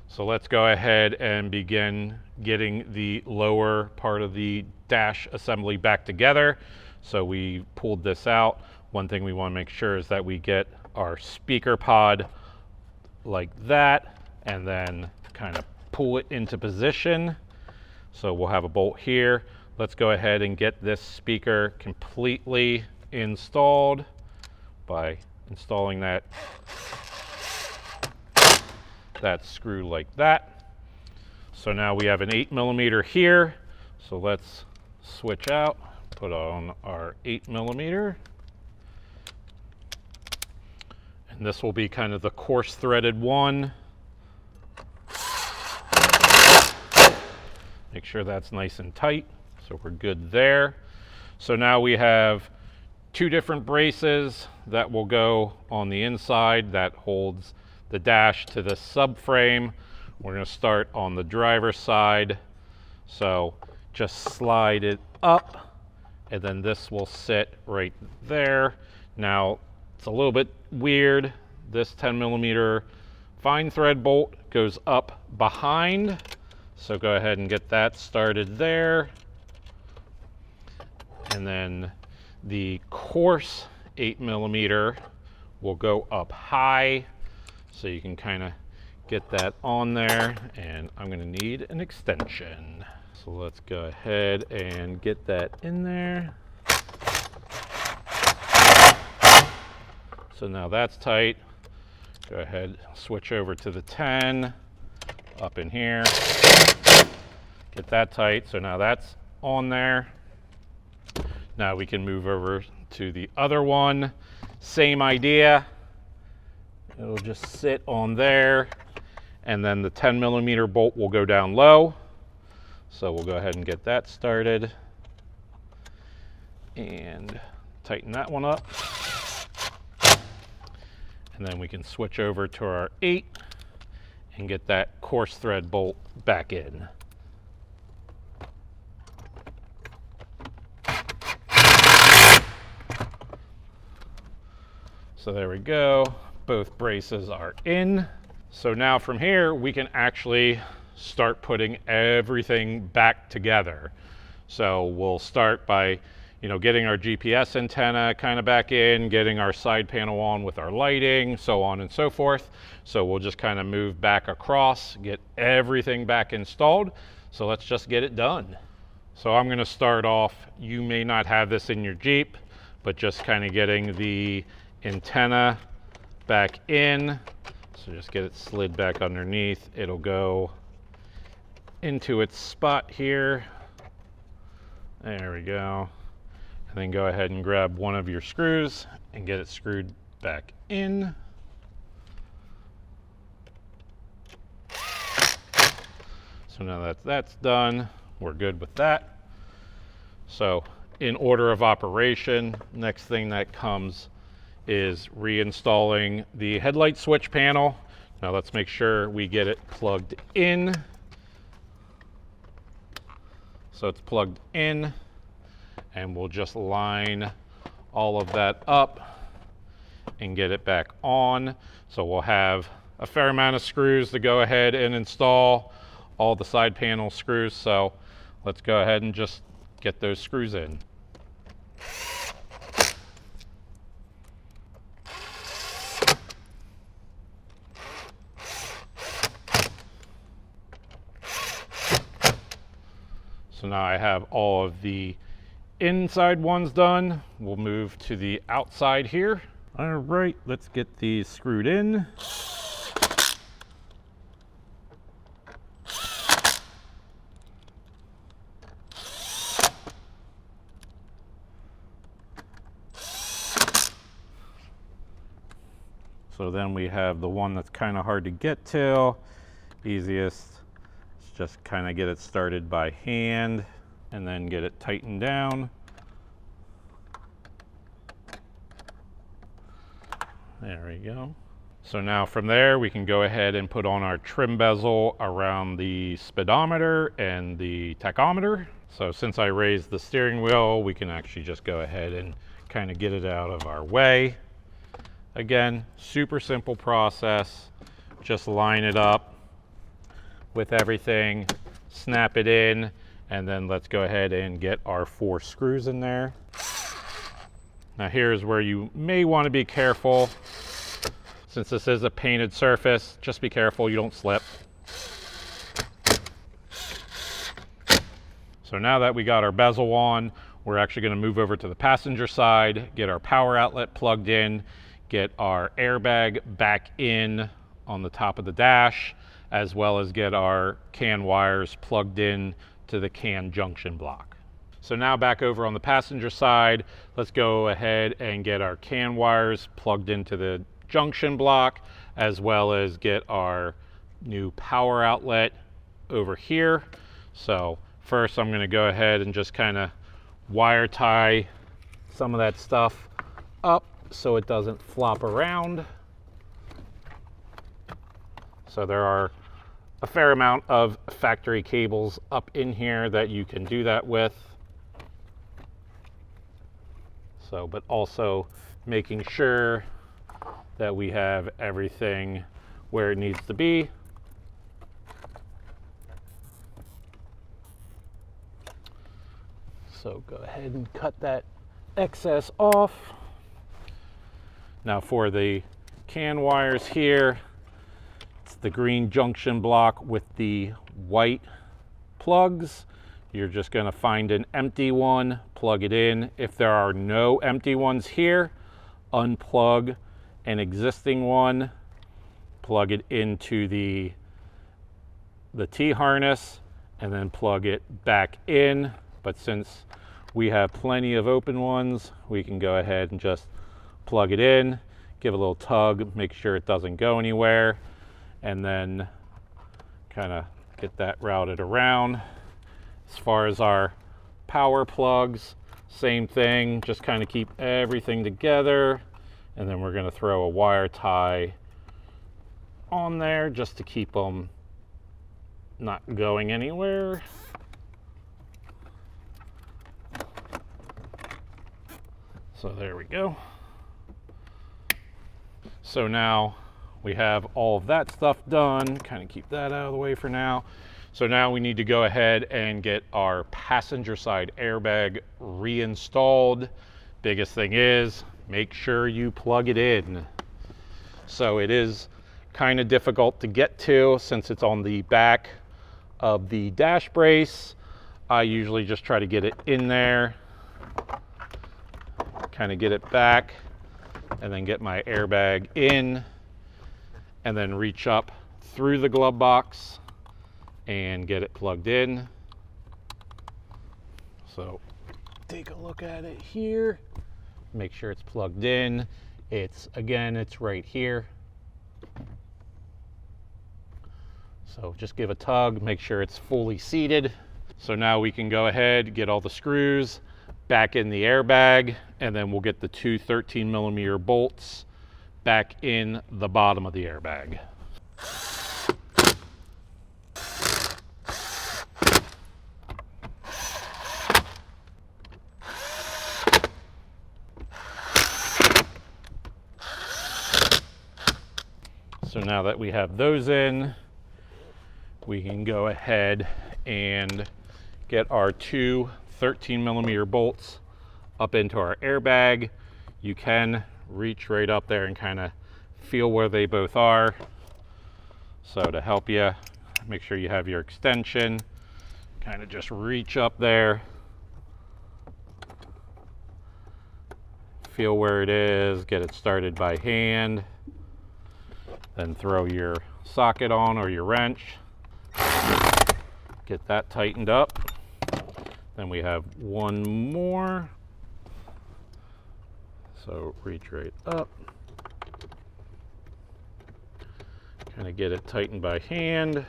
So let's go ahead and begin getting the lower part of the dash assembly back together. So we pulled this out. One thing we want to make sure is that we get our speaker pod like that, and then kind of pull it into position. So we'll have a bolt here. Let's go ahead and get this speaker completely installed by installing that screw like that. So now we have an 8mm here. So let's switch out, put on our 8mm. And this will be kind of the coarse threaded one. Make sure that's nice and tight. So we're good there. So now we have 2 different braces that will go on the inside that holds the dash to the subframe. We're going to start on the driver's side. So just slide it up, and then this will sit right there. Now it's a little bit weird. This 10mm fine thread bolt goes up behind. So go ahead and get that started there. And then the coarse 8mm will go up high. So you can kind of get that on there, and I'm going to need an extension. So let's go ahead and get that in there. So now that's tight. Go ahead, switch over to the 10 up in here. Get that tight. So now that's on there. Now we can move over to the other one. Same idea. It'll just sit on there, and then the 10mm bolt will go down low. So we'll go ahead and get that started and tighten that one up. And then we can switch over to our 8 and get that coarse thread bolt back in. So there we go. Both braces are in. So now from here, we can actually start putting everything back together. So we'll start by, getting our GPS antenna kind of back in, getting our side panel on with our lighting, so on and so forth. So we'll just kind of move back across, get everything back installed. So let's just get it done. So I'm going to start off, you may not have this in your Jeep, but just kind of getting the antenna back in. So just get it slid back underneath. It'll go into its spot here. There we go. And then go ahead and grab one of your screws and get it screwed back in. So now that that's done, we're good with that. So in order of operation, next thing that comes is reinstalling the headlight switch panel. Now let's make sure we get it plugged in. So it's plugged in, and we'll just line all of that up and get it back on. So we'll have a fair amount of screws to go ahead and install all the side panel screws. So let's go ahead and just get those screws in. So now I have all of the inside ones done. We'll move to the outside here. All right, let's get these screwed in. So then we have the one that's kind of hard to get to. Easiest is just kind of get it started by hand and then get it tightened down. There we go. So now from there we can go ahead and put on our trim bezel around the speedometer and the tachometer. So since I raised the steering wheel, we can actually just go ahead and kind of get it out of our way. Again, super simple process. Just line it up with everything, snap it in, and then let's go ahead and get our 4 screws in there. Now here's where you may want to be careful. Since this is a painted surface, just be careful you don't slip. So now that we got our bezel on, we're actually going to move over to the passenger side, get our power outlet plugged in, get our airbag back in on the top of the dash, as well as get our CAN wires plugged in to the CAN junction block. So now back over on the passenger side, let's go ahead and get our CAN wires plugged into the junction block, as well as get our new power outlet over here. So first I'm going to go ahead and just kind of wire tie some of that stuff up so it doesn't flop around. So there are a fair amount of factory cables up in here that you can do that with. So, but also making sure that we have everything where it needs to be. So go ahead and cut that excess off. Now for the CAN wires here, it's the green junction block with the white plugs. You're just going to find an empty one, plug it in. If there are no empty ones here, unplug an existing one, plug it into the T-harness, and then plug it back in. But since we have plenty of open ones, we can go ahead and just plug it in, give a little tug, make sure it doesn't go anywhere, and then kind of get that routed around. As far as our power plugs, same thing, just kind of keep everything together, and then we're going to throw a wire tie on there just to keep them not going anywhere. So there we go. So now we have all of that stuff done, kind of keep that out of the way for now. So now we need to go ahead and get our passenger side airbag reinstalled. Biggest thing is make sure you plug it in. So it is kind of difficult to get to since it's on the back of the dash brace. I usually just try to get it in there, kind of get it back, and then get my airbag in, and then reach up through the glove box and get it plugged in. So take a look at it here, make sure it's plugged in. It's right here. So just give a tug, make sure it's fully seated. So now we can go ahead, get all the screws back in the airbag, and then we'll get the two 13mm bolts back in the bottom of the airbag. So now that we have those in, we can go ahead and get our two 13mm bolts up into our airbag. You can reach right up there and kind of feel where they both are. So to help you, make sure you have your extension. Kind of just reach up there, feel where it is, get it started by hand. Then throw your socket on or your wrench. Get that tightened up. Then we have one more. So reach right up. Kind of get it tightened by hand. And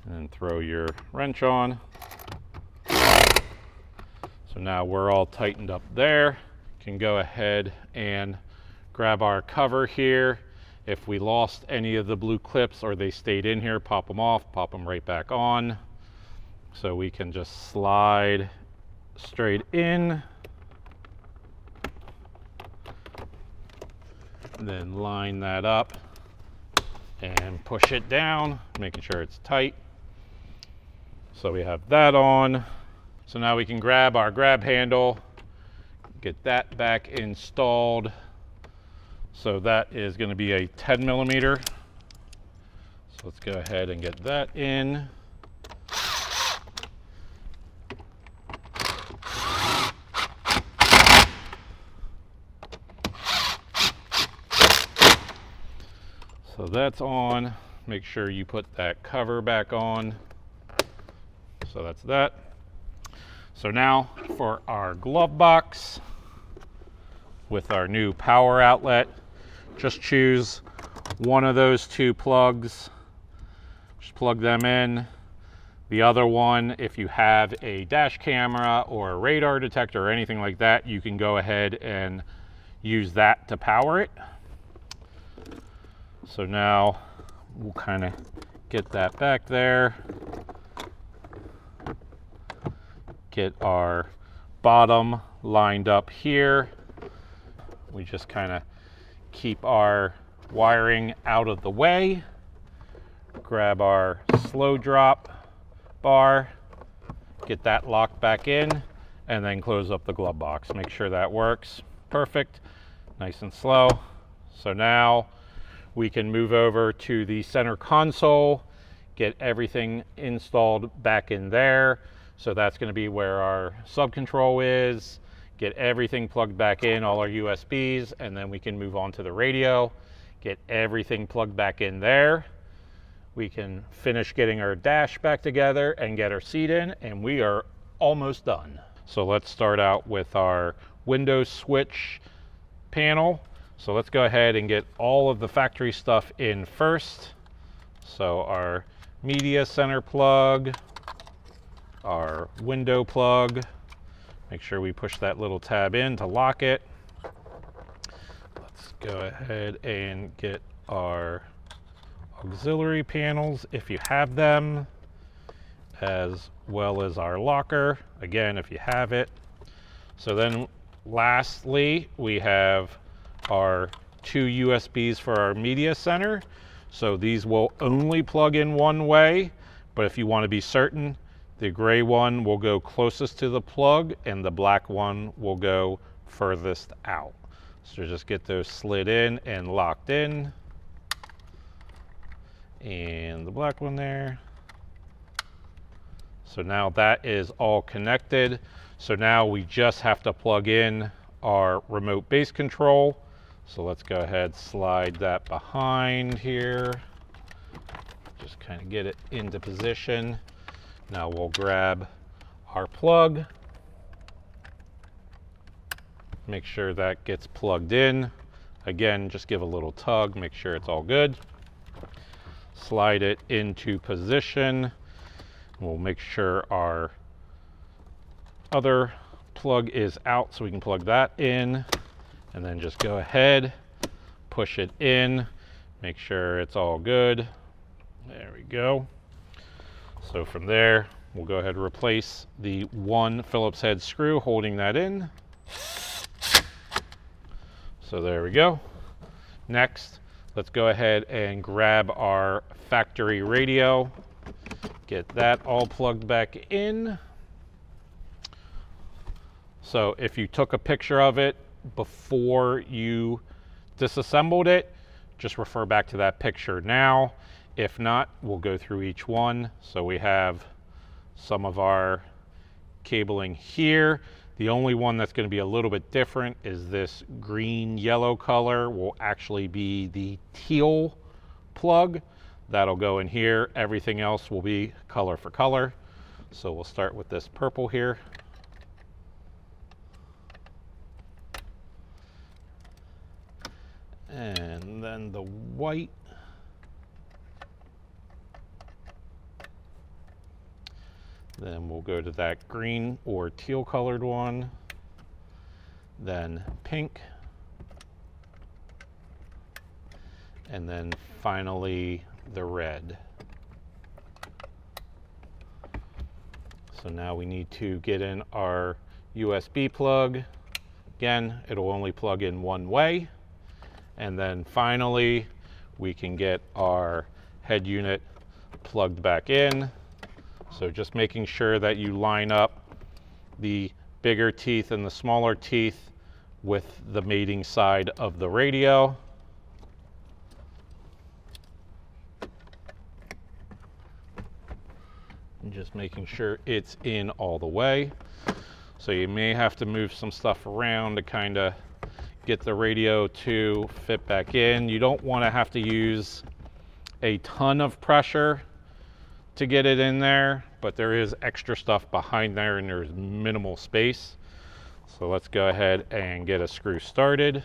then throw your wrench on. So now we're all tightened up there. Can go ahead and grab our cover here. If we lost any of the blue clips or they stayed in here, pop them off, pop them right back on. So we can just slide straight in. Then line that up and push it down, making sure it's tight. So we have that on. So now we can grab our grab handle, get that back installed. So that is going to be a 10mm. So let's go ahead and get that in. So that's on. Make sure you put that cover back on. So that's that. So now for our glove box with our new power outlet. Just choose one of those two plugs, just plug them in. The other one, if you have a dash camera or a radar detector or anything like that, you can go ahead and use that to power it. So now we'll kind of get that back there. Get our bottom lined up here. We just kind of keep our wiring out of the way. Grab our slow drop bar, get that locked back in, and then close up the glove box. Make sure that works. Perfect, nice and slow. So now we can move over to the center console, get everything installed back in there. So that's going to be where our sub control is. Get everything plugged back in, all our USBs, and then we can move on to the radio. Get everything plugged back in there. We can finish getting our dash back together and get our seat in, and we are almost done. So let's start out with our window switch panel. So let's go ahead and get all of the factory stuff in first. So our media center plug, our window plug. Make sure we push that little tab in to lock it. Let's go ahead and get our auxiliary panels if you have them, as well as our locker, again, if you have it. So then lastly, we have our two USBs for our media center. So these will only plug in one way, but if you want to be certain, the gray one will go closest to the plug and the black one will go furthest out. So just get those slid in and locked in. And the black one there. So now that is all connected. So now we just have to plug in our remote base control. So let's go ahead, slide that behind here. just kind of get it into position. Now we'll grab our plug. Make sure that gets plugged in. Again, just give a little tug, make sure it's all good. Slide it into position. We'll make sure our other plug is out so we can plug that in, and then just go ahead, push it in, make sure it's all good. There we go. So from there, we'll go ahead and replace the one Phillips head screw holding that in. So there we go. Next, let's go ahead and grab our factory radio. Get that all plugged back in. So if you took a picture of it before you disassembled it, just refer back to that picture now. If not, we'll go through each one. So we have some of our cabling here. The only one that's going to be a little bit different is this green yellow color will actually be the teal plug. That'll go in here. Everything else will be color for color. So we'll start with this purple here. And then the white. Then we'll go to that green or teal colored one. Then pink. And then finally the red. So now we need to get in our USB plug. Again, it'll only plug in one way. And then finally, we can get our head unit plugged back in. So just making sure that you line up the bigger teeth and the smaller teeth with the mating side of the radio. And just making sure it's in all the way. So you may have to move some stuff around to kind of get the radio to fit back in. You don't want to have to use a ton of pressure to get it in there, but there is extra stuff behind there and there's minimal space. So let's go ahead and get a screw started.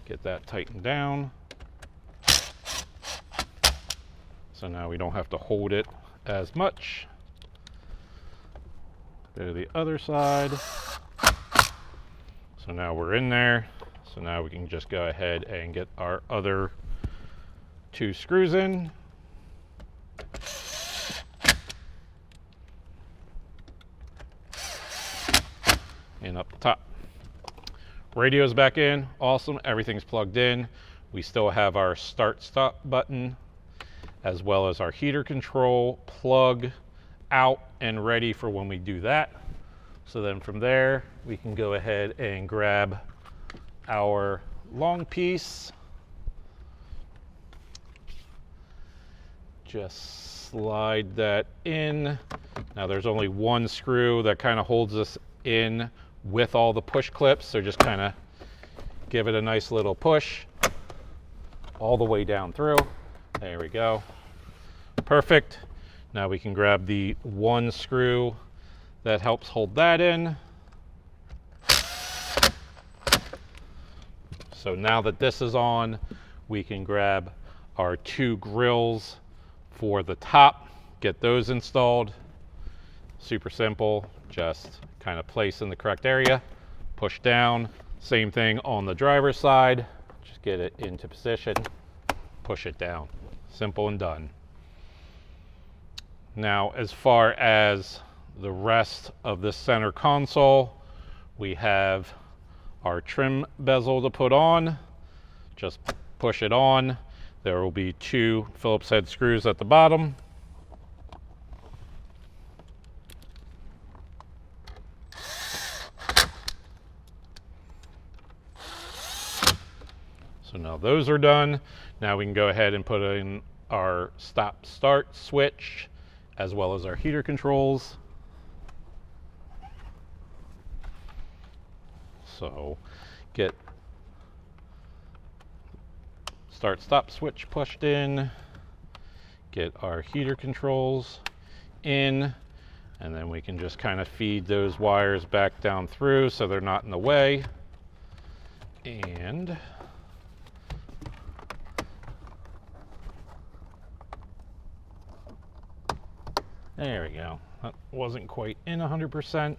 Get that tightened down. So now we don't have to hold it as much. Go to the other side. So now we're in there. So now we can just go ahead and get our other two screws in. And up the top. Radio's back in, awesome, everything's plugged in. We still have our start stop button, as well as our heater control plug out and ready for when we do that. So then from there, we can go ahead and grab our long piece. Just slide that in. Now there's only one screw that kind of holds us in with all the push clips, so just kind of give it a nice little push all the way down through. There we go. Perfect. Now we can grab the one screw that helps hold that in. So now that this is on, we can grab our two grills for the top, get those installed. Super simple, just kind of place in the correct area, push down. Same thing on the driver's side, just get it into position, push it down. Simple and done. Now, as far as the rest of the center console, we have our trim bezel to put on. Just push it on. There will be two Phillips head screws at the bottom. So now those are done. Now we can go ahead and put in our stop start switch, as well as our heater controls. So get start-stop switch pushed in, get our heater controls in, and then we can just kind of feed those wires back down through so they're not in the way. And there we go. That wasn't quite in 100%.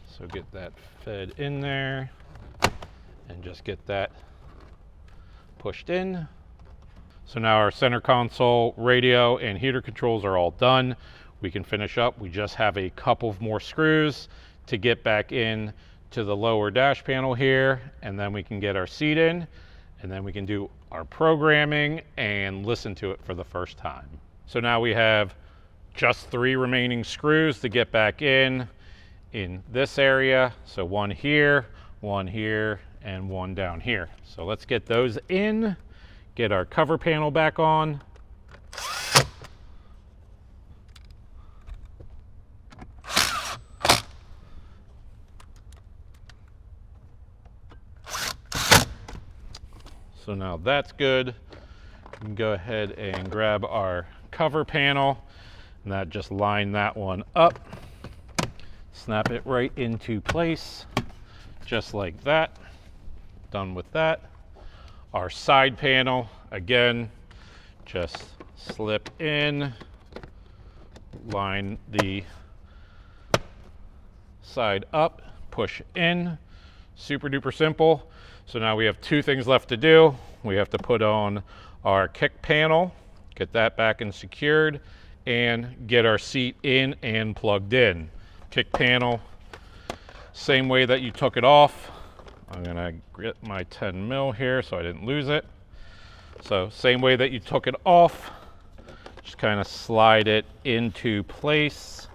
So get that fed in there and just get that pushed in. So now our center console, radio, and heater controls are all done. We can finish up. We just have a couple of more screws to get back in to the lower dash panel here, and then we can get our seat in, and then we can do our programming and listen to it for the first time. So now we have just 3 remaining screws to get back in this area. So one here, and one down here. So let's get those in, get our cover panel back on. So now that's good. We can go ahead and grab our cover panel, and that just line that one up. Snap it right into place, just like that. Done with that. Our side panel, again, just slip in, line the side up, push in. Super duper simple. So now we have 2 things left to do. We have to put on our kick panel, get that back and secured, and get our seat in and plugged in. Kick panel, same way that you took it off. I'm gonna get my 10 mil here so I didn't lose it. So same way that you took it off, just kind of slide it into place.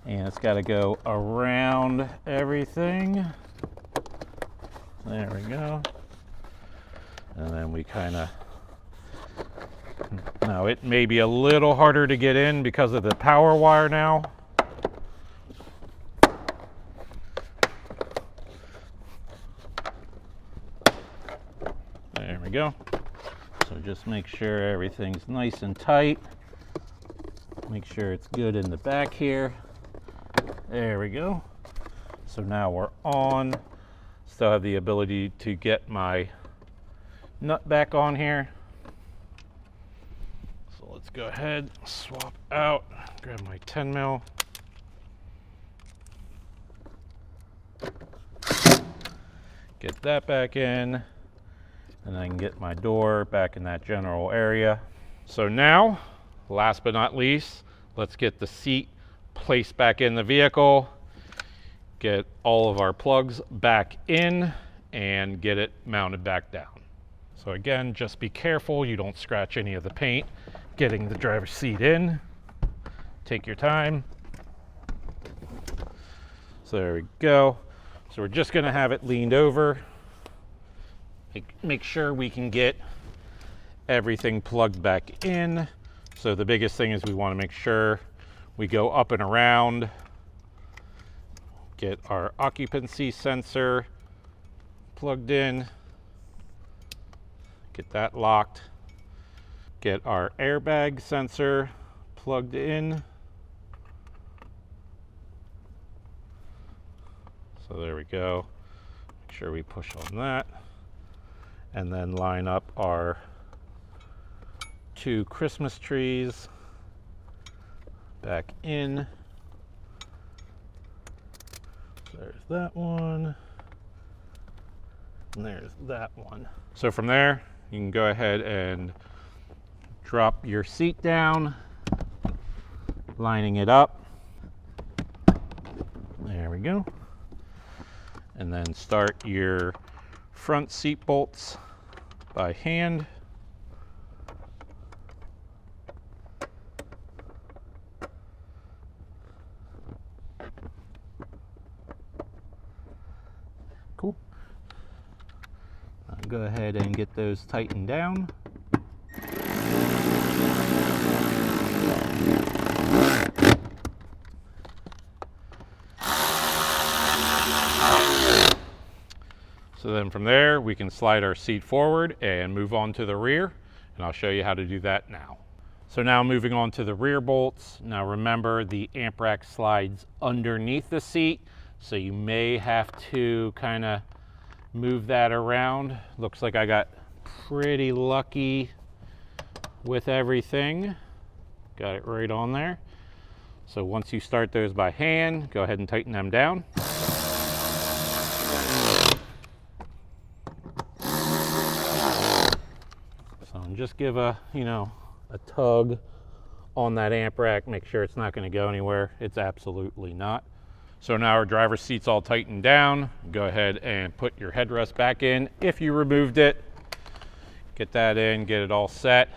And it's got to go around everything. There we go. And then we kind of, now it may be a little harder to get in because of the power wire now. There we go. So just make sure everything's nice and tight. Make sure it's good in the back here. There we go. So now we're on. Still have the ability to get my nut back on here. So let's go ahead, swap out, grab my 10 mil. Get that back in, and I can get my door back in that general area. So now, last but not least, let's get the seat placed back in the vehicle, get all of our plugs back in, and get it mounted back down. So again, just be careful you don't scratch any of the paint getting the driver's seat in. Take your time. So there we go. So we're just gonna have it leaned over. Make sure we can get everything plugged back in. So the biggest thing is we want to make sure we go up and around, get our occupancy sensor plugged in, get that locked, get our airbag sensor plugged in. So there we go. Make sure we push on that. And then line up our 2 Christmas trees back in. There's that one, and there's that one. So from there, you can go ahead and drop your seat down, lining it up. There we go. And then start your front seat bolts by hand. Cool. I'll go ahead and get those tightened down. So then from there, we can slide our seat forward and move on to the rear, and I'll show you how to do that now. So now moving on to the rear bolts. Now remember, the amp rack slides underneath the seat, so you may have to kind of move that around. Looks like I got pretty lucky with everything. Got it right on there. So once you start those by hand, go ahead and tighten them down. So just give a tug on that amp rack, make sure it's not going to go anywhere. It's absolutely not. So now our driver's seat's all tightened down. Go ahead and put your headrest back in if you removed it. Get that in, get it all set.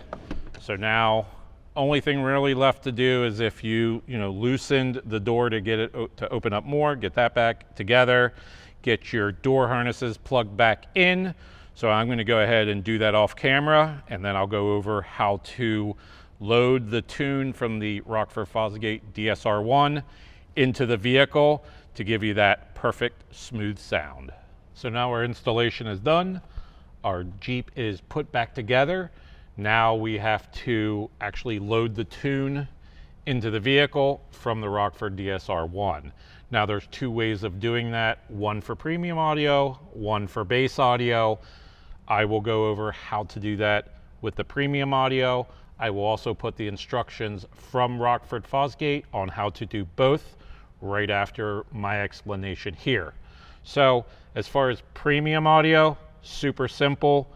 So now, only thing really left to do is if you loosened the door to get it to open up more, get that back together, get your door harnesses plugged back in. So I'm going to go ahead and do that off camera, and then I'll go over how to load the tune from the Rockford Fosgate DSR1 into the vehicle to give you that perfect smooth sound. So now our installation is done. Our Jeep is put back together. Now we have to actually load the tune into the vehicle from the Rockford DSR1. Now there's two ways of doing that, one for premium audio, one for bass audio. I will go over how to do that with the premium audio. I will also put the instructions from Rockford Fosgate on how to do both right after my explanation here. So as far as premium audio, super simple.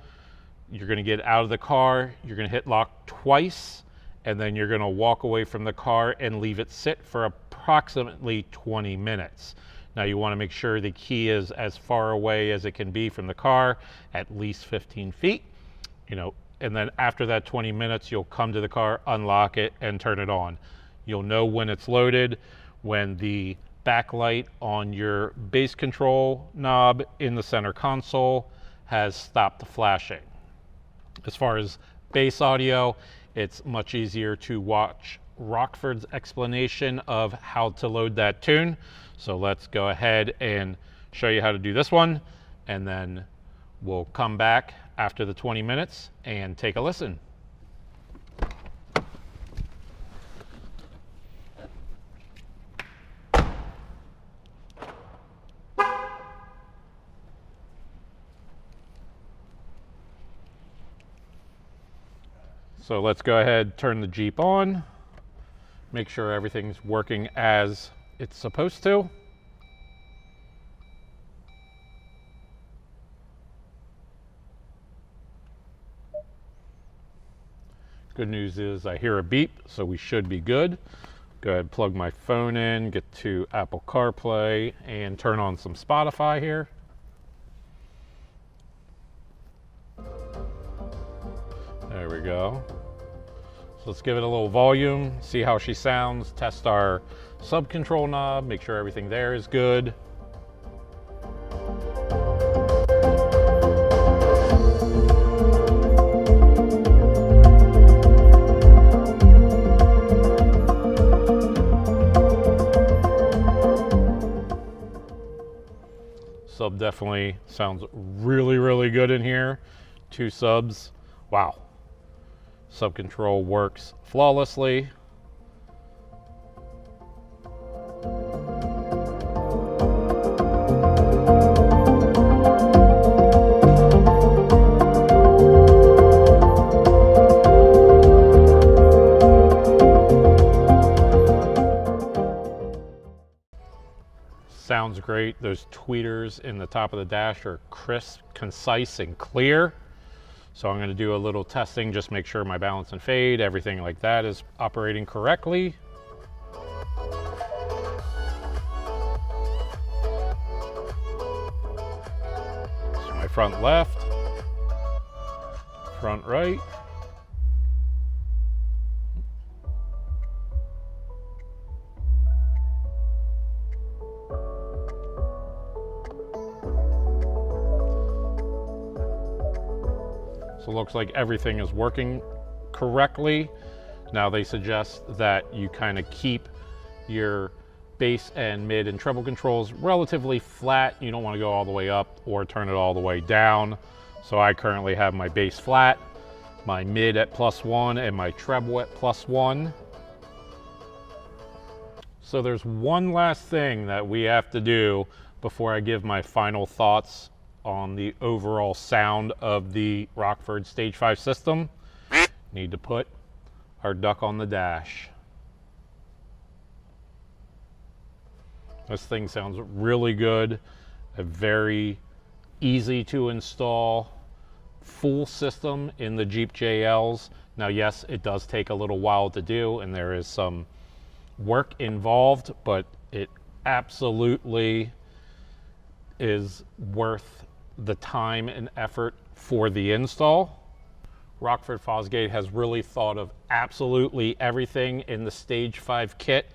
You're going to get out of the car, you're going to hit lock twice, and then you're going to walk away from the car and leave it sit for approximately 20 minutes. Now you want to make sure the key is as far away as it can be from the car, at least 15 feet, and then after that 20 minutes, you'll come to the car, unlock it, and turn it on. You'll know when it's loaded when the backlight on your bass control knob in the center console has stopped flashing. As far as bass audio, it's much easier to watch Rockford's explanation of how to load that tune. So let's go ahead and show you how to do this one, and then we'll come back after the 20 minutes and take a listen. So let's go ahead, turn the Jeep on, make sure everything's working as it's supposed to. Good news is I hear a beep, so we should be good. Go ahead, plug my phone in, get to Apple CarPlay, and turn on some Spotify here. There we go. So let's give it a little volume, see how she sounds, test our sub control knob, make sure everything there is good. Sub definitely sounds really, really good in here. 2 subs, wow. Sub control works flawlessly. Sounds great. Those tweeters in the top of the dash are crisp, concise, and clear. So I'm going to do a little testing, just make sure my balance and fade, everything like that is operating correctly. So my front left, front right. So it looks like everything is working correctly. Now they suggest that you kind of keep your bass and mid and treble controls relatively flat. You don't want to go all the way up or turn it all the way down. So I currently have my bass flat, my mid at +1, and my treble at +1. So there's one last thing that we have to do before I give my final thoughts on the overall sound of the Rockford Stage 5 system. Need to put our duck on the dash. This thing sounds really good, a very easy to install full system in the Jeep JLs. Now yes, it does take a little while to do and there is some work involved, but it absolutely is worth the time and effort for the install. Rockford Fosgate has really thought of absolutely everything in the Stage 5 kit.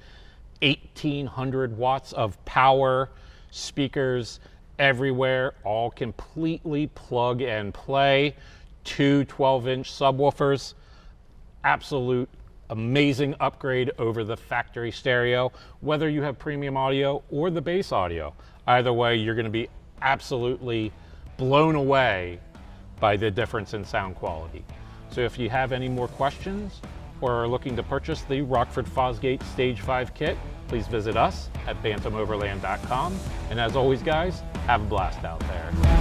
1800 watts of power, speakers everywhere, all completely plug and play, 2 12-inch subwoofers, absolute amazing upgrade over the factory stereo, whether you have premium audio or the bass audio. Either way, you're going to be absolutely blown away by the difference in sound quality. So if you have any more questions or are looking to purchase the Rockford Fosgate Stage 5 kit, please visit us at bantamoverland.com. And as always, guys, have a blast out there.